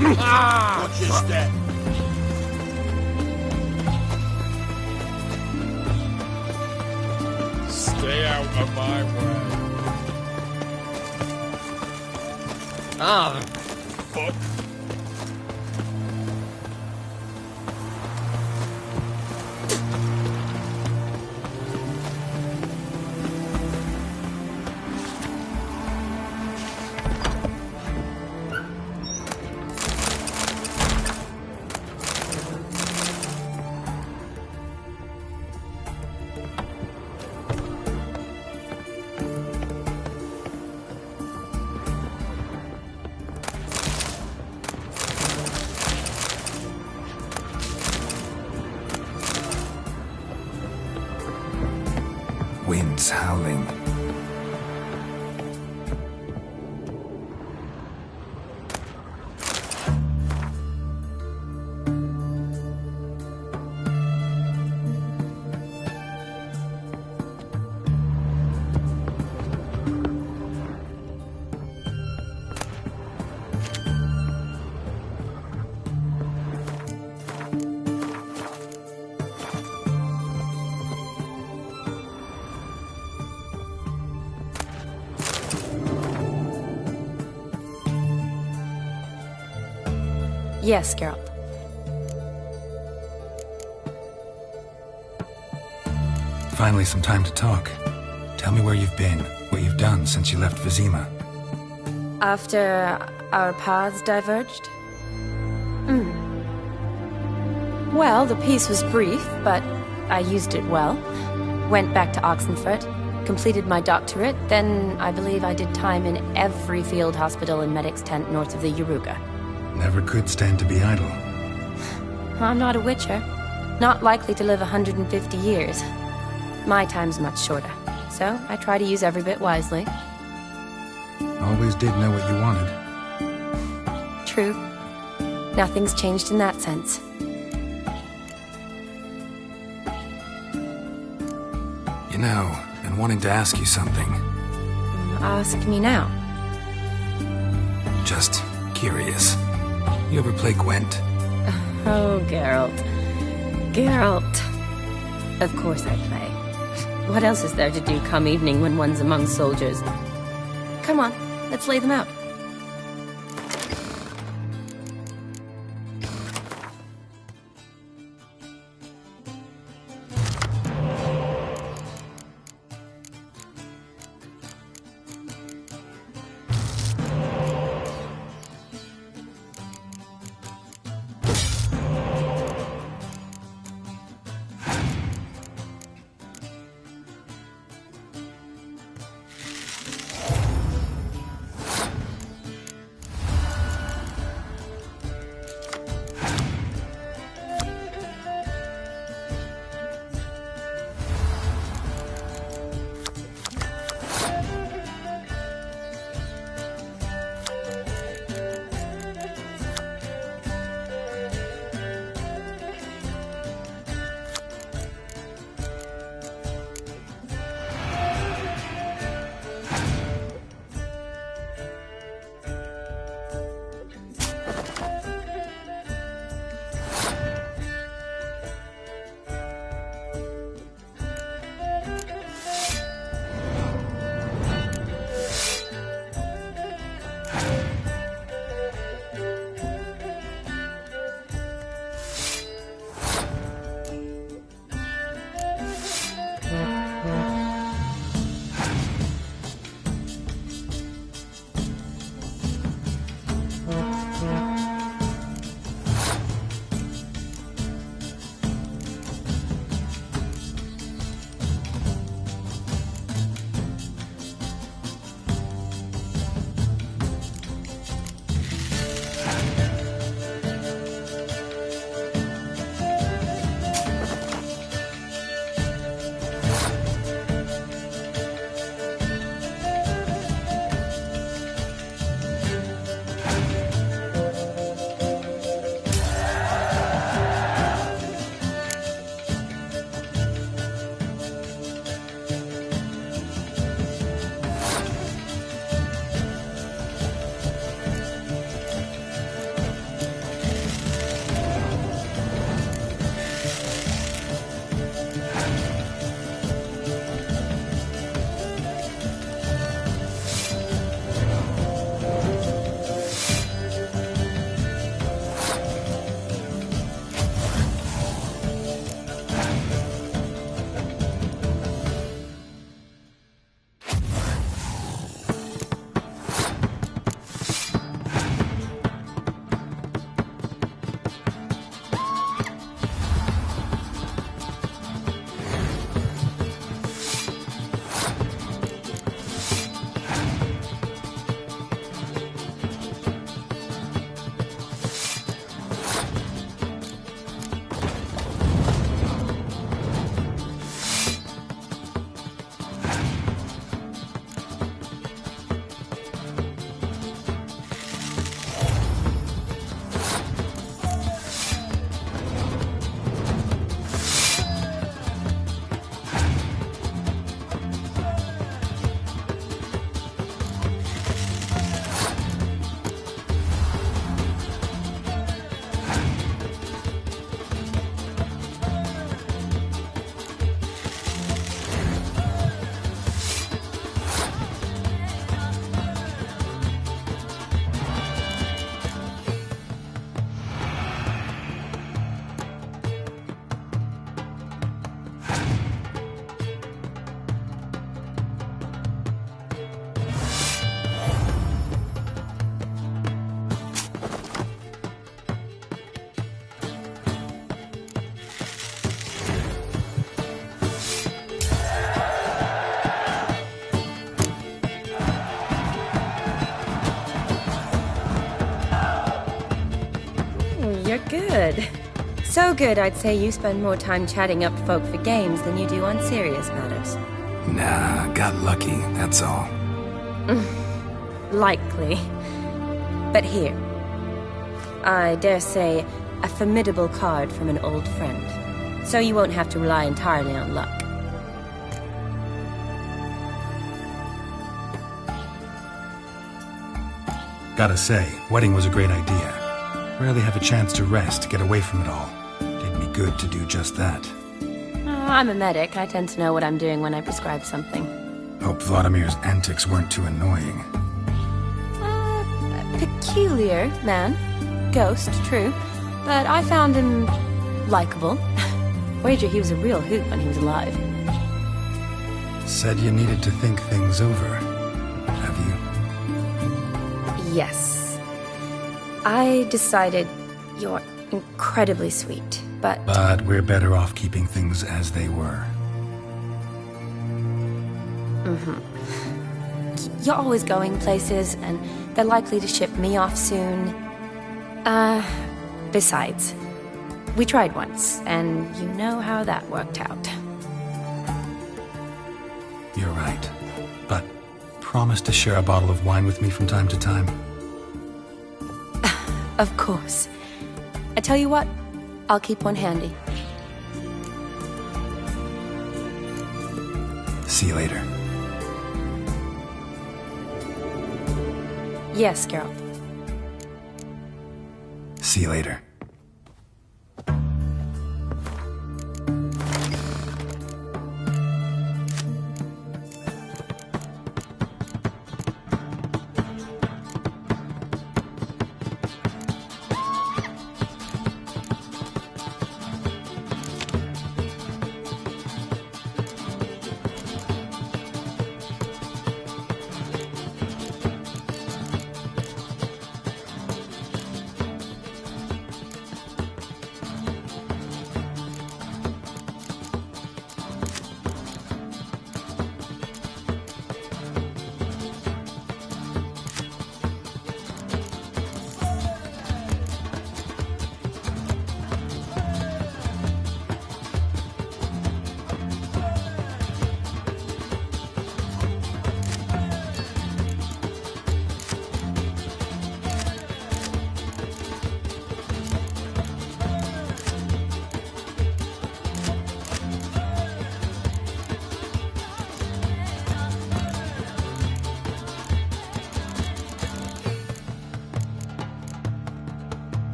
Watch your step. Stay out of my way. Ah, fuck. Winds howling. Yes, Geralt. Finally, some time to talk. Tell me where you've been, what you've done since you left Vizima. After our paths diverged? Well, the peace was brief, but I used it well. Went back to Oxenfurt, completed my doctorate, then I believe I did time in every field hospital and medic's tent north of the Yaruga. Never could stand to be idle. I'm not a witcher. Not likely to live 150 years. My time's much shorter, so I try to use every bit wisely. Always did know what you wanted. True. Nothing's changed in that sense. You know, been wanting to ask you something. Ask me now. Just curious. You ever play Gwent? Oh, Geralt. Geralt. Of course I play. What else is there to do come evening when one's among soldiers? Come on, let's lay them out. good. So good, I'd say you spend more time chatting up folk for games than you do on serious matters. Nah, got lucky, that's all. Likely. But here. I dare say, a formidable card from an old friend. So you won't have to rely entirely on luck. Gotta say, wedding was a great idea. Rarely have a chance to rest, get away from it all. Did me good to do just that. I'm a medic. I tend to know what I'm doing when I prescribe something. Hope Vladimir's antics weren't too annoying. Peculiar man. Ghost, true. But I found him likable. Wager he was a real hoot when he was alive. Said you needed to think things over. Have you? Yes. I decided you're incredibly sweet, but... But we're better off keeping things as they were. You're always going places, and they're likely to ship me off soon. Besides, we tried once, and you know how that worked out. You're right. But promise to share a bottle of wine with me from time to time. Of course. I tell you what, I'll keep one handy. See you later. Yes, Geralt. See you later.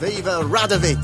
Viva Radovid!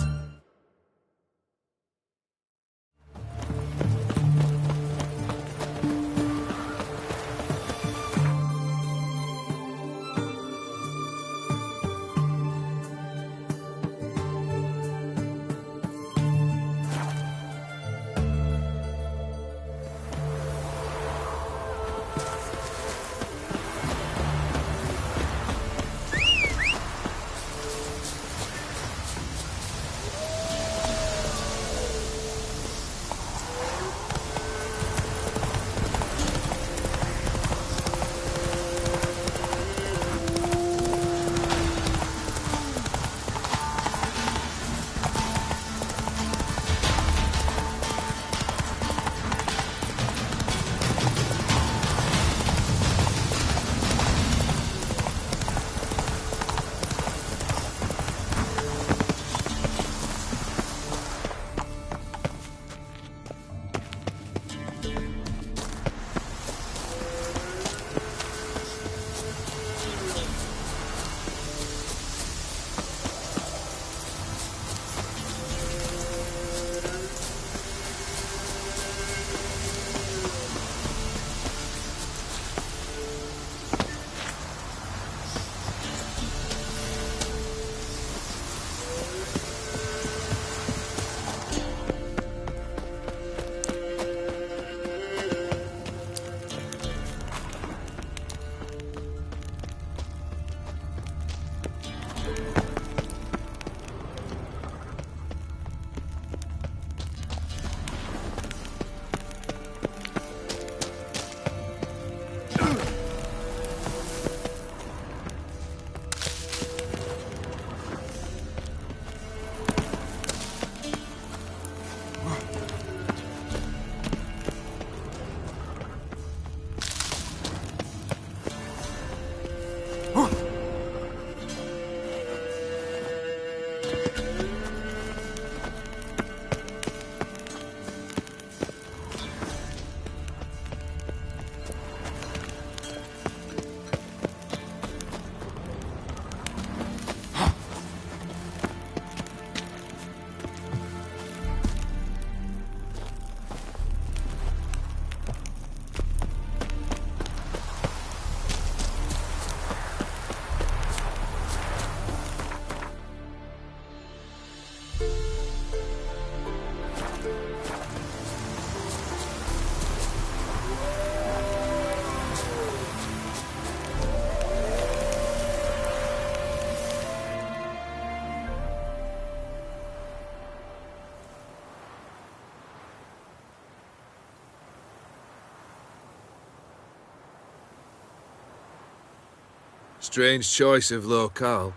Strange choice of locale.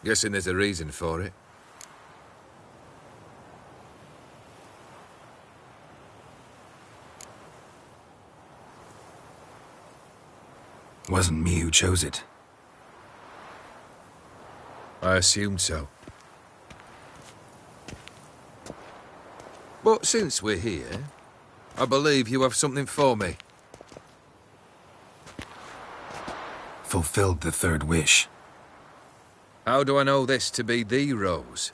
Guessing there's a reason for it. Wasn't me who chose it. I assumed so. But since we're here, I believe you have something for me. Fulfilled the third wish. How do I know this to be the rose?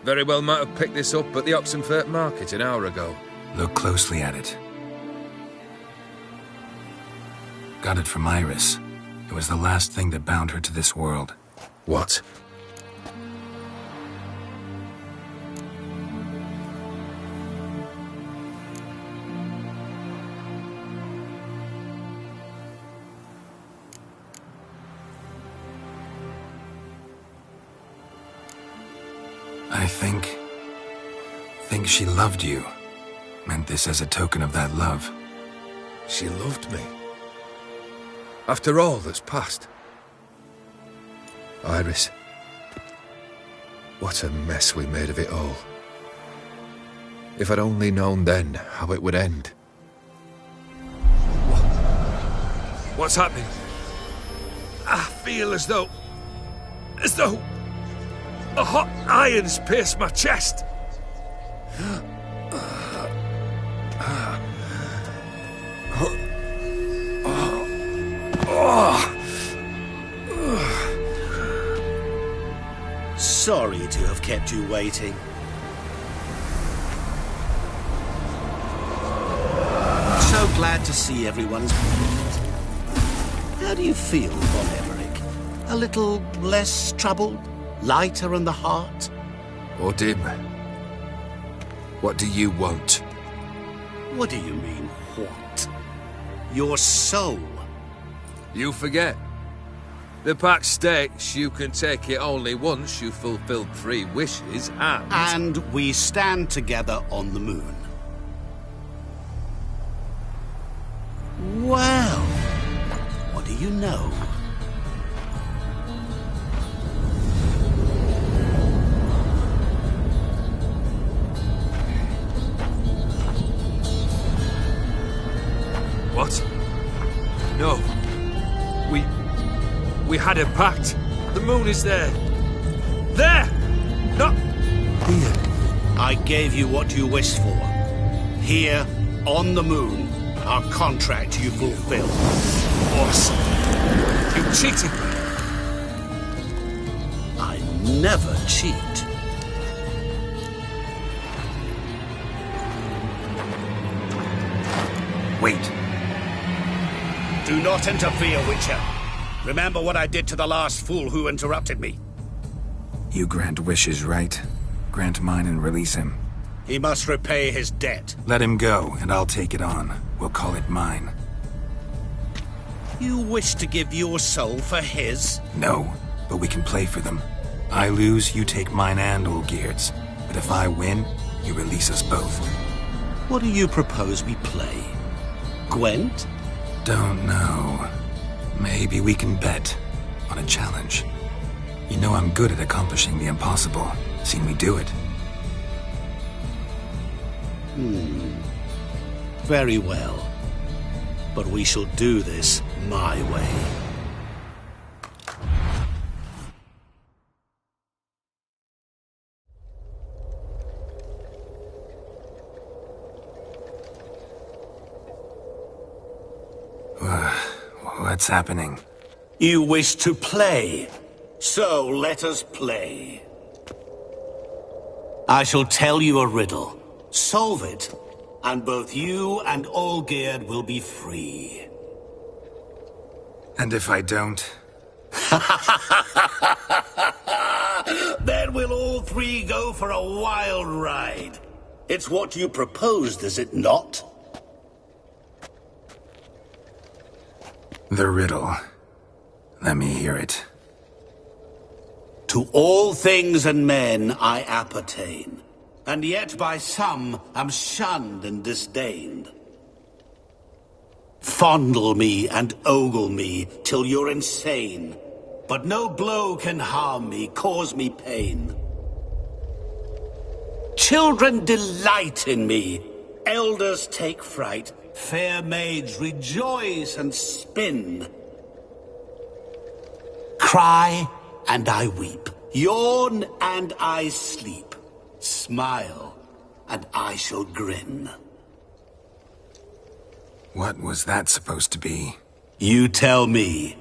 Very well might have picked this up at the Oxenfurt market an hour ago. Look closely at it. Got it from Iris. It was the last thing that bound her to this world. What? I think she loved you. Meant this as a token of that love. She loved me. After all that's passed. Iris. What a mess we made of it all. If I'd only known then how it would end. What's happening? I feel as though a hot iron's pierced my chest. Sorry to have kept you waiting. So glad to see everyone's pleased. How do you feel, Von Everec? A little less troubled? Lighter in the heart? Odim, what do you want? What do you mean, what? Your soul. You forget. The pact states you can take it only once you've fulfilled 3 wishes and... And we stand together on the moon. Well, what do you know? What? No. We had a pact. The moon is there. There! Not here. I gave you what you wished for. Here, on the moon, our contract you fulfilled. Boss, you cheated me. I never cheat. Wait. Do not interfere, Witcher. Remember what I did to the last fool who interrupted me. You grant wishes, right? Grant mine and release him. He must repay his debt. Let him go, and I'll take it on. We'll call it mine. You wish to give your soul for his? No, but we can play for them. I lose, you take mine and Olgierd's. But if I win, you release us both. What do you propose we play? Gwent? Don't know. Maybe we can bet on a challenge. You know I'm good at accomplishing the impossible. Seen me do it. Very well. But we shall do this my way. What's happening? You wish to play, so let us play. I shall tell you a riddle. Solve it, and both you and Olgierd will be free. And if I don't? Then we'll all 3 go for a wild ride. It's what you proposed, is it not? The riddle. Let me hear it. To all things and men I appertain, and yet by some am shunned and disdained. Fondle me and ogle me till you're insane. But no blow can harm me, cause me pain. Children delight in me, elders take fright, fair maids rejoice and spin. Cry and I weep, yawn and I sleep, smile and I shall grin. What was that supposed to be? You tell me.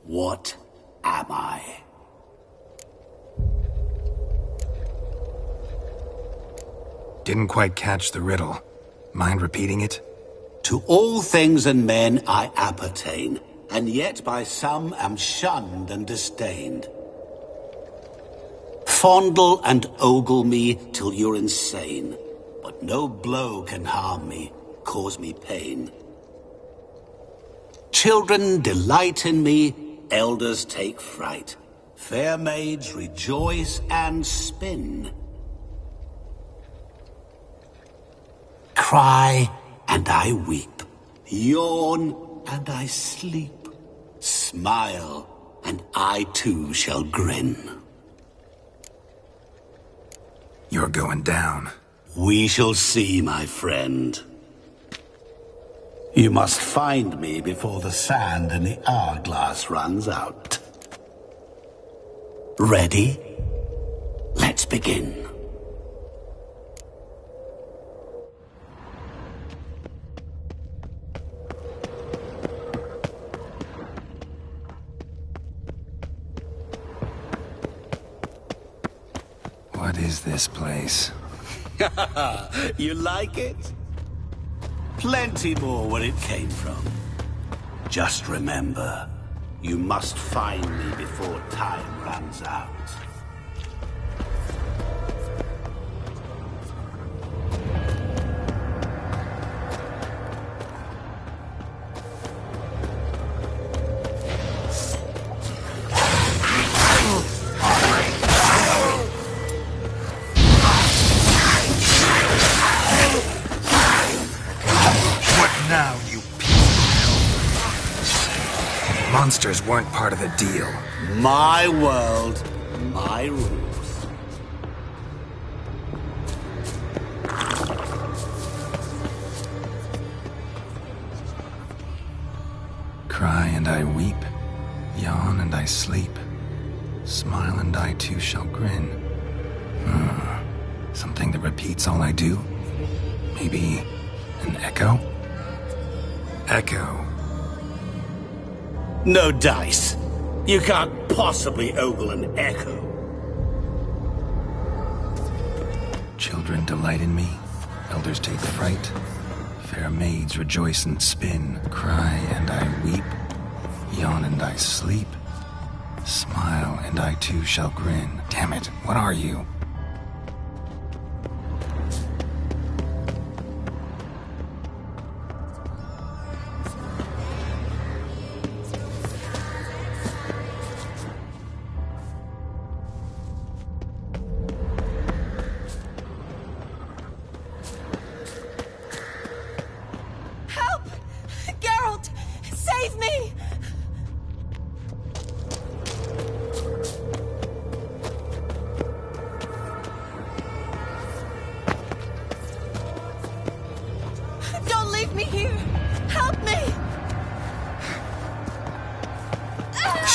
What am I? Didn't quite catch the riddle. Mind repeating it? To all things and men I appertain, and yet by some am shunned and disdained. Fondle and ogle me till you're insane, but no blow can harm me, cause me pain. Children delight in me, elders take fright, fair maids rejoice and spin. Cry and I weep, yawn and I sleep, smile and I too shall grin. You're going down. We shall see, my friend. You must find me before the sand in the hourglass runs out. Ready? Let's begin. What is this place? You like it? Plenty more where it came from. Just remember, you must find me before time runs out. Monsters weren't part of the deal. My world, my rules. Cry and I weep, yawn and I sleep, smile and I too shall grin. Something that repeats all I do? Maybe an echo? Echo. No dice. You can't possibly ogle an echo. Children delight in me, elders take fright, fair maids rejoice and spin, cry and I weep, yawn and I sleep, smile and I too shall grin. Damn it, what are you?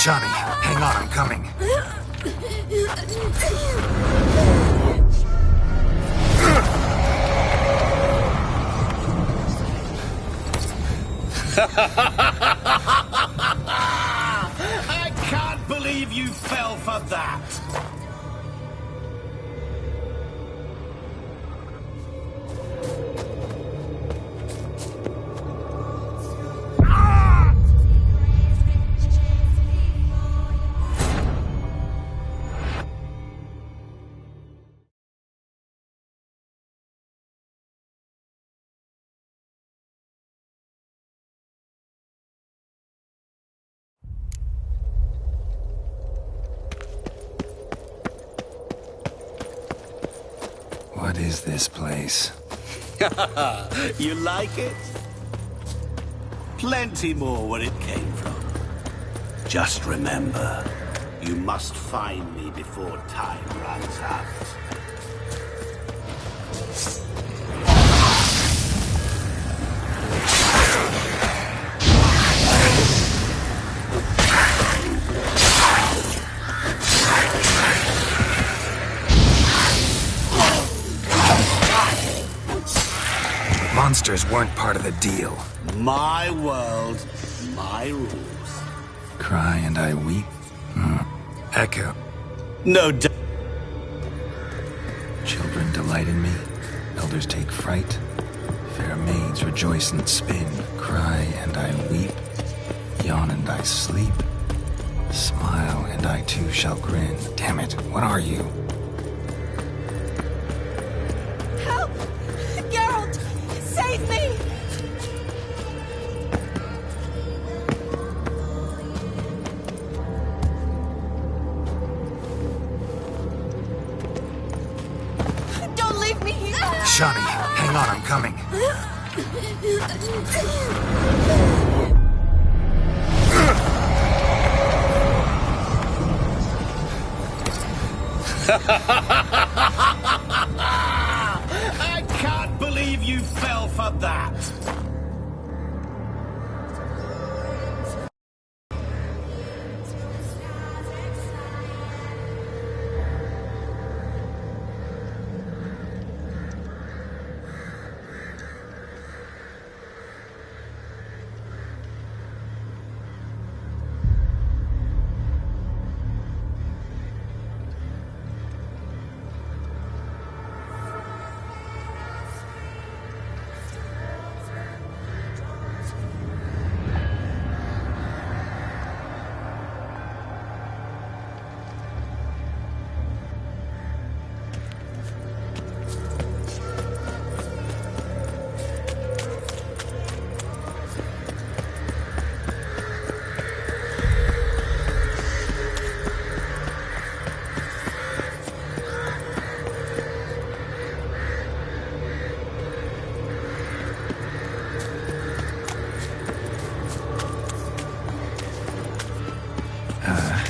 Shani, hang on, I'm coming. I can't believe you fell for that. What is this place? You like it? plenty more where it came from. Just remember, you must find me before time runs out. Monsters weren't part of the deal. My world, my rules. Cry and I weep. Echo. No Children delight in me. Elders take fright. Fair maids rejoice and spin. Cry and I weep. Yawn and I sleep. Smile and I too shall grin. Damn it, what are you? Help! Geralt! Save me! Don't leave me here! Shani, hang on, I'm coming. I can't believe you fell for that!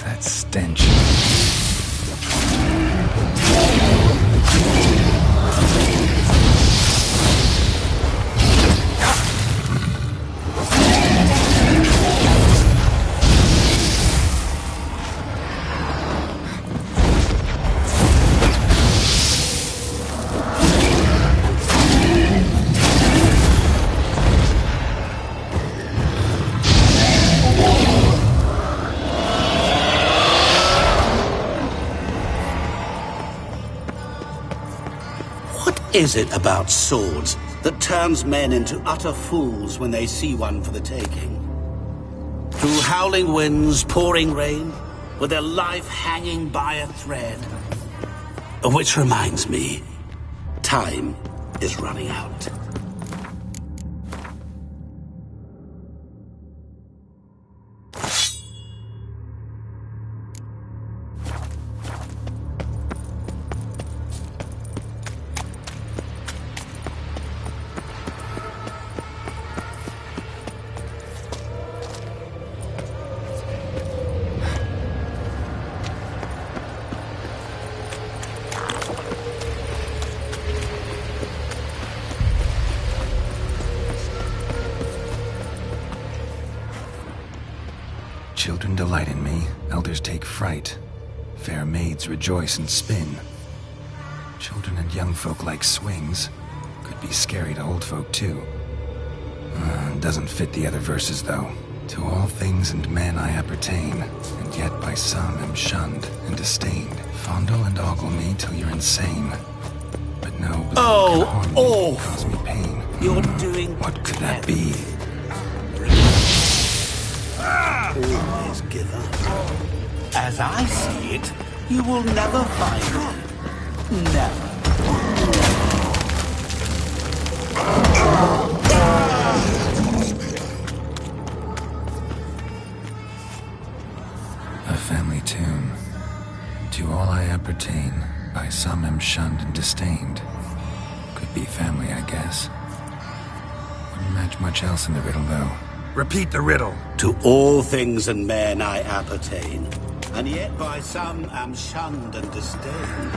That stench. Is it about swords that turns men into utter fools when they see one for the taking? Through howling winds, pouring rain, with their life hanging by a thread. Which reminds me, time is running out. Children delight in me, elders take fright. Fair maids rejoice and spin. Children and young folk like swings. Could be scary to old folk too. Doesn't fit the other verses though. To all things and men I appertain, and yet by some am shunned and disdained. Fondle and ogle me till you're insane. But no, but cause me pain. You're doing what could that be? Always give up. As I see it, you will never find me. Never. A family tune. To all I appertain, by some am shunned and disdained. Could be family, I guess. Wouldn't match much else in the riddle, though. Repeat the riddle. To all things and men I appertain, and yet by some am shunned and disdained.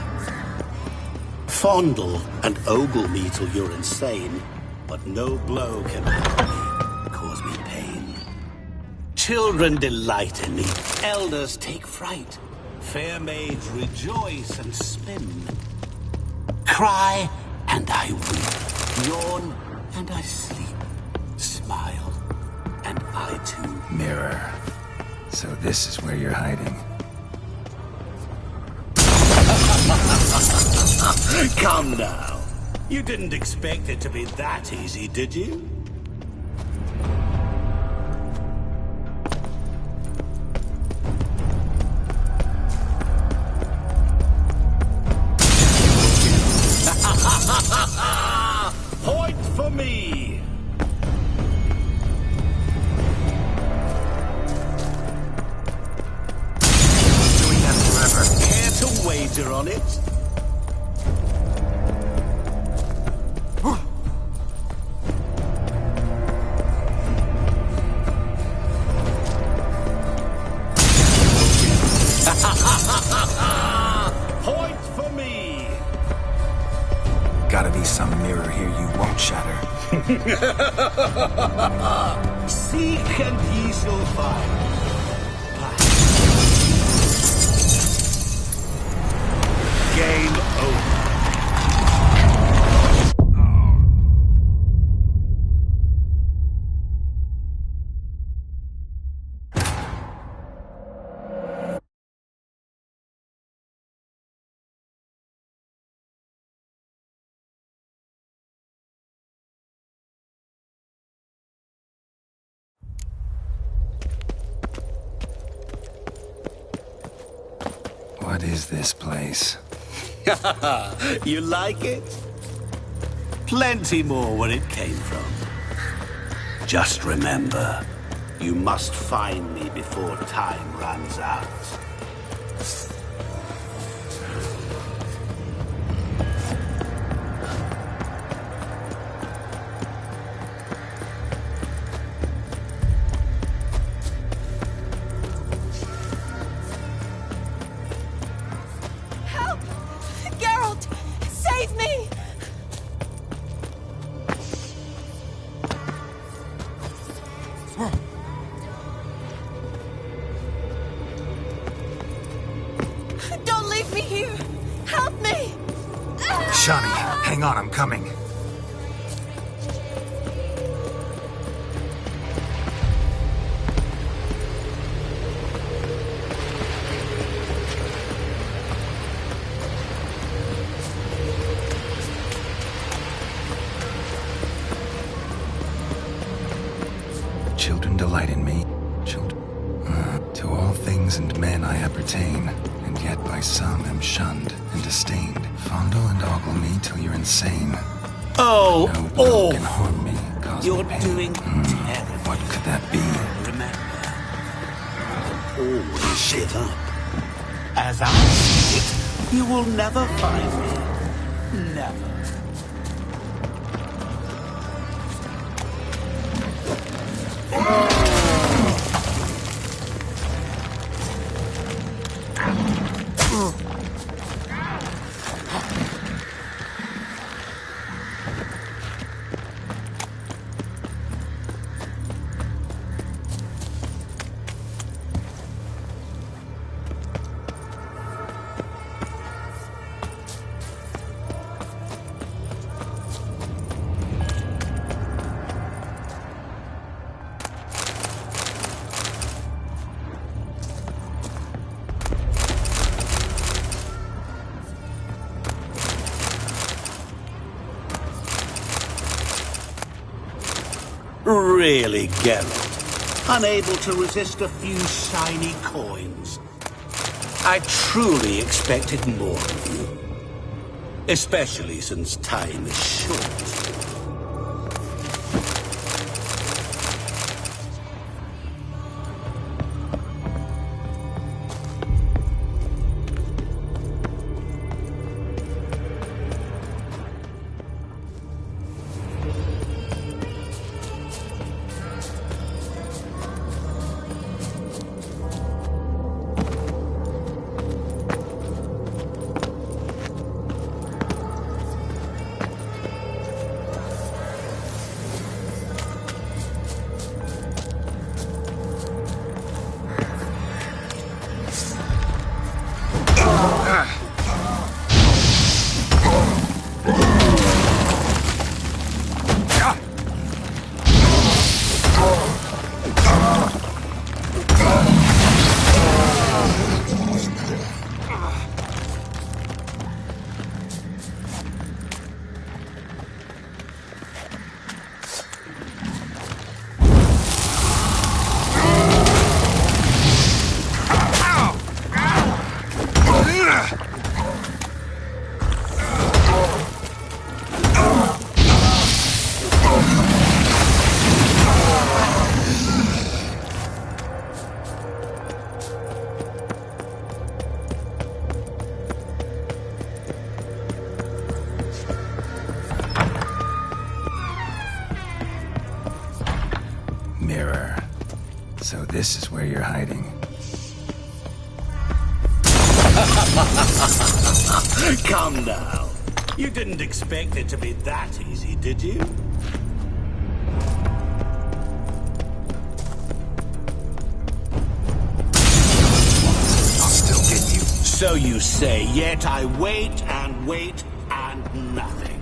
Fondle and ogle me till you're insane, but no blow can harm me, cause me pain. Children delight in me, elders take fright, fair maids rejoice and spin. Cry and I weep, yawn and I sleep, smile and I too. Mirror. So this is where you're hiding. Come now. You didn't expect it to be that easy, did you? Point for me! Doing that forever. Care to wager on it? Point for me! Gotta be some mirror here you won't shatter. Seek and ye shall find. Game over. What is this place? You like it? Plenty more where it came from. Just remember, you must find me before time runs out. Help! Geralt! Save me! Don't leave me here! Help me! Shani, hang on, I'm coming. Children delight in me. Children. To all things and men I appertain, and yet by some am shunned and disdained. Fondle and ogle me till you're insane. Oh, no blow can harm me, cause you're me pain. doing terribly. What could that be? Remember, always sit up. As I see it, you will never find me. Never. Really, Geralt? Unable to resist a few shiny coins? I truly expected more of you. Especially since time is short. So this is where you're hiding. Come now. You didn't expect it to be that easy, did you? I'll still get you. So you say, yet I wait and wait and nothing.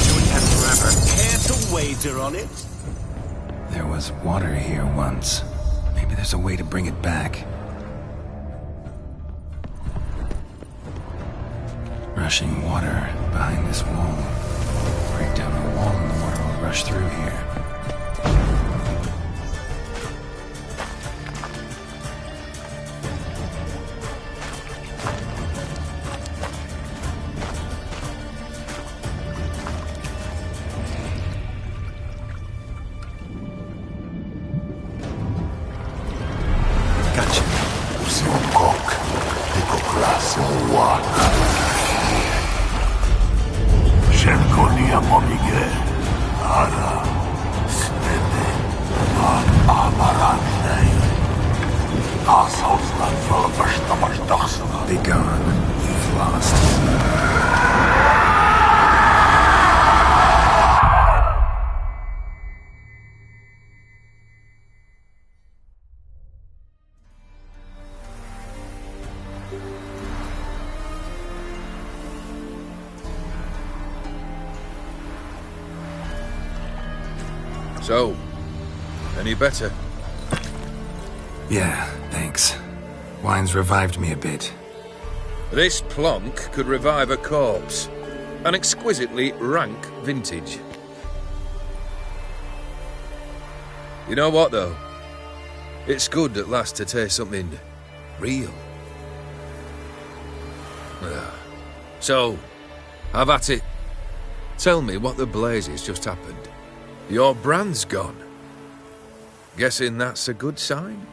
Doing that forever. Care to wager on it? There was water here once. Maybe there's a way to bring it back. Rushing water behind this wall. Break down the wall and the water will rush through here. Be gone. You've lost. So, any better? Yeah, thanks. Wine's revived me a bit. This plonk could revive a corpse. An exquisitely rank vintage. You know what, though? It's good at last to taste something real. So, have at it. Tell me what the blazes just happened. Your brand's gone. Guessing that's a good sign?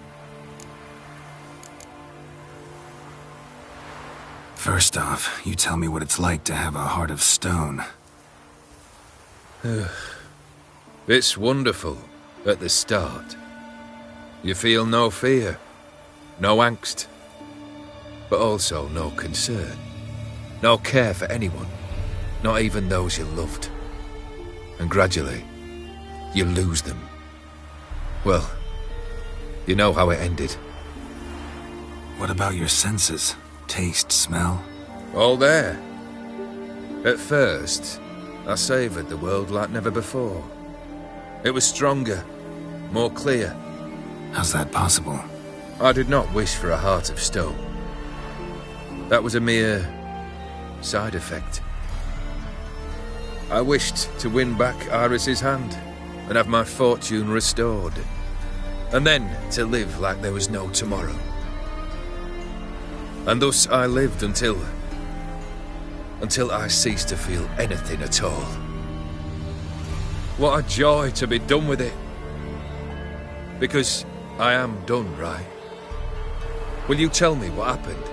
First off, you tell me what it's like to have a heart of stone. It's wonderful at the start. You feel no fear, no angst, but also no concern, no care for anyone, not even those you loved. And gradually, you lose them. Well, you know how it ended. What about your senses? Taste, smell? All there. At first, I savoured the world like never before. It was stronger, more clear. How's that possible? I did not wish for a heart of stone. That was a mere side effect. I wished to win back Iris's hand and have my fortune restored. And then to live like there was no tomorrow. And thus I lived until I ceased to feel anything at all. What a joy to be done with it. Because I am done, right? Will you tell me what happened?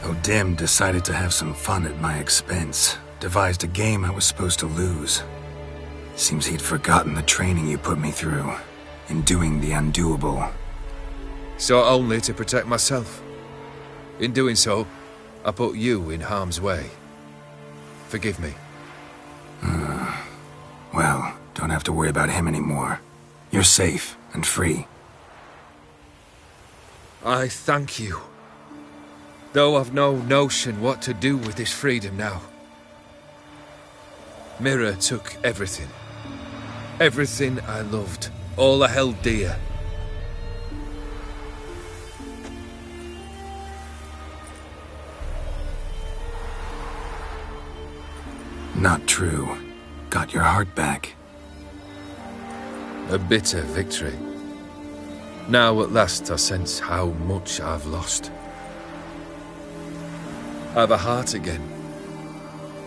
O'Dim decided to have some fun at my expense. Devised a game I was supposed to lose. Seems he'd forgotten the training you put me through, in doing the undoable. So only to protect myself. In doing so, I put you in harm's way. Forgive me. Well, don't have to worry about him anymore. You're safe and free. I thank you. Though I've no notion what to do with this freedom now. Mira took everything. Everything I loved. All I held dear. Not true. Got your heart back. A bitter victory. Now at last I sense how much I've lost. I've a heart again.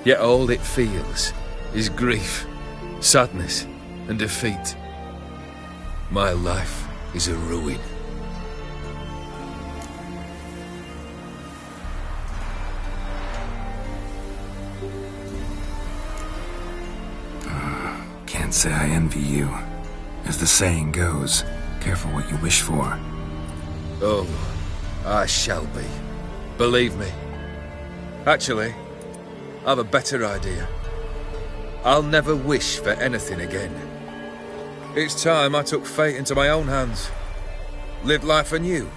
Yet all it feels is grief, sadness, and defeat. My life is a ruin. Can't say I envy you. As the saying goes, careful what you wish for. Oh, I shall be. Believe me. Actually, I've a better idea. I'll never wish for anything again. It's time I took fate into my own hands. Lived life anew.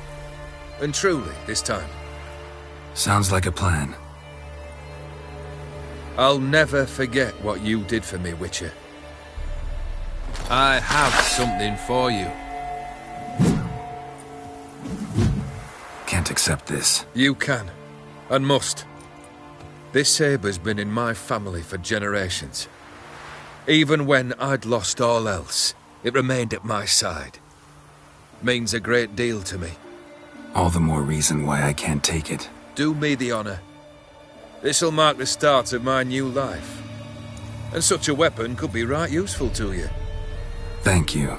And truly, this time. Sounds like a plan. I'll never forget what you did for me, Witcher. I have something for you. Can't accept this. You can, and must. This sabre's been in my family for generations. Even when I'd lost all else, it remained at my side. Means a great deal to me. All the more reason why I can't take it. Do me the honor. This'll mark the start of my new life. And such a weapon could be right useful to you. Thank you.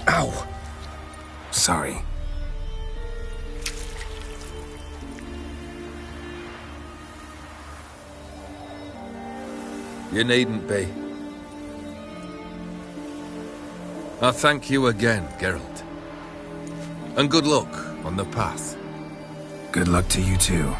Ow! Sorry. You needn't be. I thank you again, Geralt. And good luck on the path. Good luck to you too.